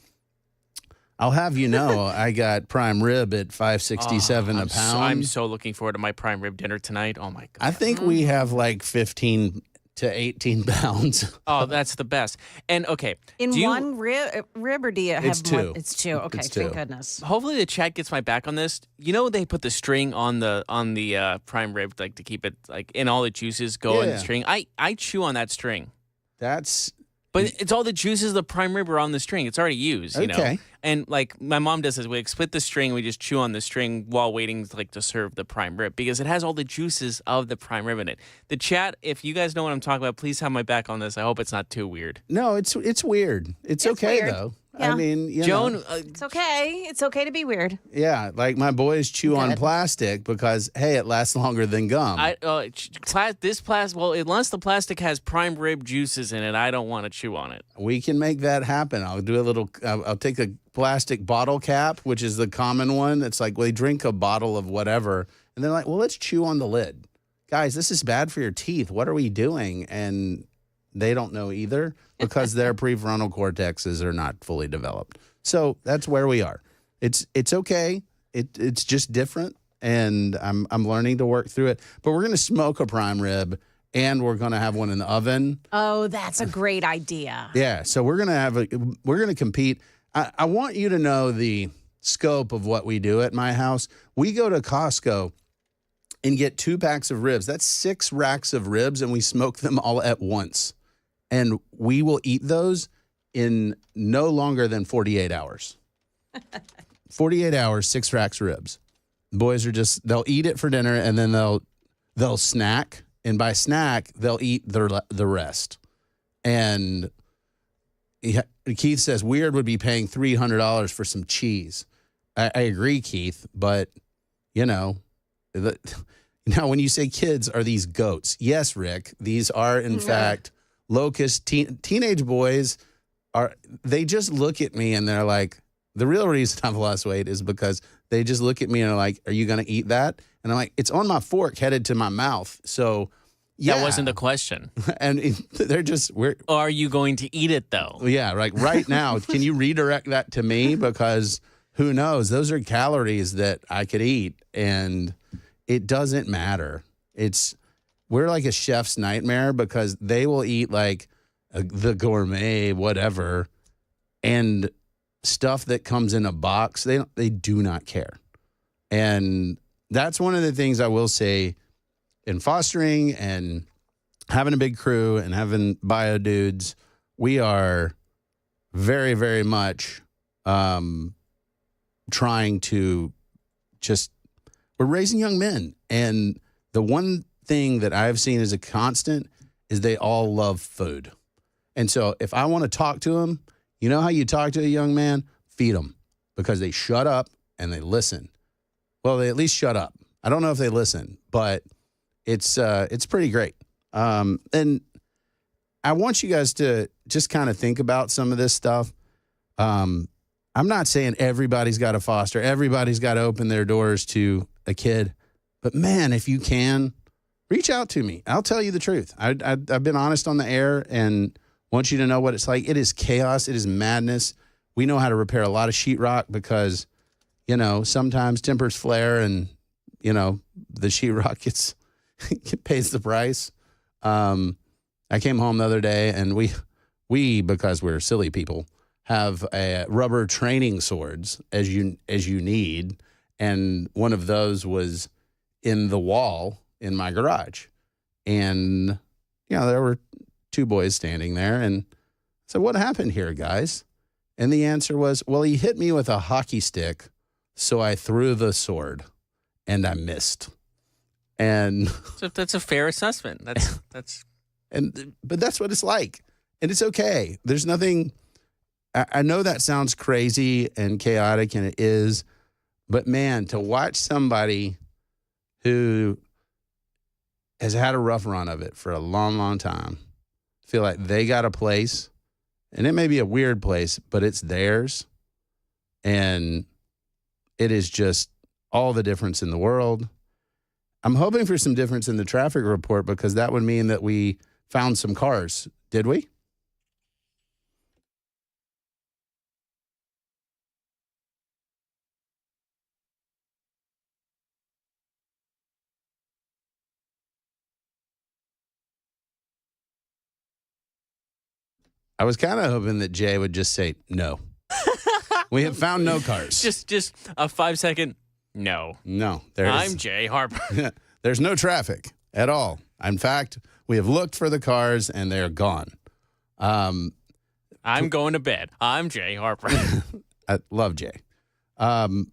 I'll have you know, I got prime rib at $5.67 a pound. I'm so looking forward to my prime rib dinner tonight. Oh, my God. I think we have like 15 to 18 pounds. Oh, that's the best. And, okay. One rib, or do you have it's 2. more? It's 2. Okay, thank goodness. Hopefully the chat gets my back on this. They put the string on the prime rib to keep it, and all the juices go in the string. I chew on that string. But it's all the juices of the prime rib are on the string. It's already used, you know. And my mom does this. We split the string. We just chew on the string while waiting to serve the prime rib because it has all the juices of the prime rib in it. The chat, if you guys know what I'm talking about, please have my back on this. I hope it's not too weird. No, it's weird. It's okay weird. though. Yeah. Joan, it's okay. It's okay to be weird. Yeah, my boys chew on plastic because it lasts longer than gum. Unless the plastic has prime rib juices in it, I don't want to chew on it. We can make that happen. I'll do I'll take a plastic bottle cap, which is the common one. It's like we drink a bottle of whatever, And they're like, well, let's chew on the lid. Guys, this is bad for your teeth. What are we doing? And they don't know either because their prefrontal cortexes are not fully developed. So that's where we are. It's okay. It's just different, and I'm learning to work through it. But we're going to smoke a prime rib, and we're going to have one in the oven. Oh, that's a great idea. Yeah, so we're going to compete. I want you to know the scope of what we do at my house. We go to Costco and get 2 packs of ribs. That's 6 racks of ribs, and we smoke them all at once. And we will eat those in no longer than 48 hours. 48 hours, 6 racks of ribs. Boys are they'll eat it for dinner, and then they'll snack. And by snack, they'll eat the rest. And Keith says, weird would be paying $300 for some cheese. I agree, Keith, but, now when you say kids, are these goats? Yes, Rick, these are, in fact, locust teenage boys. They just look at me and they're like, the real reason I've lost weight is because they just look at me and are like, are you going to eat that? And I'm like, it's on my fork headed to my mouth. So, yeah. That wasn't the question. And they're are you going to eat it, though? Yeah, like right now, can you redirect that to me? Because who knows? Those are calories that I could eat, and it doesn't matter. We're like a chef's nightmare because they will eat like the gourmet, whatever, and stuff that comes in a box. They do not care. And that's one of the things I will say in fostering and having a big crew and having bio dudes, we are very, very much trying to we're raising young men. And the one thing that I've seen as a constant is they all love food. And so if I want to talk to them, you know how you talk to a young man? Feed them, because they shut up and they listen. Well, they at least shut up. I don't know if they listen, but it's pretty great. And I want you guys to just kind of think about some of this stuff. I'm not saying everybody's got to foster, everybody's got to open their doors to a kid, but man, if you can, reach out to me. I'll tell you the truth. I've been honest on the air and want you to know what it's like. It is chaos. It is madness. We know how to repair a lot of sheetrock because, sometimes tempers flare and, the sheetrock pays the price. I came home the other day and we because we're silly people, have rubber training swords as you need, and one of those was in the wall in my garage, and there were 2 boys standing there, and I said, "What happened here, guys?" And the answer was, "Well, he hit me with a hockey stick, so I threw the sword, and I missed." And so that's a fair assessment. That's but that's what it's like, and it's okay. There's nothing. I know that sounds crazy and chaotic, and it is, but man, to watch somebody who has had a rough run of it for a long, long time feel like they got a place, and it may be a weird place, but it's theirs, and it is just all the difference in the world. I'm hoping for some difference in the traffic report because that would mean that we found some cars. Did we? I was kind of hoping that Jay would just say no. We have found no cars. Just a 5-second no. No. I'm Jay Harper. There's no traffic at all. In fact, we have looked for the cars and they're gone. I'm going to bed. I'm Jay Harper. I love Jay. So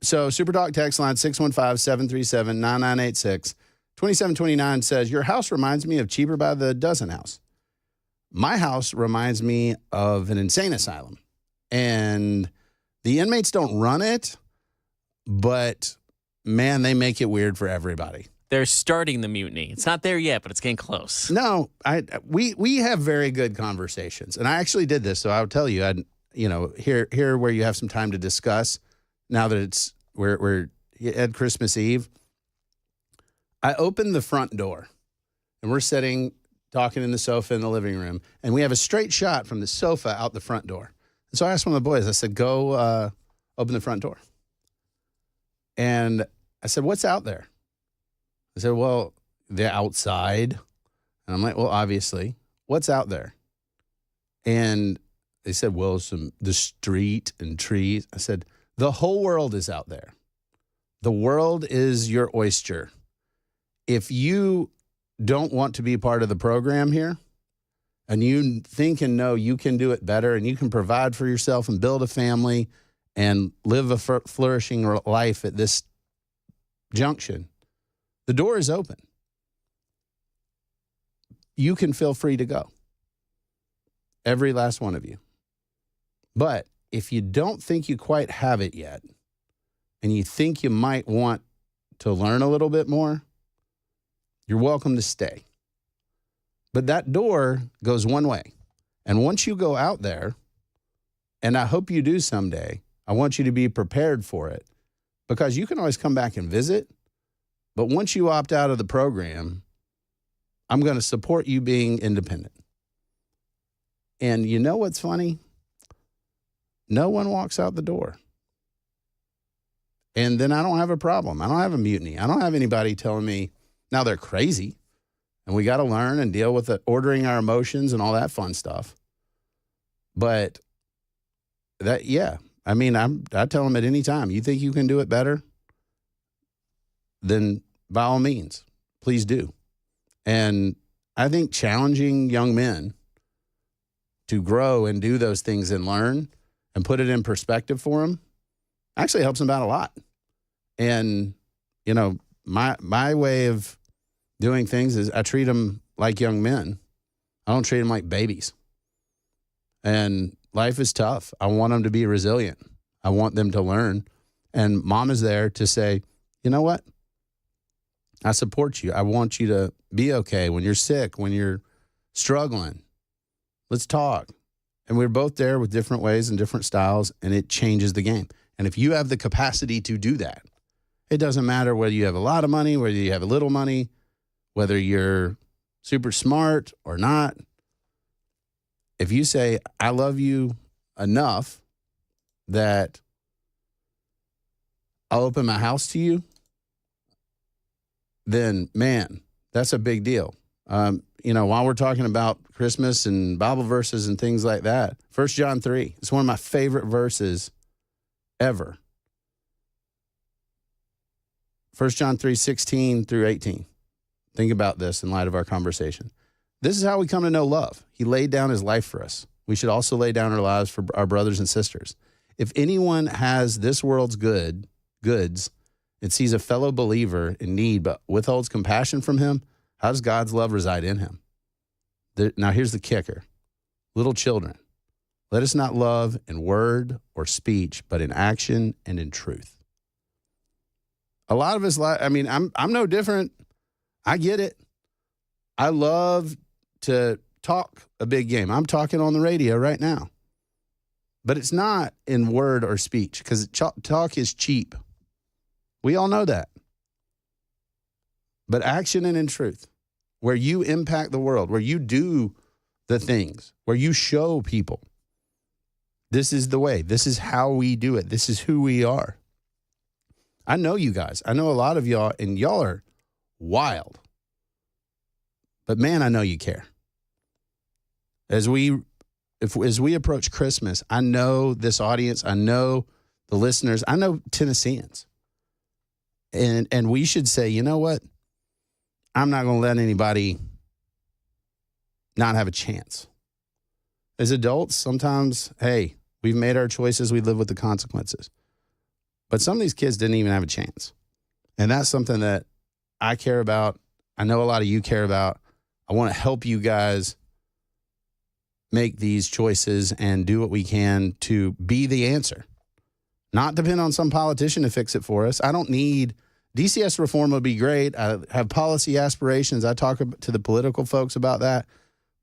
Superdog text line 615-737-9986. 2729 says, your house reminds me of Cheaper by the Dozen house. My house reminds me of an insane asylum. And the inmates don't run it, but man, they make it weird for everybody. They're starting the mutiny. It's not there yet, but it's getting close. No, we have very good conversations. And I actually did this, so I'll tell you, here where you have some time to discuss now that we're at Christmas Eve. I opened the front door, and we're sitting, talking in the sofa in the living room, and we have a straight shot from the sofa out the front door. And so I asked one of the boys, I said, go open the front door. And I said, what's out there? I said, well, the outside. And I'm like, well, obviously, what's out there? And they said, well, the street and trees. I said, the whole world is out there. The world is your oyster. If you don't want to be part of the program here, and you think and know you can do it better, and you can provide for yourself and build a family and live a flourishing life at this junction, the door is open. You can feel free to go. Every last one of you. But if you don't think you quite have it yet, and you think you might want to learn a little bit more, you're welcome to stay. But that door goes one way. And once you go out there, and I hope you do someday, I want you to be prepared for it, because you can always come back and visit. But once you opt out of the program, I'm going to support you being independent. And you know what's funny? No one walks out the door. And then I don't have a problem. I don't have a mutiny. I don't have anybody telling me, now they're crazy, and we got to learn and deal with ordering our emotions and all that fun stuff. But that, yeah, I mean, I tell them at any time, you think you can do it better? Then by all means, please do. And I think challenging young men to grow and do those things and learn and put it in perspective for them actually helps them out a lot. And, you know, my way of doing things is I treat them like young men. I don't treat them like babies. And life is tough. I want them to be resilient. I want them to learn. And mom is there to say, you know what? I support you. I want you to be okay when you're sick, when you're struggling. Let's talk. And we're both there with different ways and different styles, and it changes the game. And if you have the capacity to do that, it doesn't matter whether you have a lot of money, whether you have a little money, whether you're super smart or not. If you say, I love you enough that I'll open my house to you, then, man, that's a big deal. You know, while we're talking about Christmas and Bible verses and things like that, 1 John 3, it's one of my favorite verses ever. 1 John 3, 16 through 18. Think about this in light of our conversation. This is how we come to know love. He laid down his life for us. We should also lay down our lives for our brothers and sisters. If anyone has this world's goods and sees a fellow believer in need but withholds compassion from him, how does God's love reside in him? Now here's the kicker. Little children, let us not love in word or speech, but in action and in truth. A lot of us, I mean, I'm no different. I get it. I love to talk a big game. I'm talking on the radio right now. But it's not in word or speech, because talk is cheap. We all know that. But action and in truth, where you impact the world, where you do the things, where you show people, this is the way. This is how we do it. This is who we are. I know you guys. I know a lot of y'all, and y'all are wild. But man, I know you care. As we approach Christmas, I know this audience, I know the listeners, I know Tennesseans. And we should say, you know what? I'm not going to let anybody not have a chance. As adults, sometimes, hey, we've made our choices, we live with the consequences. But some of these kids didn't even have a chance. And that's something that I care about. I know a lot of you care about. I want to help you guys make these choices and do what we can to be the answer. Not depend on some politician to fix it for us. I don't need DCS reform would be great. I have policy aspirations. I talk to the political folks about that.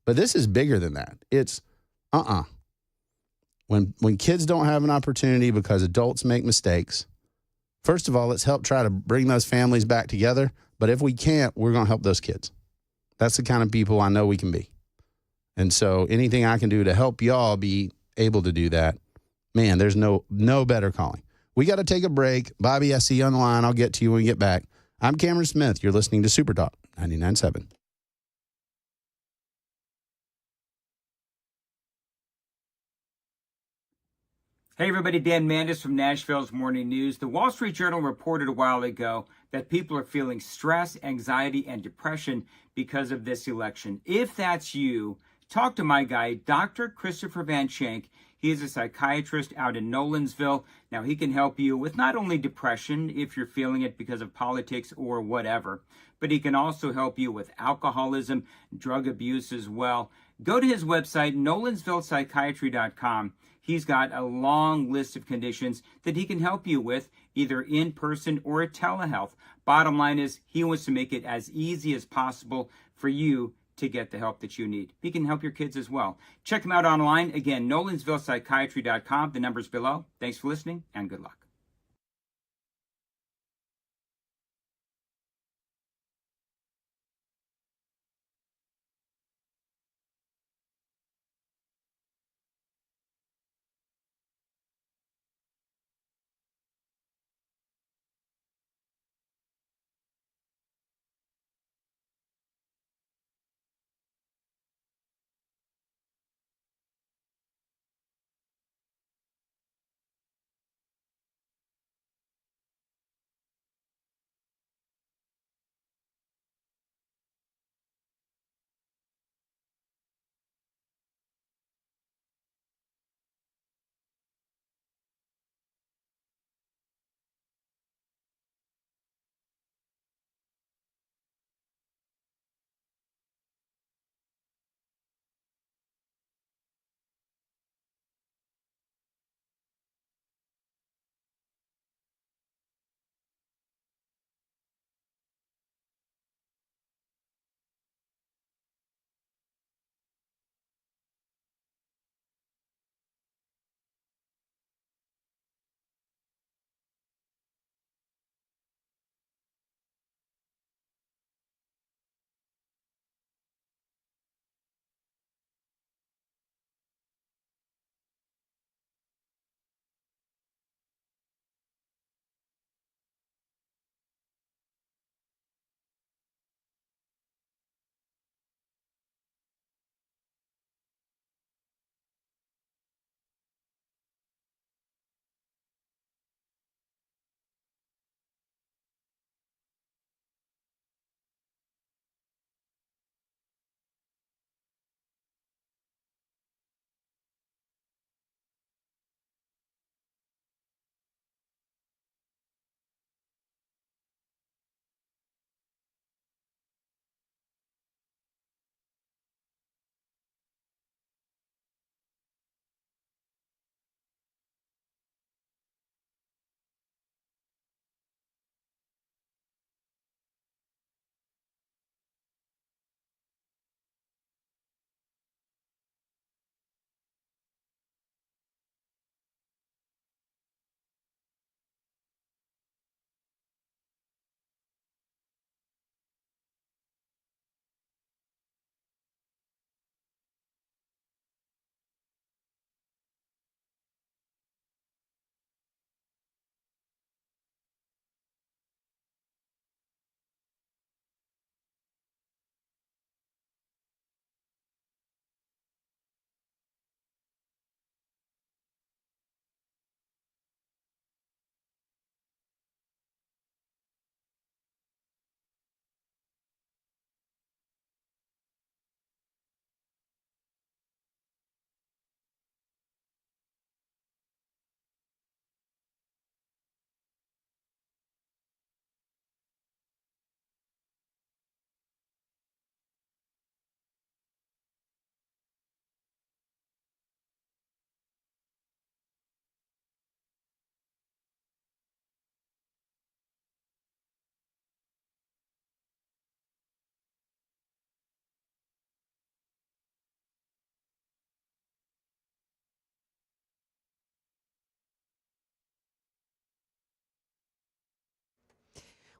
But this is bigger than that. It's When kids don't have an opportunity because adults make mistakes, first of all, let's help try to bring those families back together. But if we can't, we're going to help those kids. That's the kind of people I know we can be. And so anything I can do to help y'all be able to do that, man, there's no better calling. We got to take a break. Bobby, I see you on the line. I'll get to you when we get back. I'm Cameron Smith. You're listening to Super Talk 99.7. Hey everybody, Dan Mandis from Nashville's Morning News. The Wall Street Journal reported a while ago that people are feeling stress, anxiety, and depression because of this election. If that's you, talk to my guy, Dr. Christopher Van Schenk. He is a psychiatrist out in Nolensville. Now, he can help you with not only depression, if you're feeling it because of politics or whatever, but he can also help you with alcoholism, drug abuse as well. Go to his website, nolensvillepsychiatry.com. He's got a long list of conditions that he can help you with, either in person or at telehealth. Bottom line is, he wants to make it as easy as possible for you to get the help that you need. He can help your kids as well. Check him out online. Again, nolensvillepsychiatry.com. The number's below. Thanks for listening, and good luck.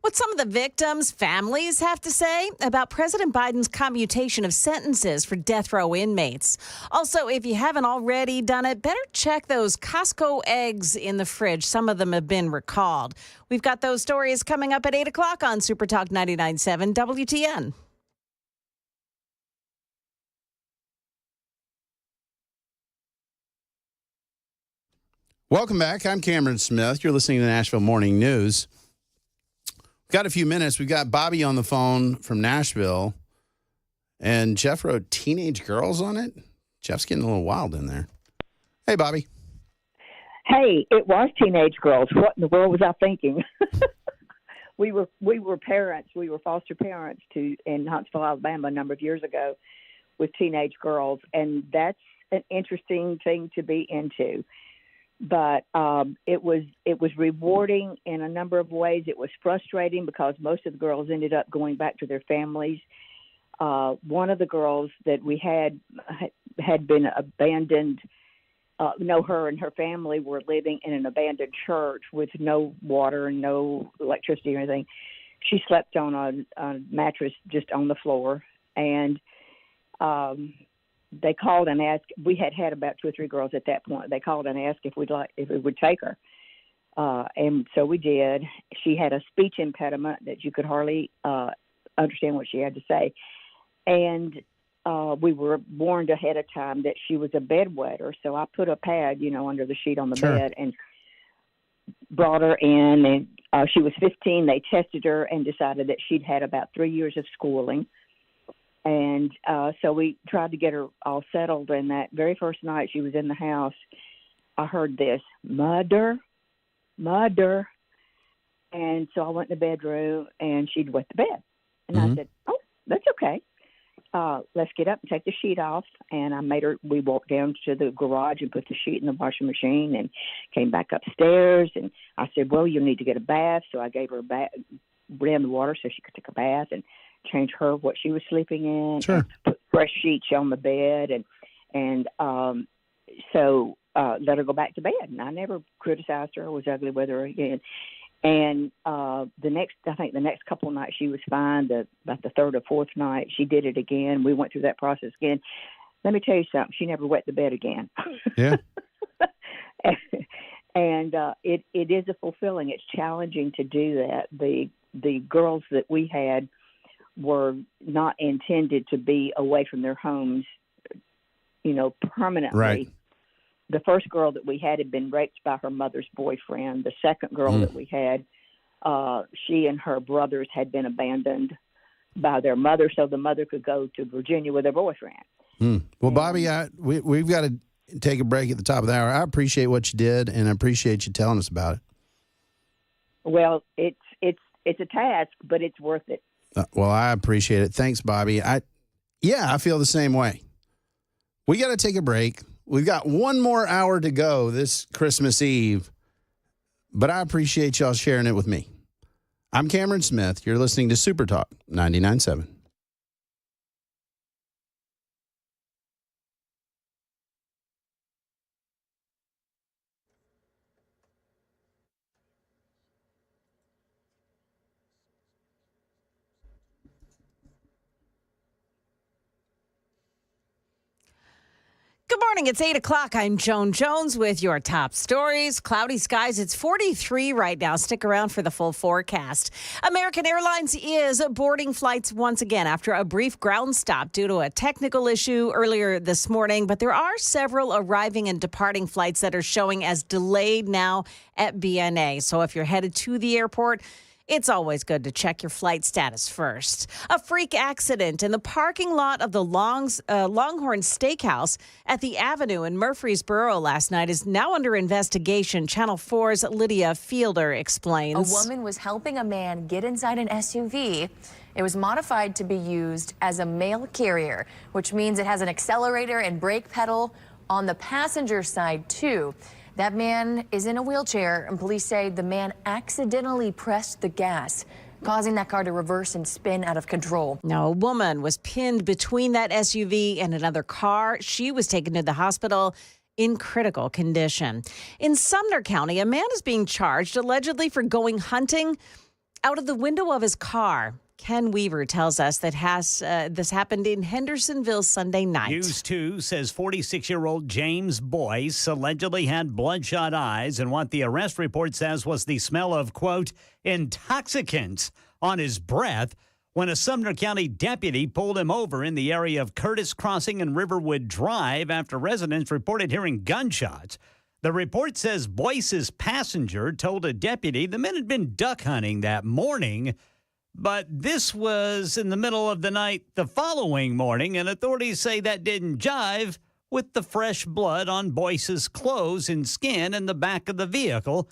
What some of the victims' families have to say about President Biden's commutation of sentences for death row inmates. Also, if you haven't already done it, better check those Costco eggs in the fridge. Some of them have been recalled. We've got those stories coming up at 8 o'clock on Super Talk 99.7 WTN. Welcome back. I'm Cameron Smith. You're listening to Nashville Morning News. We've got a few minutes. We've got Bobby on the phone from Nashville, and Jeff wrote teenage girls on it. Jeff's getting a little wild in there. Hey, Bobby. Hey, it was teenage girls. What in the world was I thinking? we were parents. We were foster parents in Huntsville, Alabama, a number of years ago with teenage girls, and that's an interesting thing to be into. But it was rewarding in a number of ways. It was frustrating because most of the girls ended up going back to their families. One of the girls that we had been abandoned. Her and her family were living in an abandoned church with no water and no electricity or anything. She slept on a mattress just on the floor, and they called and asked. We had about 2 or 3 girls at that point. They called and asked if we would take her, and so we did. She had a speech impediment that you could hardly understand what she had to say, and we were warned ahead of time that she was a bedwetter. So I put a pad, under the sheet on the bed and brought her in. And she was 15. They tested her and decided that she'd had about 3 years of schooling. And so we tried to get her all settled. And that very first night she was in the house, I heard this, mother. And so I went in the bedroom and she'd wet the bed. And I said, oh, that's okay. Let's get up and take the sheet off. And we walked down to the garage and put the sheet in the washing machine and came back upstairs. And I said, well, you'll need to get a bath. So I gave her a bath, ran the water so she could take a bath and change her what she was sleeping in. Sure. Put fresh sheets on the bed. And so let her go back to bed. And I never criticized her or was ugly with her again. And the next couple of nights she was fine. About the third or fourth night, she did it again. We went through that process again. Let me tell you something. She never wet the bed again. Yeah. And it is a fulfilling. It's challenging to do that. The girls that we had were not intended to be away from their homes, permanently. Right. The first girl that we had been raped by her mother's boyfriend. The second girl that we had, she and her brothers had been abandoned by their mother, so the mother could go to Virginia with her boyfriend. Well, Bobby, we've got to take a break at the top of the hour. I appreciate what you did, and I appreciate you telling us about it. Well, it's a task, but it's worth it. Well, I appreciate it. Thanks, Bobby. I feel the same way. We got to take a break. We've got one more hour to go this Christmas Eve, but I appreciate y'all sharing it with me. I'm Cameron Smith. You're listening to Super Talk 99.7. Good morning. It's 8 o'clock. I'm Joan Jones with your top stories. Cloudy skies. It's 43 right now. Stick around for the full forecast. American Airlines is boarding flights once again after a brief ground stop due to a technical issue earlier this morning. But there are several arriving and departing flights that are showing as delayed now at BNA. So if you're headed to the airport, it's always good to check your flight status first. A freak accident in the parking lot of the Longhorn Steakhouse at the Avenue in Murfreesboro last night is now under investigation. Channel 4's Lydia Fielder explains. A woman was helping a man get inside an SUV. It was modified to be used as a mail carrier, which means it has an accelerator and brake pedal on the passenger side, too. That man is in a wheelchair, and police say the man accidentally pressed the gas, causing that car to reverse and spin out of control. Now, a woman was pinned between that SUV and another car. She was taken to the hospital in critical condition. In Sumner County, a man is being charged allegedly for going hunting out of the window of his car. Ken Weaver tells us that this happened in Hendersonville Sunday night. News 2 says 46-year-old James Boyce allegedly had bloodshot eyes, and what the arrest report says was the smell of, quote, intoxicants on his breath when a Sumner County deputy pulled him over in the area of Curtis Crossing and Riverwood Drive after residents reported hearing gunshots. The report says Boyce's passenger told a deputy the men had been duck hunting that morning, but this was in the middle of the night the following morning, and authorities say that didn't jive with the fresh blood on Boyce's clothes and skin in the back of the vehicle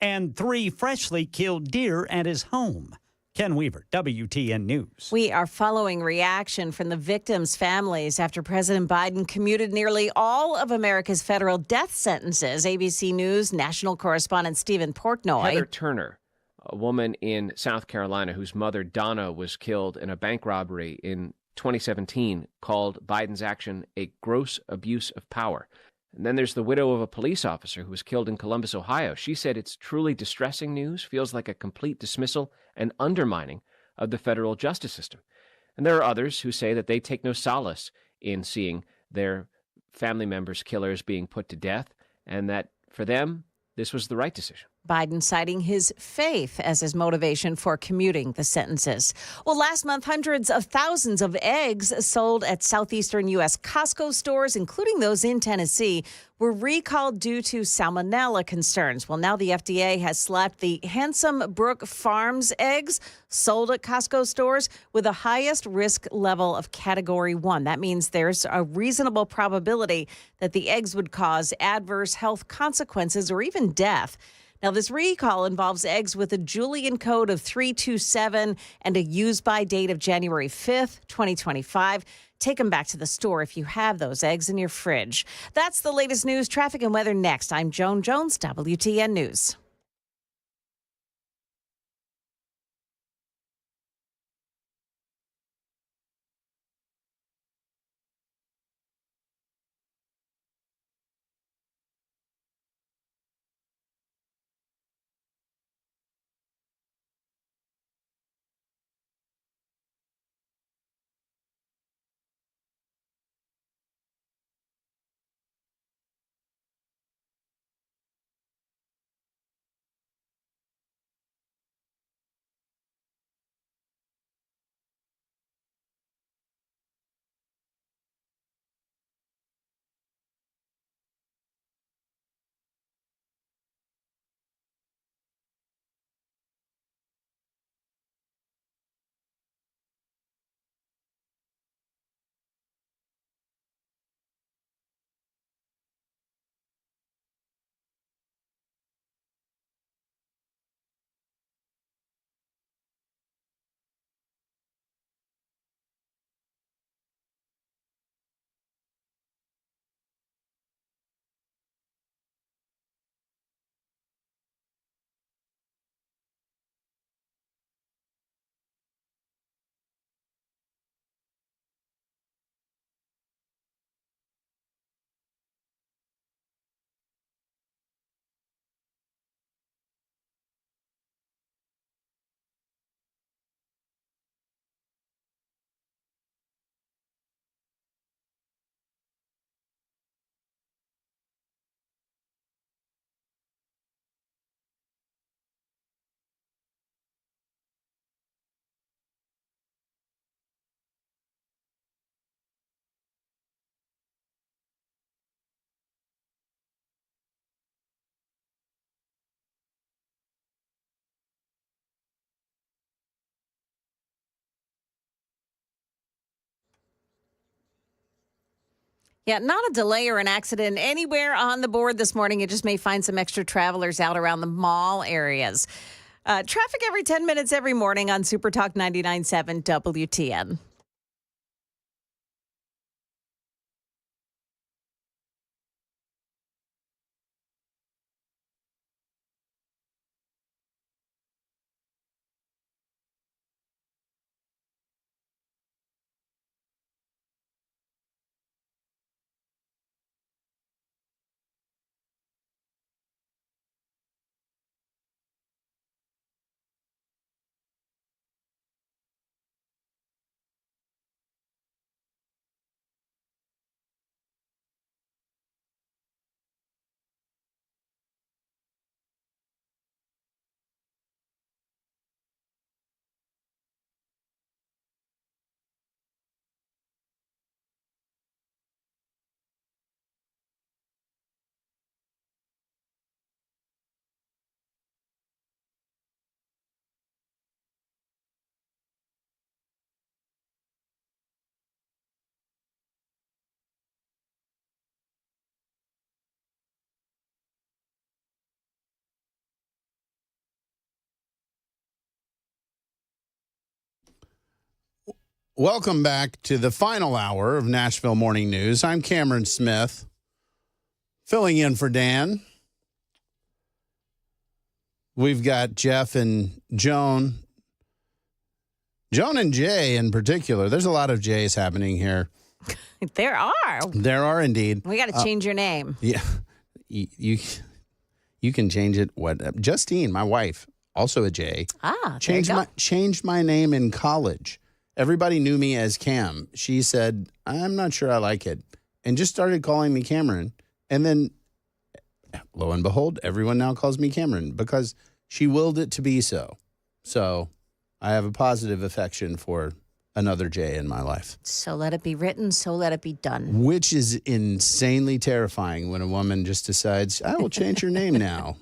and 3 freshly killed deer at his home. Ken Weaver, WTN News. We are following reaction from the victims' families after President Biden commuted nearly all of America's federal death sentences. ABC News national correspondent Stephen Portnoy. Heather Turner, a woman in South Carolina whose mother, Donna, was killed in a bank robbery in 2017, called Biden's action a gross abuse of power. And then there's the widow of a police officer who was killed in Columbus, Ohio. She said it's truly distressing news, feels like a complete dismissal and undermining of the federal justice system. And there are others who say that they take no solace in seeing their family members' killers being put to death, and that for them, this was the right decision. Biden citing his faith as his motivation for commuting the sentences. Well, last month, hundreds of thousands of eggs sold at southeastern U.S. Costco stores, including those in Tennessee, were recalled due to salmonella concerns. Well, now the FDA has slapped the Handsome Brook Farms eggs sold at Costco stores with the highest risk level of Category 1. That means there's a reasonable probability that the eggs would cause adverse health consequences or even death. Now, this recall involves eggs with a Julian code of 327 and a use-by date of January 5th, 2025. Take them back to the store if you have those eggs in your fridge. That's the latest news, traffic, and weather next. I'm Joan Jones, WTN News. Yeah, not a delay or an accident anywhere on the board this morning. You just may find some extra travelers out around the mall areas. Traffic every 10 minutes every morning on Super Talk 99.7 WTN. Welcome back to the final hour of Nashville Morning News. I'm Cameron Smith, filling in for Dan. We've got Jeff and Joan. Joan and Jay in particular. There's a lot of Jays happening here. There are. There are indeed. We got to change your name. Yeah. You can change it. Justine, my wife, also a J. Changed my name in college. Everybody knew me as Cam. She said, I'm not sure I like it, and just started calling me Cameron. And then, lo and behold, everyone now calls me Cameron because she willed it to be so. So I have a positive affection for another J in my life. So let it be written, so let it be done. Which is insanely terrifying when a woman just decides, I will change your name now.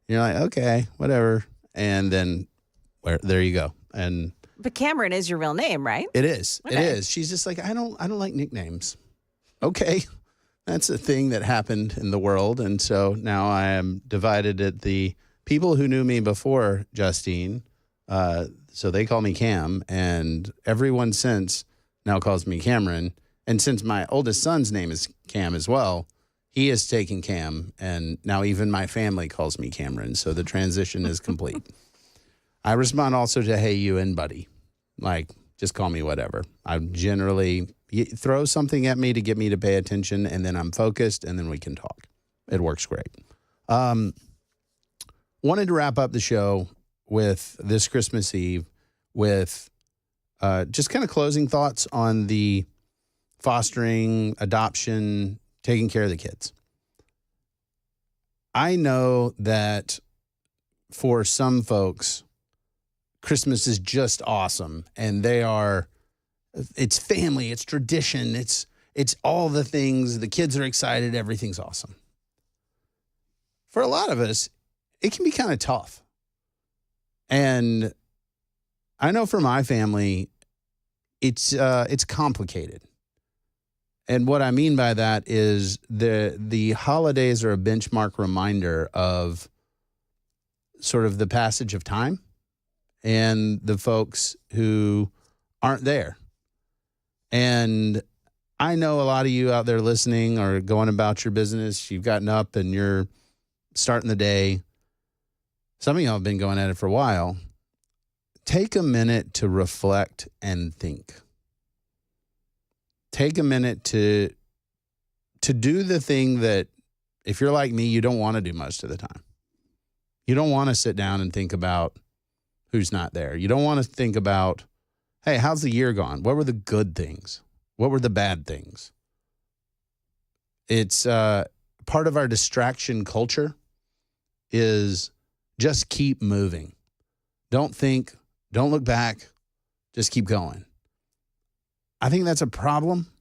You're like, okay, whatever. And then there you go. But Cameron is your real name, right? It is. Okay. It is. She's just like, I don't like nicknames. Okay. That's a thing that happened in the world. And so now I am divided at the people who knew me before Justine. So they call me Cam, and everyone since now calls me Cameron. And since my oldest son's name is Cam as well, he is taking Cam, and now even my family calls me Cameron. So the transition is complete. I respond also to, hey, you and buddy. Like, just call me whatever. I generally throw something at me to get me to pay attention, and then I'm focused, and then we can talk. It works great. Wanted to wrap up the show with this Christmas Eve with just kind of closing thoughts on the fostering, adoption, taking care of the kids. I know that for some folks, Christmas is just awesome, and it's family, it's tradition, it's all the things. The kids are excited, everything's awesome. For a lot of us, it can be kind of tough. And I know for my family, it's complicated. And what I mean by that is the holidays are a benchmark reminder of sort of the passage of time and the folks who aren't there. And I know a lot of you out there listening or going about your business, you've gotten up and you're starting the day. Some of y'all have been going at it for a while. Take a minute to reflect and think. Take a minute to do the thing that, if you're like me, you don't want to do most of the time. You don't want to sit down and think about who's not there. You don't want to think about, hey, how's the year gone? What were the good things? What were the bad things? It's part of our distraction culture is just keep moving. Don't think, don't look back, just keep going. I think that's a problem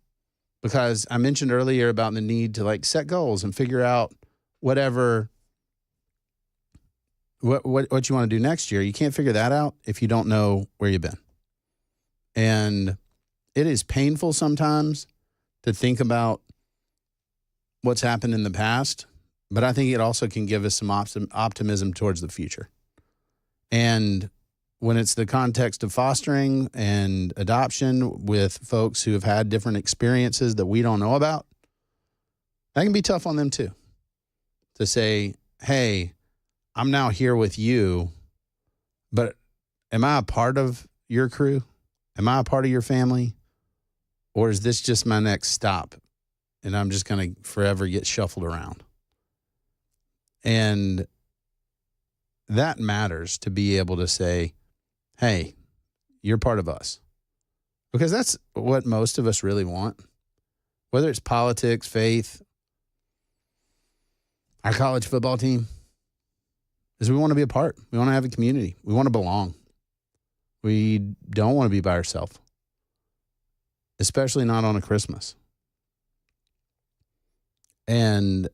because I mentioned earlier about the need to set goals and figure out what you want to do next year. You can't figure that out if you don't know where you've been. And it is painful sometimes to think about what's happened in the past, but I think it also can give us some optimism towards the future. And when it's the context of fostering and adoption with folks who have had different experiences that we don't know about, that can be tough on them too. To say, hey, I'm now here with you, but am I a part of your crew? Am I a part of your family? Or is this just my next stop and I'm just going to forever get shuffled around? And that matters, to be able to say, hey, you're part of us. Because that's what most of us really want. Whether it's politics, faith, our college football team, is we want to be a part. We want to have a community. We want to belong. We don't want to be by ourselves, especially not on a Christmas. And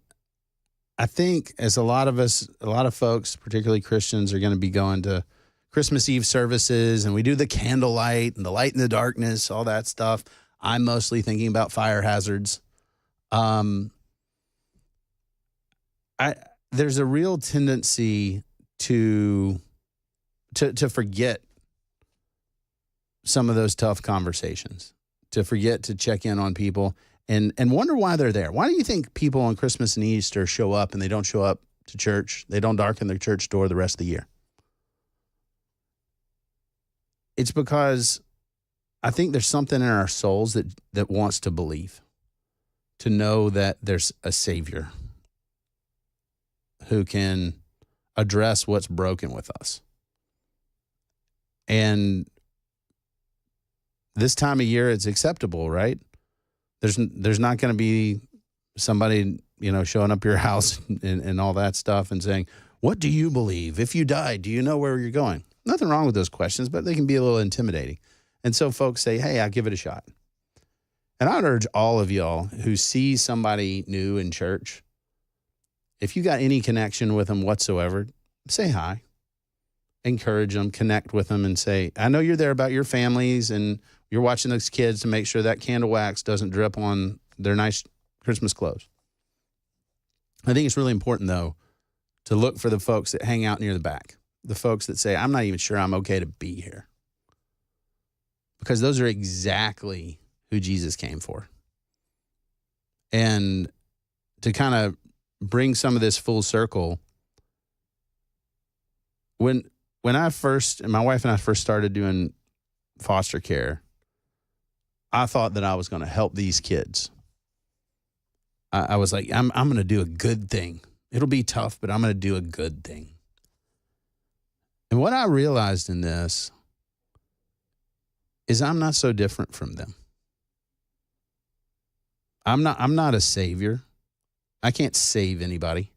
I think as a lot of folks, particularly Christians, are going to be going to Christmas Eve services, and we do the candlelight and the light in the darkness, all that stuff. I'm mostly thinking about fire hazards. There's a real tendency to forget some of those tough conversations, to forget to check in on people and wonder why they're there. Why do you think people on Christmas and Easter show up and they don't show up to church? They don't darken their church door the rest of the year. It's because I think there's something in our souls that wants to believe, to know that there's a Savior who can address what's broken with us. And this time of year, it's acceptable, right? There's not going to be somebody, showing up your house and all that stuff and saying, what do you believe? If you die, do you know where you're going? Nothing wrong with those questions, but they can be a little intimidating. And so folks say, hey, I'll give it a shot. And I would urge all of y'all who see somebody new in church, if you got any connection with them whatsoever, say hi, encourage them, connect with them, and say, I know you're there about your families and you're watching those kids to make sure that candle wax doesn't drip on their nice Christmas clothes. I think it's really important, though, to look for the folks that hang out near the back, the folks that say, I'm not even sure I'm okay to be here. Because those are exactly who Jesus came for. And to kind of bring some of this full circle, when my wife and I first started doing foster care, I thought that I was going to help these kids. I was like, I'm going to do a good thing. It'll be tough, but I'm going to do a good thing. And what I realized in this is I'm not so different from them. I'm not a savior. I can't save anybody.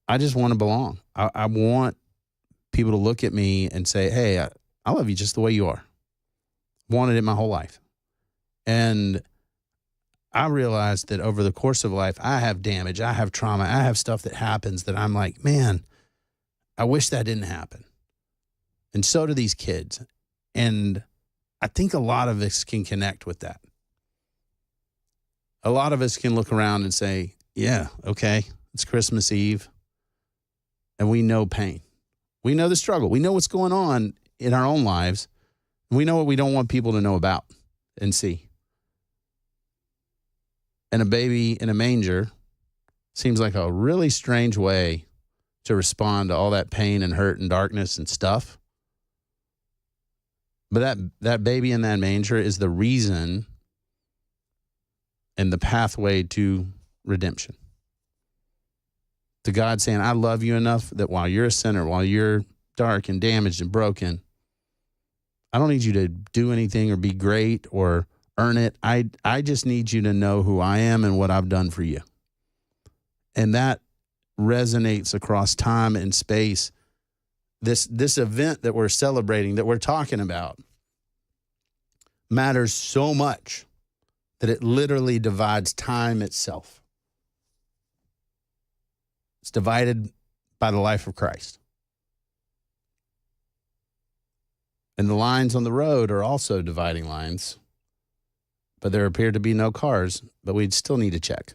I just want to belong. I want people to look at me and say, hey, I love you just the way you are. Wanted it my whole life. And I realized that over the course of life, I have damage, I have trauma, I have stuff that happens that I'm like, man, I wish that didn't happen. And so do these kids. And I think a lot of us can connect with that. A lot of us can look around and say, yeah, okay, it's Christmas Eve. And we know pain. We know the struggle. We know what's going on in our own lives. We know what we don't want people to know about and see. And a baby in a manger seems like a really strange way to respond to all that pain and hurt and darkness and stuff. But that baby in that manger is the reason and the pathway to redemption. To God saying, I love you enough that while you're a sinner, while you're dark and damaged and broken, I don't need you to do anything or be great or earn it. I just need you to know who I am and what I've done for you. And that resonates across time and space. This event that we're celebrating, that we're talking about, matters so much that it literally divides time itself. It's divided by the life of Christ. And the lines on the road are also dividing lines, but there appear to be no cars, but we'd still need to check.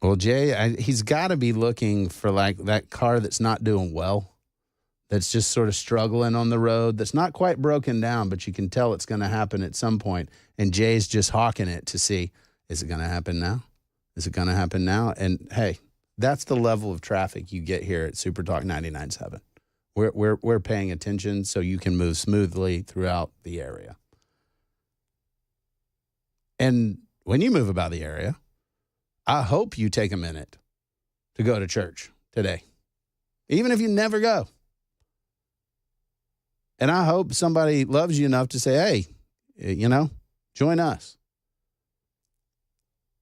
Well, Jay, he's got to be looking for like that car that's not doing well, that's just sort of struggling on the road, that's not quite broken down, but you can tell it's going to happen at some point. And Jay's just hawking it to see, is it going to happen now? Is it going to happen now? And hey, that's the level of traffic you get here at Super Talk 99.7. We're paying attention so you can move smoothly throughout the area. And when you move about the area, I hope you take a minute to go to church today, even if you never go. And I hope somebody loves you enough to say, hey, join us.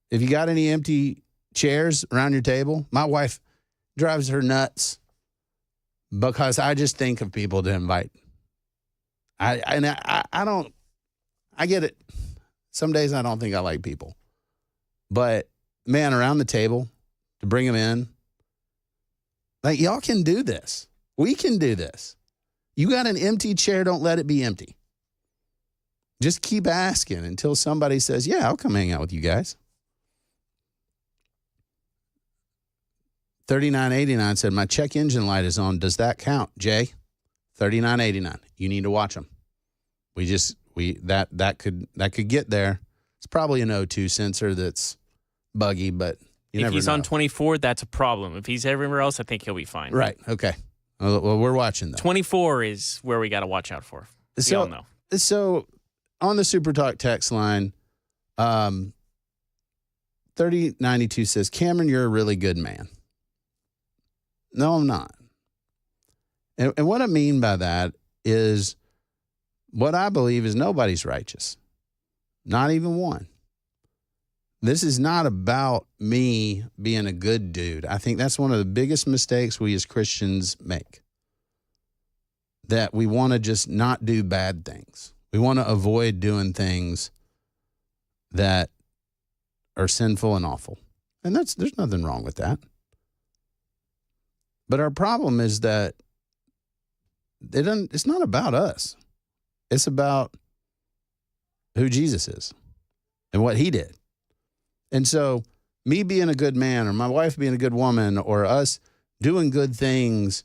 If you got any empty chairs around your table, my wife drives her nuts because I just think of people to invite. I get it. Some days I don't think I like people, but man, around the table to bring them in, like y'all can do this. We can do this. You got an empty chair, don't let it be empty. Just keep asking until somebody says, yeah, I'll come hang out with you guys. 3989 said, my check engine light is on. Does that count, Jay? 3989. You need to watch them. That could get there. It's probably an O2 sensor that's buggy, but you if never he's know. on 24, that's a problem. If he's everywhere else, I think he'll be fine. Right. Okay. Well, we're watching, though. 24 is where we got to watch out for. We all know. So on the Super Talk text line, 3092 says, Cameron, you're a really good man. No, I'm not. And what I mean by that is what I believe is nobody's righteous. Not even one. This is not about me being a good dude. I think that's one of the biggest mistakes we as Christians make. That we want to just not do bad things. We want to avoid doing things that are sinful and awful. And there's nothing wrong with that. But our problem is that it's not about us. It's about who Jesus is and what he did. And so me being a good man or my wife being a good woman or us doing good things,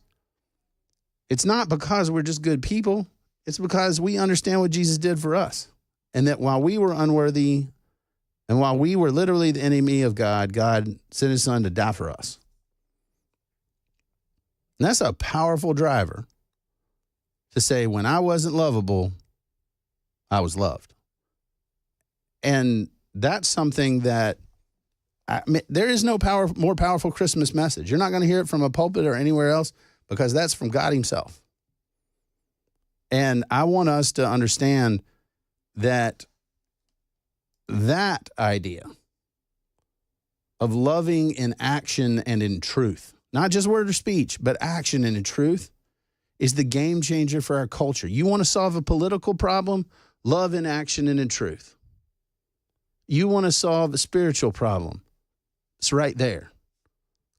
it's not because we're just good people. It's because we understand what Jesus did for us. And that while we were unworthy and while we were literally the enemy of God, God sent his son to die for us. And that's a powerful driver to say, when I wasn't lovable, I was loved. And that's something that there is no more powerful Christmas message. You're not going to hear it from a pulpit or anywhere else because that's from God himself. And I want us to understand that idea of loving in action and in truth, not just word or speech, but action and in truth, is the game changer for our culture. You want to solve a political problem? Love in action and in truth. You want to solve a spiritual problem? It's right there.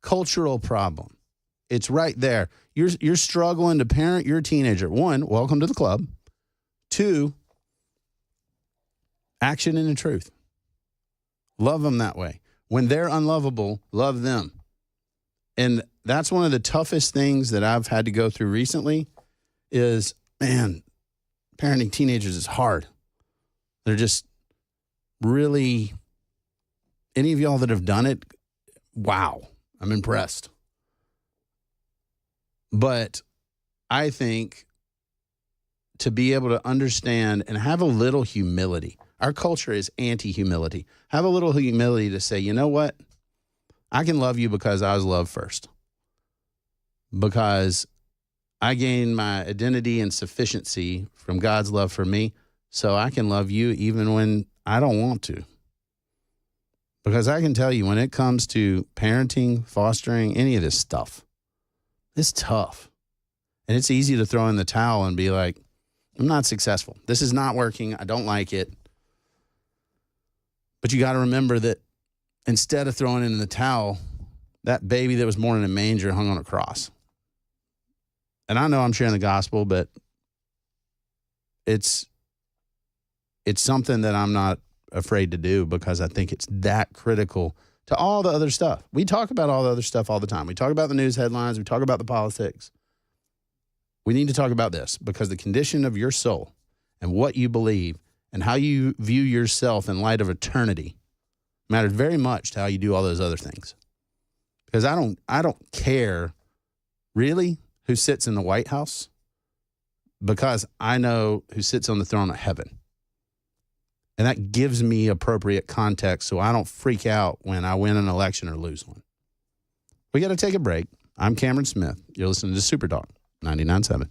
Cultural problem. It's right there. You're struggling to parent your teenager. 1, welcome to the club. 2, action and in truth. Love them that way. When they're unlovable, love them. And that's one of the toughest things that I've had to go through recently is, man, parenting teenagers is hard. They're just really, any of y'all that have done it, wow, I'm impressed. But I think to be able to understand and have a little humility, our culture is anti-humility. Have a little humility to say, you know what? I can love you because I was loved first. Because I gained my identity and sufficiency from God's love for me, so I can love you even when I don't want to. Because I can tell you, when it comes to parenting, fostering, any of this stuff, it's tough. And it's easy to throw in the towel and be like, I'm not successful. This is not working. I don't like it. But you got to remember that instead of throwing it in the towel, that baby that was born in a manger hung on a cross. And I know I'm sharing the gospel, but it's something that I'm not afraid to do because I think it's that critical to all the other stuff. We talk about all the other stuff all the time. We talk about the news headlines. We talk about the politics. We need to talk about this because the condition of your soul and what you believe and how you view yourself in light of eternity matters very much to how you do all those other things. Because I don't care really who sits in the White House because I know who sits on the throne of heaven. And that gives me appropriate context so I don't freak out when I win an election or lose one. We got to take a break. I'm Cameron Smith. You're listening to Super Talk 99.7.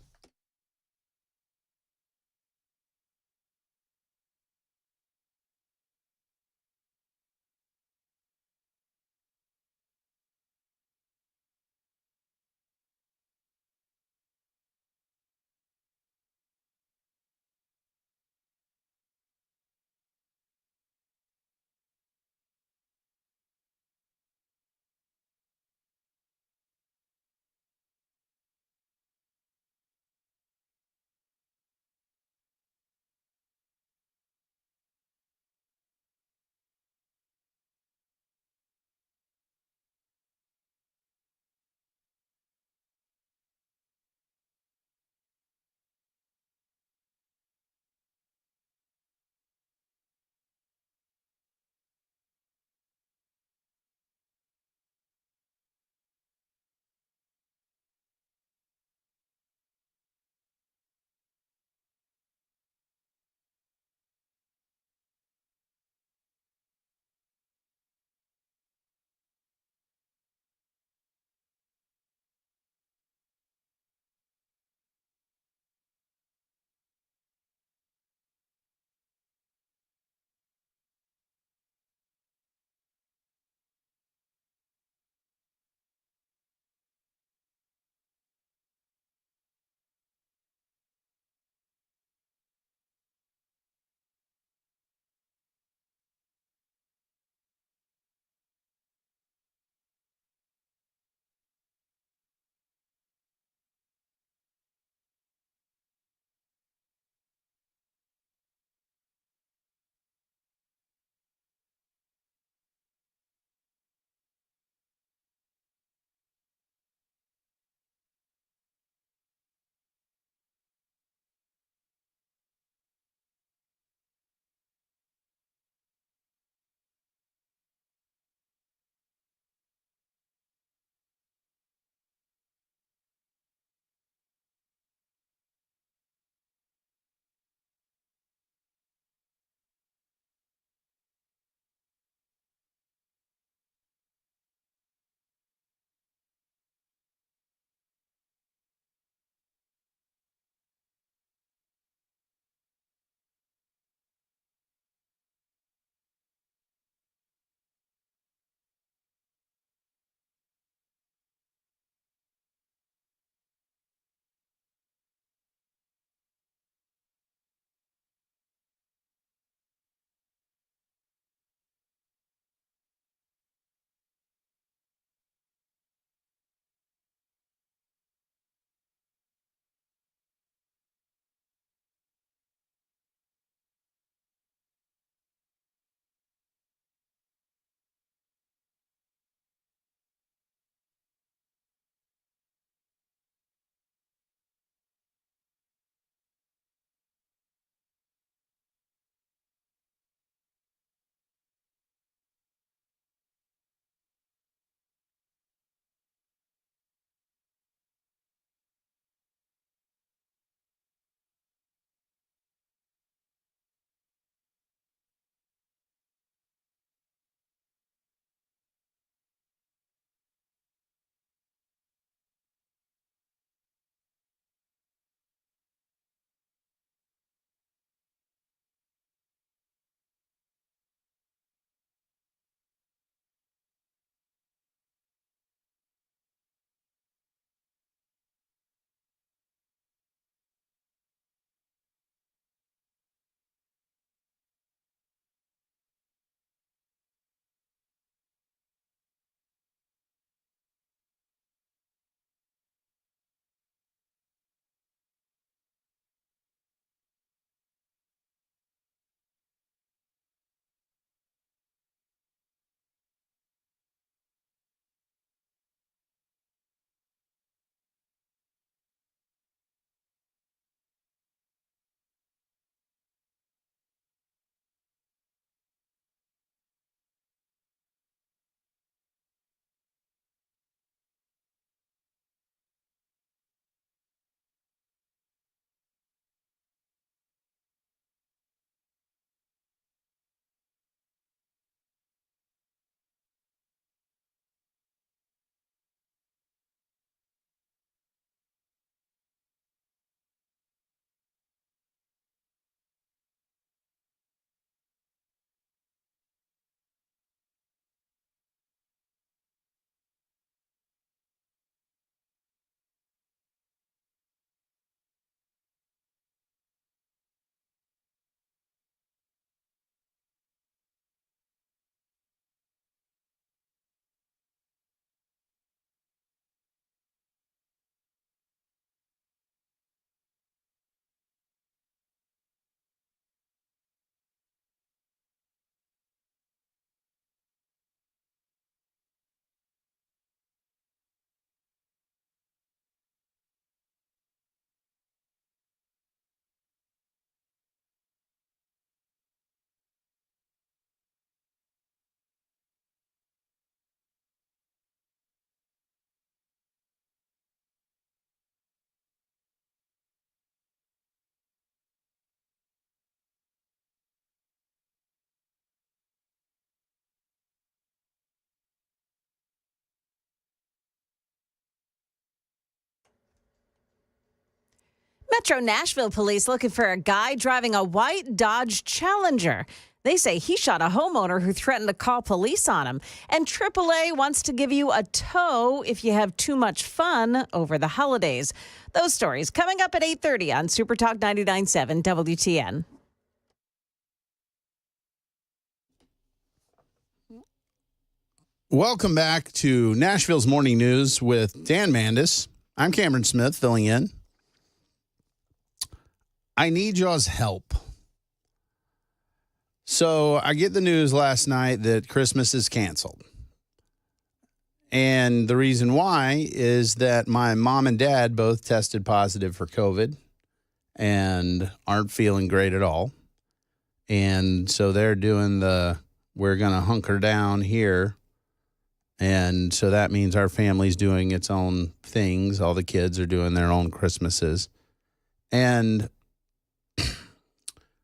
Metro Nashville police looking for a guy driving a white Dodge Challenger. They say he shot a homeowner who threatened to call police on him. And AAA wants to give you a tow if you have too much fun over the holidays. Those stories coming up at 8:30 on Super Talk 99.7 WTN. Welcome back to Nashville's Morning News with Dan Mandis. I'm Cameron Smith filling in. I need y'all's help. So I get the news last night that Christmas is canceled. And the reason why is that my mom and dad both tested positive for COVID and aren't feeling great at all. And so they're doing we're going to hunker down here. And so that means our family's doing its own things. All the kids are doing their own Christmases. And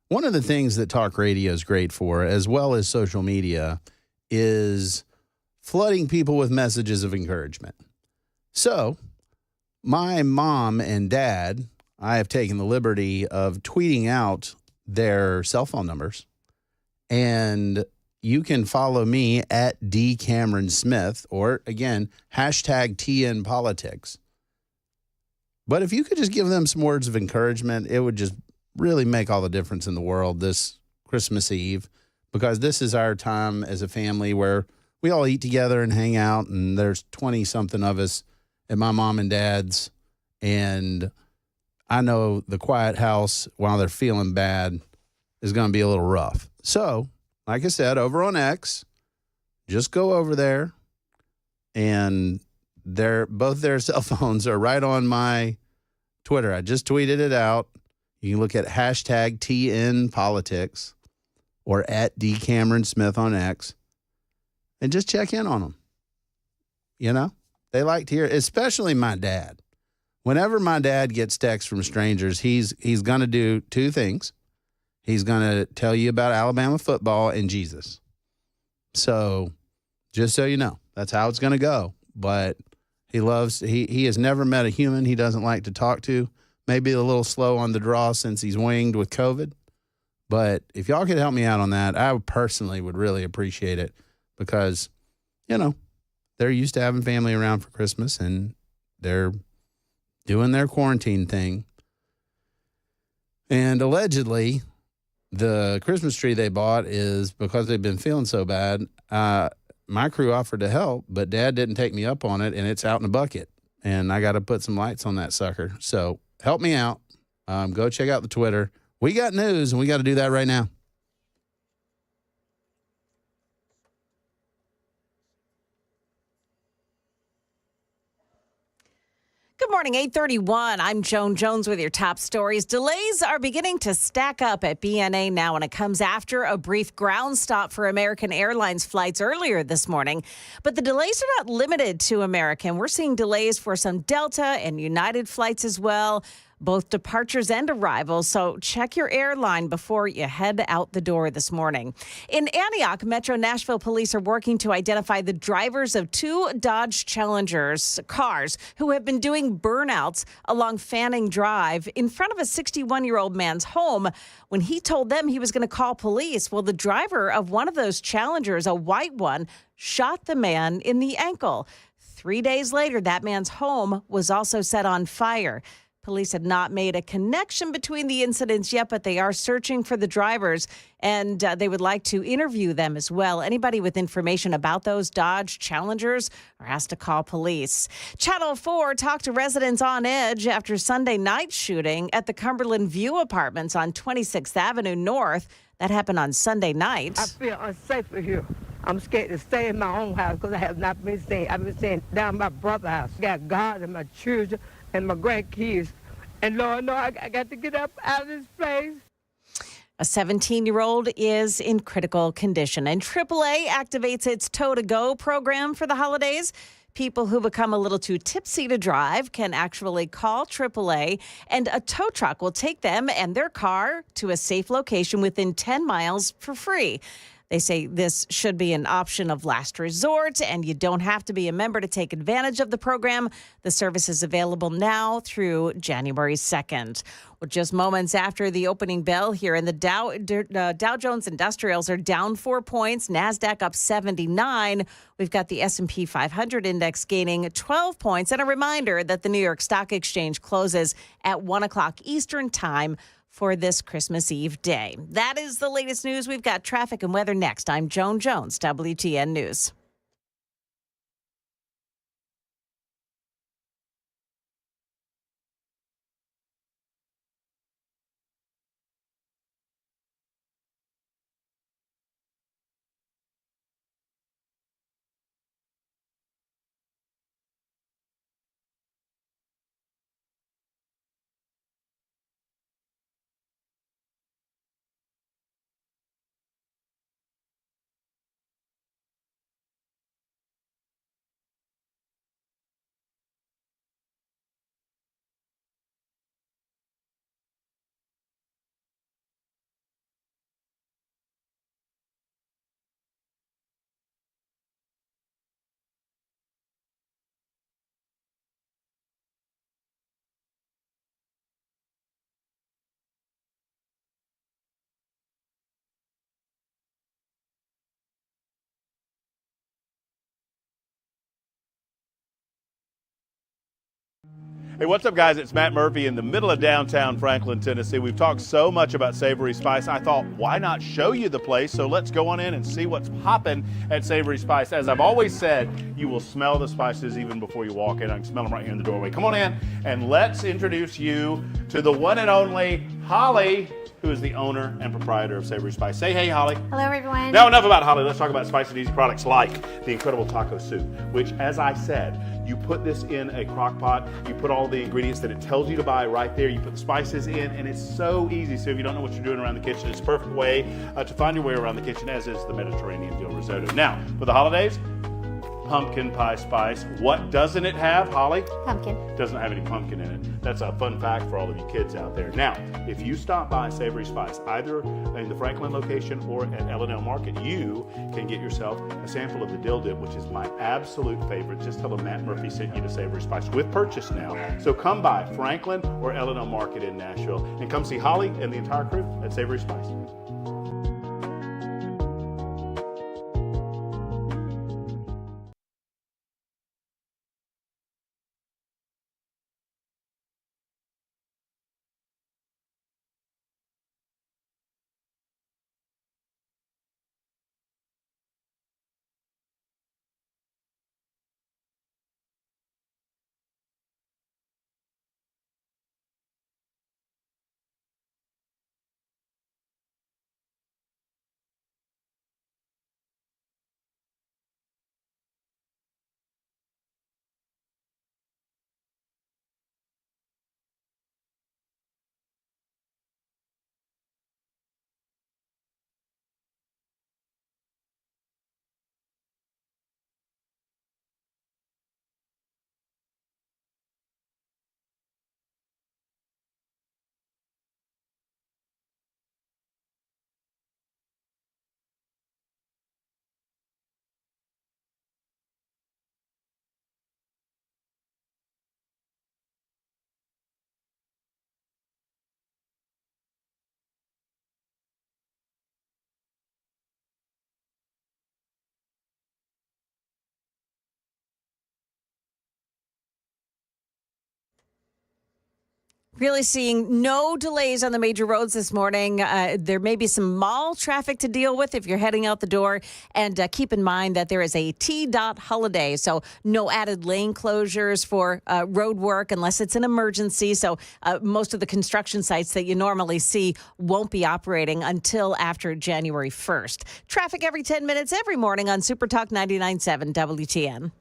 one of the things that talk radio is great for, as well as social media, is flooding people with messages of encouragement. So my mom and dad, I have taken the liberty of tweeting out their cell phone numbers. And you can follow me at D. Cameron Smith, or again, hashtag TNPolitics. But if you could just give them some words of encouragement, it would just really make all the difference in the world this Christmas Eve, because this is our time as a family where we all eat together and hang out, and there's 20-something of us at my mom and dad's, and I know the quiet house, while they're feeling bad, is going to be a little rough. So, like I said, over on X, just go over there, and both their cell phones are right on my Twitter. I just tweeted it out. You can look at hashtag TNPolitics or at D. Cameron Smith on X and just check in on them. You know, they like to hear, especially my dad. Whenever my dad gets texts from strangers, he's going to do two things. He's going to tell you about Alabama football and Jesus. So just so you know, that's how it's going to go. But he has never met a human he doesn't like to talk to. Maybe a little slow on the draw since he's winged with COVID. But if y'all could help me out on that, I personally would really appreciate it, because, you know, they're used to having family around for Christmas and they're doing their quarantine thing. And allegedly, the Christmas tree they bought is because they've been feeling so bad. My crew offered to help, but Dad didn't take me up on it, and it's out in a bucket. And I got to put some lights on that sucker. So help me out. Go check out the Twitter. We got news, and we got to do that right now. Good morning, 8:31. I'm Joan Jones with your top stories. Delays are beginning to stack up at BNA now, and it comes after a brief ground stop for American Airlines flights earlier this morning. But the delays are not limited to American. We're seeing delays for some Delta and United flights as well, both departures and arrivals. So check your airline before you head out the door this morning. In Antioch, Metro Nashville police are working to identify the drivers of two Dodge Challengers cars who have been doing burnouts along Fanning Drive in front of a 61-year-old man's home when he told them he was going to call police. Well, the driver of one of those Challengers, a white one, shot the man in the ankle. 3 days later, that man's home was also set on fire. Police have not made a connection between the incidents yet, but they are searching for the drivers, and they would like to interview them as well. Anybody with information about those Dodge Challengers are asked to call police. Channel 4 talked to residents on edge after Sunday night shooting at the Cumberland View Apartments on 26th Avenue North. That happened on Sunday night. I feel unsafe here. I'm scared to stay in my own house because I have not been staying. I've been staying down my brother's house. I got God and my children and my grandkids. And Lord, no, I got to get up out of this place. A 17-year-old is in critical condition, and AAA activates its Tow-to-Go program for the holidays. People who become a little too tipsy to drive can actually call AAA, and a tow truck will take them and their car to a safe location within 10 miles for free. They say this should be an option of last resort, and you don't have to be a member to take advantage of the program. The service is available now through January 2nd. Well, just moments after the opening bell here, and the Dow Jones Industrials are down 4 points, NASDAQ up 79. We've got the S&P 500 index gaining 12 points. And a reminder that the New York Stock Exchange closes at 1 o'clock Eastern Time for this Christmas Eve day. That is the latest news. We've got traffic and weather next. I'm Joan Jones, WTN News. Hey, what's up, guys? It's Matt Murphy in the middle of downtown Franklin, Tennessee. We've talked so much about Savory Spice. I thought, why not show you the place? So let's go on in and see what's popping at Savory Spice. As I've always said, you will smell the spices even before you walk in. I can smell them right here in the doorway. Come on in and let's introduce you to the one and only Holly, who is the owner and proprietor of Savory Spice. Say hey, Holly. Hello, everyone. Now, enough about Holly. Let's talk about spicy and easy products like the incredible taco soup, which, as I said, you put this in a crock pot, you put all the ingredients that it tells you to buy right there, you put the spices in, and it's so easy. So if you don't know what you're doing around the kitchen, it's a perfect way to find your way around the kitchen, as is the Mediterranean dill risotto. Now, for the holidays, pumpkin pie spice. What doesn't it have, Holly? Pumpkin. Doesn't have any pumpkin in it. That's a fun fact for all of you kids out there. Now, if you stop by Savory Spice, either in the Franklin location or at L&L Market, you can get yourself a sample of the dill dip, which is my absolute favorite. Just tell them Matt Murphy sent you to Savory Spice with purchase now. So come by Franklin or L&L Market in Nashville and come see Holly and the entire crew at Savory Spice. Really seeing no delays on the major roads this morning. There may be some mall traffic to deal with if you're heading out the door. And keep in mind that there is a T-dot holiday, so no added lane closures for road work unless it's an emergency. So most of the construction sites that you normally see won't be operating until after January 1st. Traffic every 10 minutes every morning on Super Talk 99.7 WTN.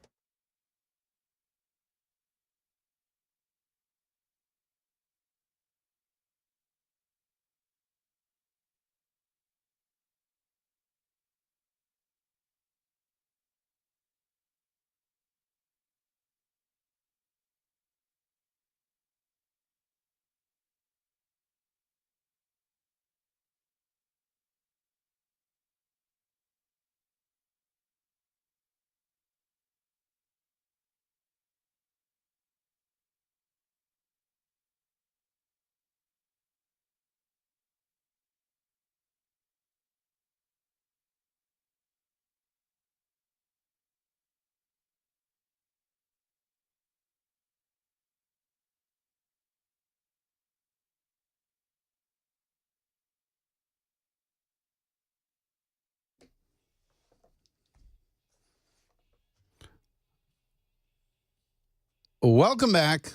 Welcome back.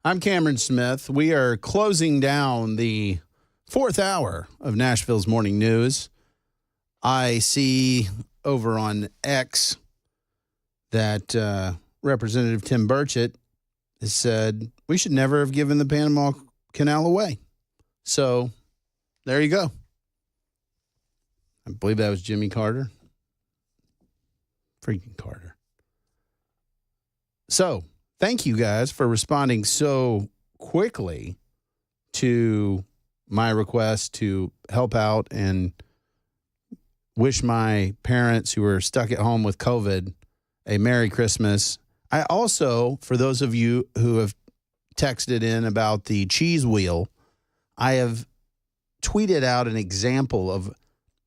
I'm Cameron Smith. We are closing down the fourth hour of Nashville's Morning News. I see over on X that Representative Tim Burchett has said we should never have given the Panama Canal away. So there you go. I believe that was Jimmy Carter. Freaking Carter. So thank you guys for responding so quickly to my request to help out and wish my parents who are stuck at home with COVID a Merry Christmas. I also, for those of you who have texted in about the cheese wheel, I have tweeted out an example of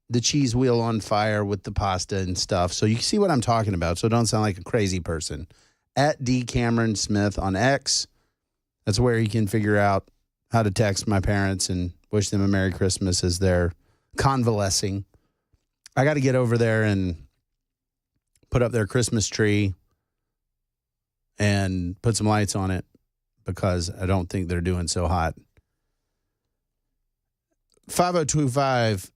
the cheese wheel on fire with the pasta and stuff. So you can see what I'm talking about. So don't sound like a crazy person. At D. Cameron Smith on X. That's where you can figure out how to text my parents and wish them a Merry Christmas as they're convalescing. I got to get over there and put up their Christmas tree and put some lights on it because I don't think they're doing so hot. 5025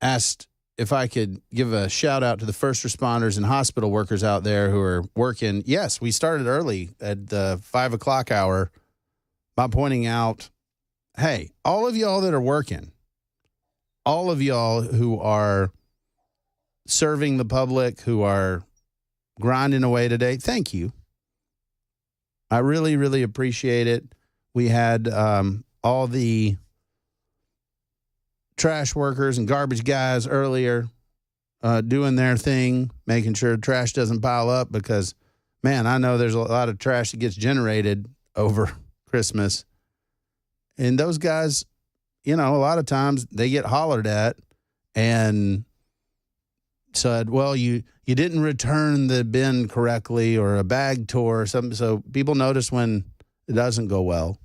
asked if I could give a shout out to the first responders and hospital workers out there who are working. Yes, we started early at the 5 o'clock hour by pointing out, hey, all of y'all that are working, all of y'all who are serving the public, who are grinding away today, thank you. I really, really appreciate it. We had all the trash workers and garbage guys earlier doing their thing, making sure trash doesn't pile up because, man, I know there's a lot of trash that gets generated over Christmas. And those guys, you know, a lot of times they get hollered at and said, well, you didn't return the bin correctly or a bag tore or something. So people notice when it doesn't go well.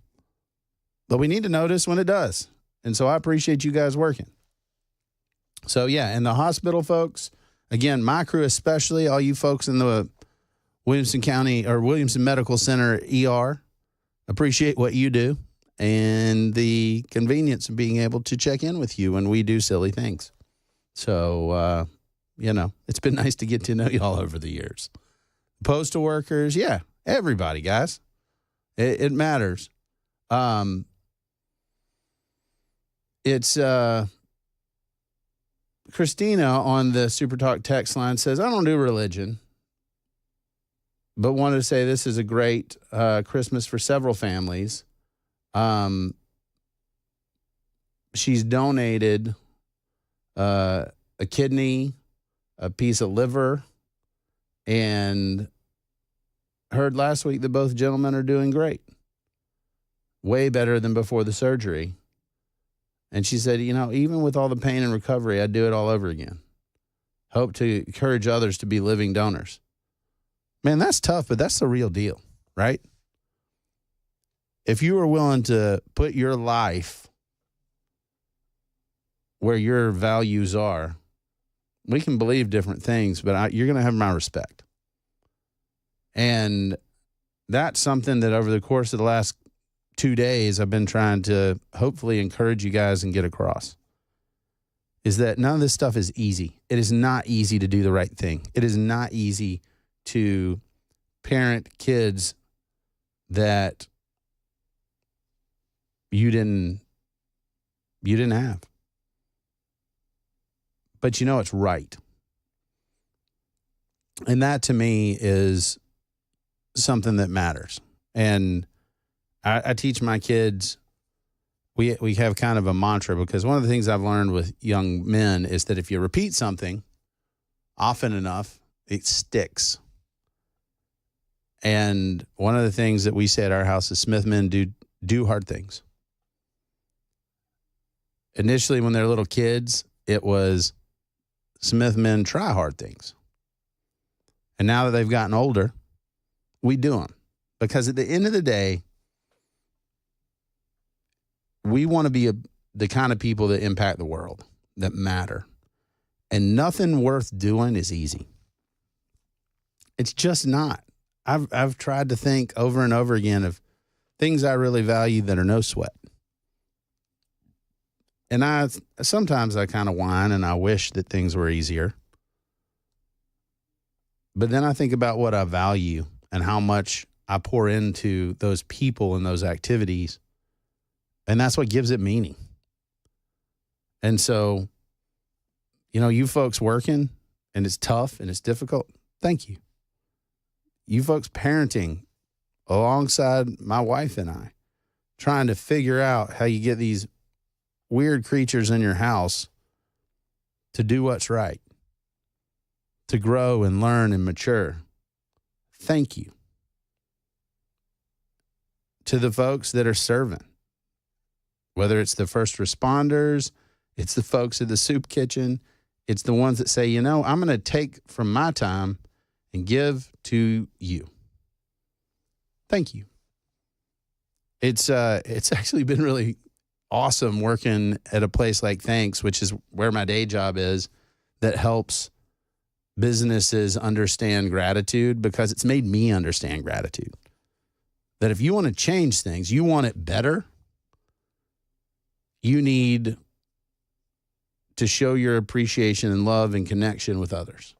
But we need to notice when it does. And so I appreciate you guys working. So, yeah, and the hospital folks, again, my crew especially, all you folks in the Williamson County or Williamson Medical Center ER, appreciate what you do and the convenience of being able to check in with you when we do silly things. So, you know, it's been nice to get to know you all over the years. Postal workers, yeah, everybody, guys. It matters. It's Christina on the Super Talk text line says, I don't do religion, but wanted to say this is a great Christmas for several families. She's donated a kidney, a piece of liver, and heard last week that both gentlemen are doing great. Way better than before the surgery. And she said, you know, even with all the pain and recovery, I'd do it all over again. Hope to encourage others to be living donors. Man, that's tough, but that's the real deal, right? If you are willing to put your life where your values are, we can believe different things, but you're going to have my respect. And that's something that over the course of the last 2 days, I've been trying to hopefully encourage you guys and get across, is that none of this stuff is easy. It is not easy to do the right thing. It is not easy to parent kids that you didn't have. But you know it's right. And that to me is something that matters. And I teach my kids, we have kind of a mantra, because one of the things I've learned with young men is that if you repeat something often enough, it sticks. And one of the things that we say at our house is Smith men do hard things. Initially, when they're little kids, it was Smith men try hard things. And now that they've gotten older, we do them. Because at the end of the day, we want to be the kind of people that impact the world, that matter. And nothing worth doing is easy. It's just not. I've tried to think over and over again of things I really value that are no sweat. And sometimes I kind of whine and I wish that things were easier. But then I think about what I value and how much I pour into those people and those activities. And that's what gives it meaning. And so, you folks working, and it's tough and it's difficult, thank you. You folks parenting alongside my wife and I, trying to figure out how you get these weird creatures in your house to do what's right, to grow and learn and mature. Thank you. To the folks that are serving, whether it's the first responders, it's the folks at the soup kitchen, it's the ones that say, I'm going to take from my time and give to you. Thank you. It's actually been really awesome working at a place like Thanks, which is where my day job is, that helps businesses understand gratitude, because it's made me understand gratitude. That if you want to change things, you want it better, you need to show your appreciation and love and connection with others.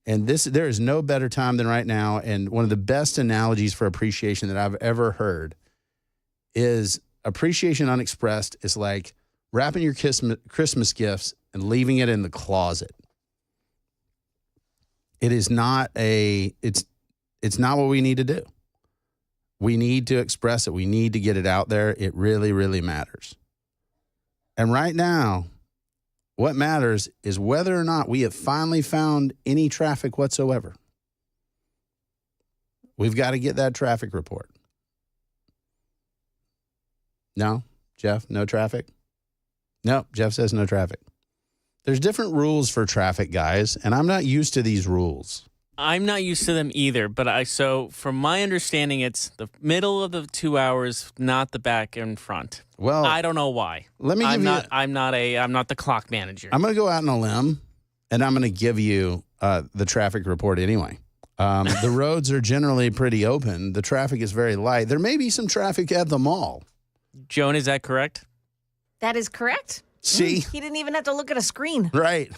And there is no better time than right now. And one of the best analogies for appreciation that I've ever heard is appreciation unexpressed is like wrapping your Christmas gifts and leaving it in the closet. It is not it's not what we need to do. We need to express it. We need to get it out there. It really, really matters. And right now, what matters is whether or not we have finally found any traffic whatsoever. We've got to get that traffic report. No, Jeff, no traffic? No, Jeff says no traffic. There's different rules for traffic, guys, and I'm not used to these rules. I'm not used to them either, but so from my understanding, it's the middle of the 2 hours, not the back and front. Well, I don't know why. Let me give you. I'm not the clock manager. I'm going to go out on a limb, and I'm going to give you the traffic report anyway. The roads are generally pretty open. The traffic is very light. There may be some traffic at the mall. Joan, is that correct? That is correct. See? He didn't even have to look at a screen. Right.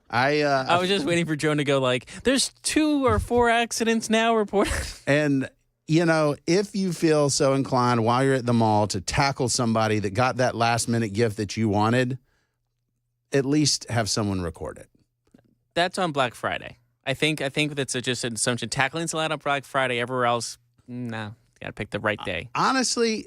I was just waiting for Joan to go there's 2 or 4 accidents now reported. And, if you feel so inclined while you're at the mall to tackle somebody that got that last minute gift that you wanted, at least have someone record it. That's on Black Friday. I think that's just an assumption. Tackling's allowed on Black Friday. Everywhere else, no. Got to pick the right day. Honestly,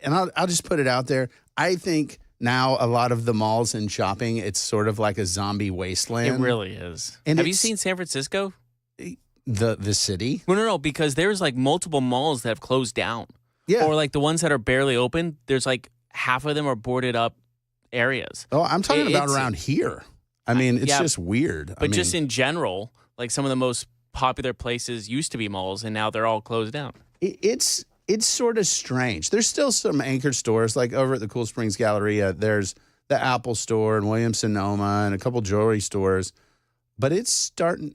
and I'll just put it out there, I think now a lot of the malls and shopping, it's sort of like a zombie wasteland. It really is. And have you seen San Francisco? The city? No, because there's multiple malls that have closed down. Yeah. Or the ones that are barely open, there's half of them are boarded up areas. Oh, I'm talking about around here. I mean, it's just weird. But just in general, some of the most popular places used to be malls, and now they're all closed down. It's sort of strange. There's still some anchored stores, like over at the Cool Springs Galleria. There's the Apple store and Williams-Sonoma and a couple jewelry stores. But it's starting,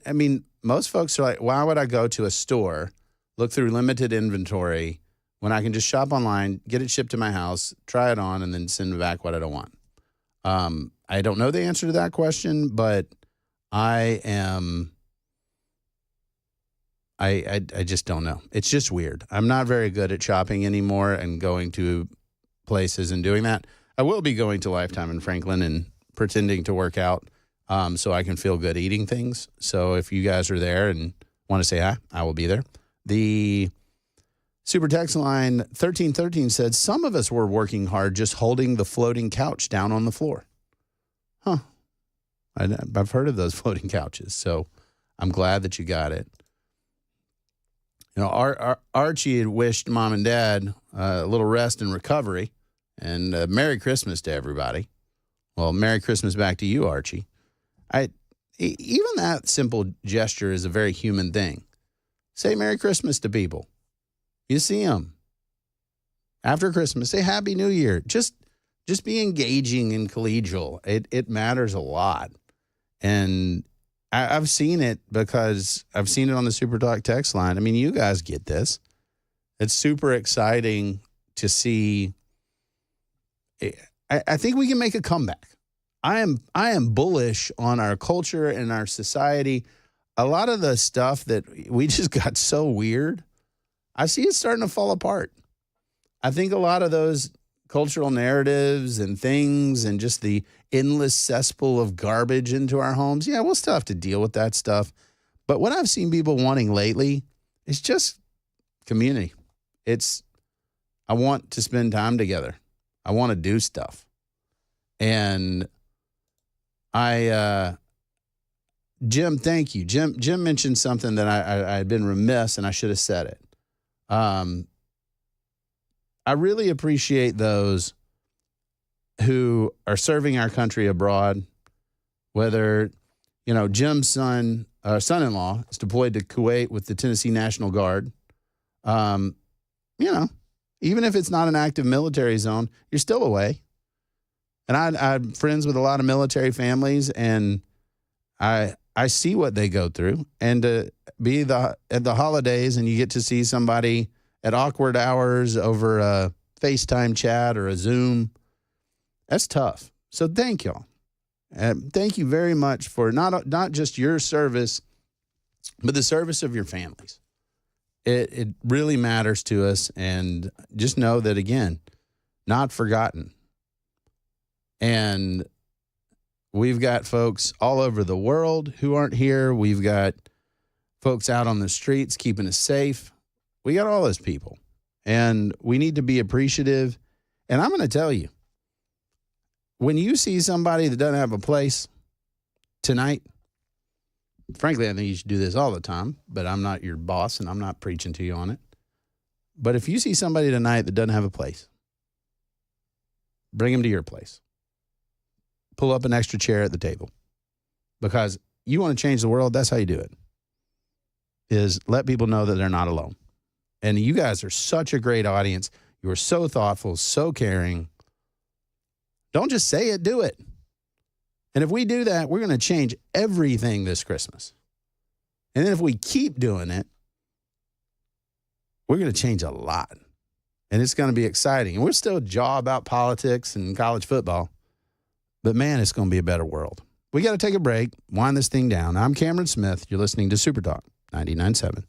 most folks are like, why would I go to a store, look through limited inventory, when I can just shop online, get it shipped to my house, try it on, and then send back what I don't want? I don't know the answer to that question, but I just don't know. It's just weird. I'm not very good at shopping anymore and going to places and doing that. I will be going to Lifetime in Franklin and pretending to work out so I can feel good eating things. So if you guys are there and want to say hi, I will be there. The Super Text line 1313 said, some of us were working hard just holding the floating couch down on the floor. Huh. I've heard of those floating couches, so I'm glad that you got it. Archie had wished Mom and Dad a little rest and recovery, and Merry Christmas to everybody. Well, Merry Christmas back to you, Archie. Even that simple gesture is a very human thing. Say Merry Christmas to people. You see them after Christmas. Say Happy New Year. Just be engaging and collegial. It matters a lot. And I've seen it because I've seen it on the Super Talk text line. I mean, you guys get this. It's super exciting to see. I think we can make a comeback. I am bullish on our culture and our society. A lot of the stuff that we just got so weird, I see it starting to fall apart. I think a lot of those cultural narratives and things and just the endless cesspool of garbage into our homes, yeah, we'll still have to deal with that stuff. But what I've seen people wanting lately is just community. I want to spend time together. I want to do stuff. And Jim, thank you. Jim mentioned something that I had been remiss and I should have said it. I really appreciate those who are serving our country abroad, whether, Jim's son-in-law is deployed to Kuwait with the Tennessee National Guard. Even if it's not an active military zone, you're still away. And I'm friends with a lot of military families, and I see what they go through. And to be at the holidays and you get to see somebody at awkward hours over a FaceTime chat or a Zoom, that's tough. So thank y'all. Thank you very much for not just your service, but the service of your families. It really matters to us, and just know that, again, not forgotten. And we've got folks all over the world who aren't here. We've got folks out on the streets keeping us safe. We got all those people, and we need to be appreciative. And I'm going to tell you, when you see somebody that doesn't have a place tonight, frankly, I think you should do this all the time, but I'm not your boss and I'm not preaching to you on it. But if you see somebody tonight that doesn't have a place, bring them to your place. Pull up an extra chair at the table, because you want to change the world. That's how you do it, is let people know that they're not alone. And you guys are such a great audience. You are so thoughtful, so caring. Don't just say it, do it. And if we do that, we're going to change everything this Christmas. And then if we keep doing it, we're going to change a lot. And it's going to be exciting. And we're still jaw about politics and college football. But man, it's going to be a better world. We got to take a break, wind this thing down. I'm Cameron Smith. You're listening to Super Talk 99.7.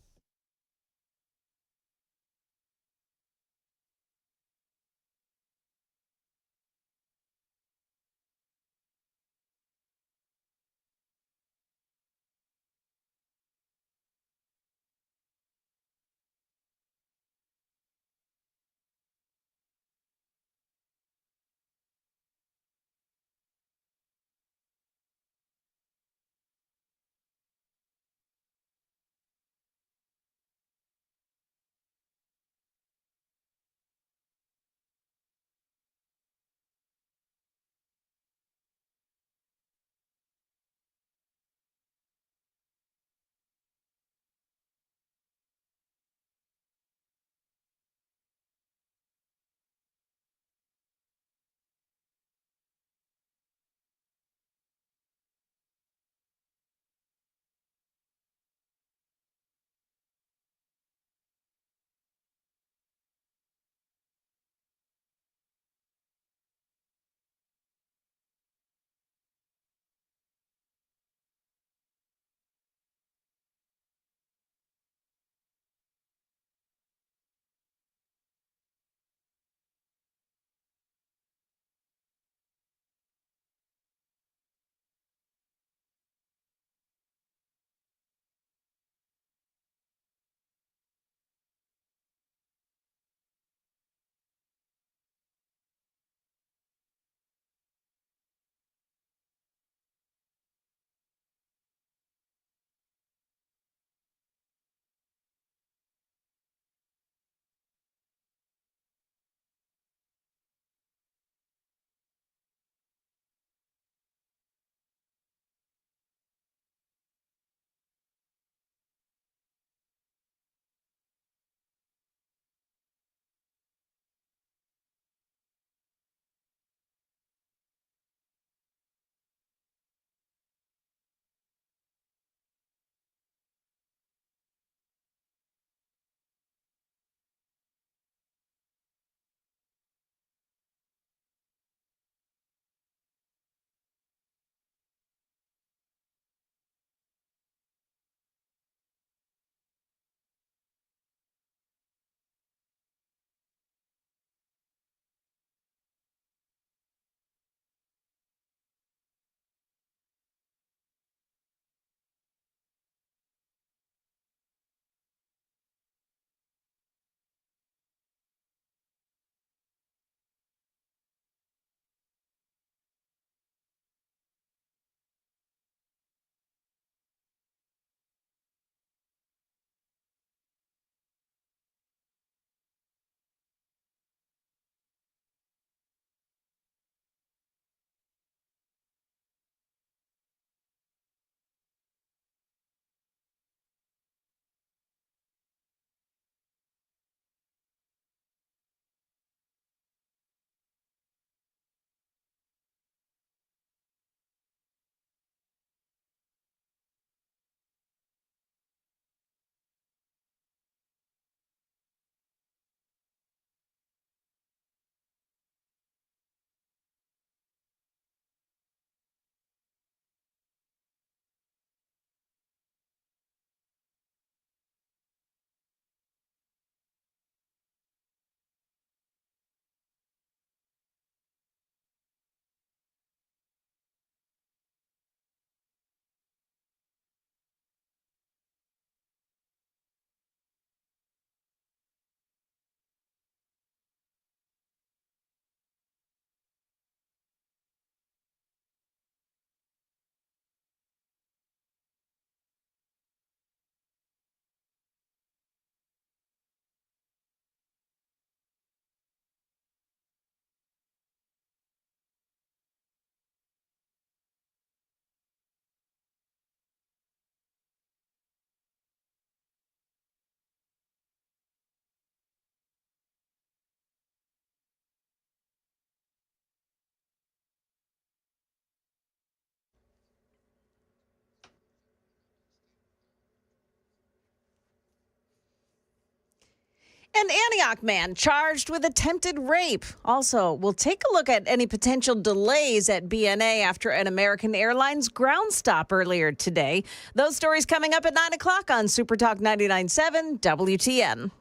An Antioch man charged with attempted rape. Also, we'll take a look at any potential delays at BNA after an American Airlines ground stop earlier today. Those stories coming up at 9 o'clock on Super Talk 99.7 WTN.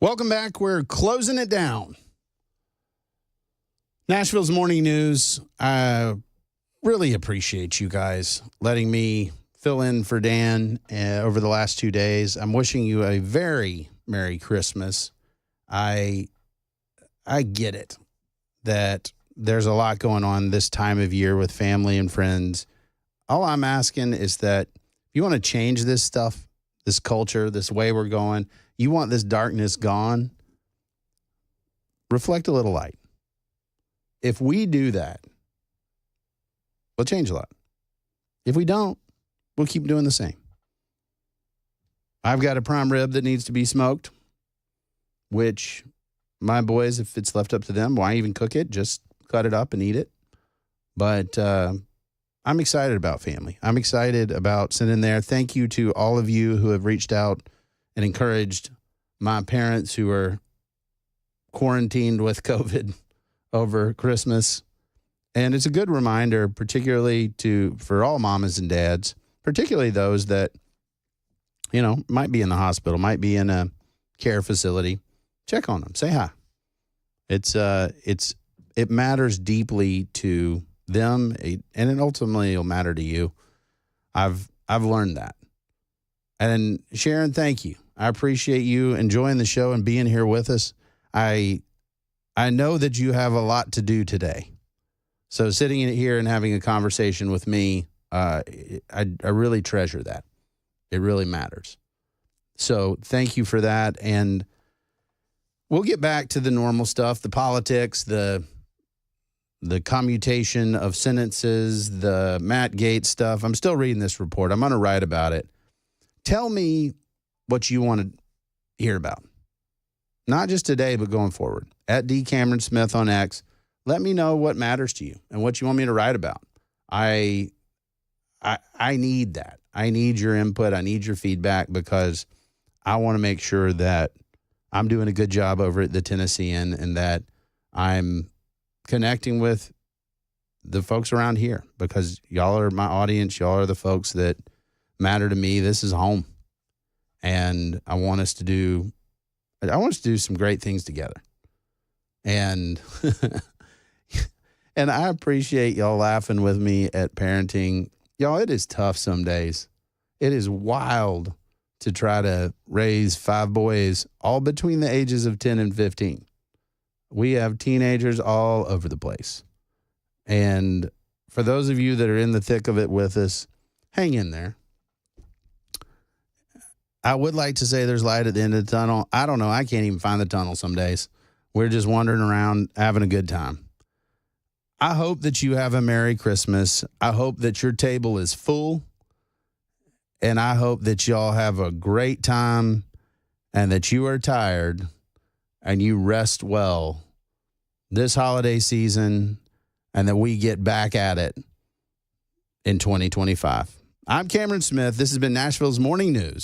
Welcome back. We're closing it down. Nashville's Morning News. I really appreciate you guys letting me fill in for Dan over the last 2 days. I'm wishing you a very Merry Christmas. I get it that there's a lot going on this time of year with family and friends. All I'm asking is that if you want to change this stuff, this culture, this way we're going, you want this darkness gone, reflect a little light. If we do that, we'll change a lot. If we don't, we'll keep doing the same. I've got a prime rib that needs to be smoked, which my boys, if it's left up to them, why even cook it? Just cut it up and eat it. But I'm excited about family. I'm excited about sitting there. Thank you to all of you who have reached out and encouraged my parents who are quarantined with COVID over Christmas. And it's a good reminder, particularly for all mamas and dads, particularly those that, might be in the hospital, might be in a care facility. Check on them. Say hi. It matters deeply to them, and it ultimately will matter to you. I've learned that. And Sharon, thank you. I appreciate you enjoying the show and being here with us. I know that you have a lot to do today. So sitting in here and having a conversation with me, I really treasure that. It really matters. So thank you for that. And we'll get back to the normal stuff, the politics, the commutation of sentences, the Matt Gaetz stuff. I'm still reading this report. I'm going to write about it. Tell me what you want to hear about. Not just today, but going forward. At D. Cameron Smith on X. Let me know what matters to you and what you want me to write about. I need that. I need your input. I need your feedback because I want to make sure that I'm doing a good job over at the Tennessean and that I'm connecting with the folks around here because y'all are my audience. Y'all are the folks that matter to me. This is home. And I want us to do some great things together. And and I appreciate y'all laughing with me at parenting. Y'all, it is tough some days. It is wild to try to raise 5 boys, all between the ages of 10 and 15. We have teenagers all over the place. And for those of you that are in the thick of it with us, hang in there. I would like to say there's light at the end of the tunnel. I don't know. I can't even find the tunnel some days. We're just wandering around having a good time. I hope that you have a Merry Christmas. I hope that your table is full. And I hope that y'all have a great time and that you are tired and you rest well this holiday season and that we get back at it in 2025. I'm Cameron Smith. This has been Nashville's Morning News.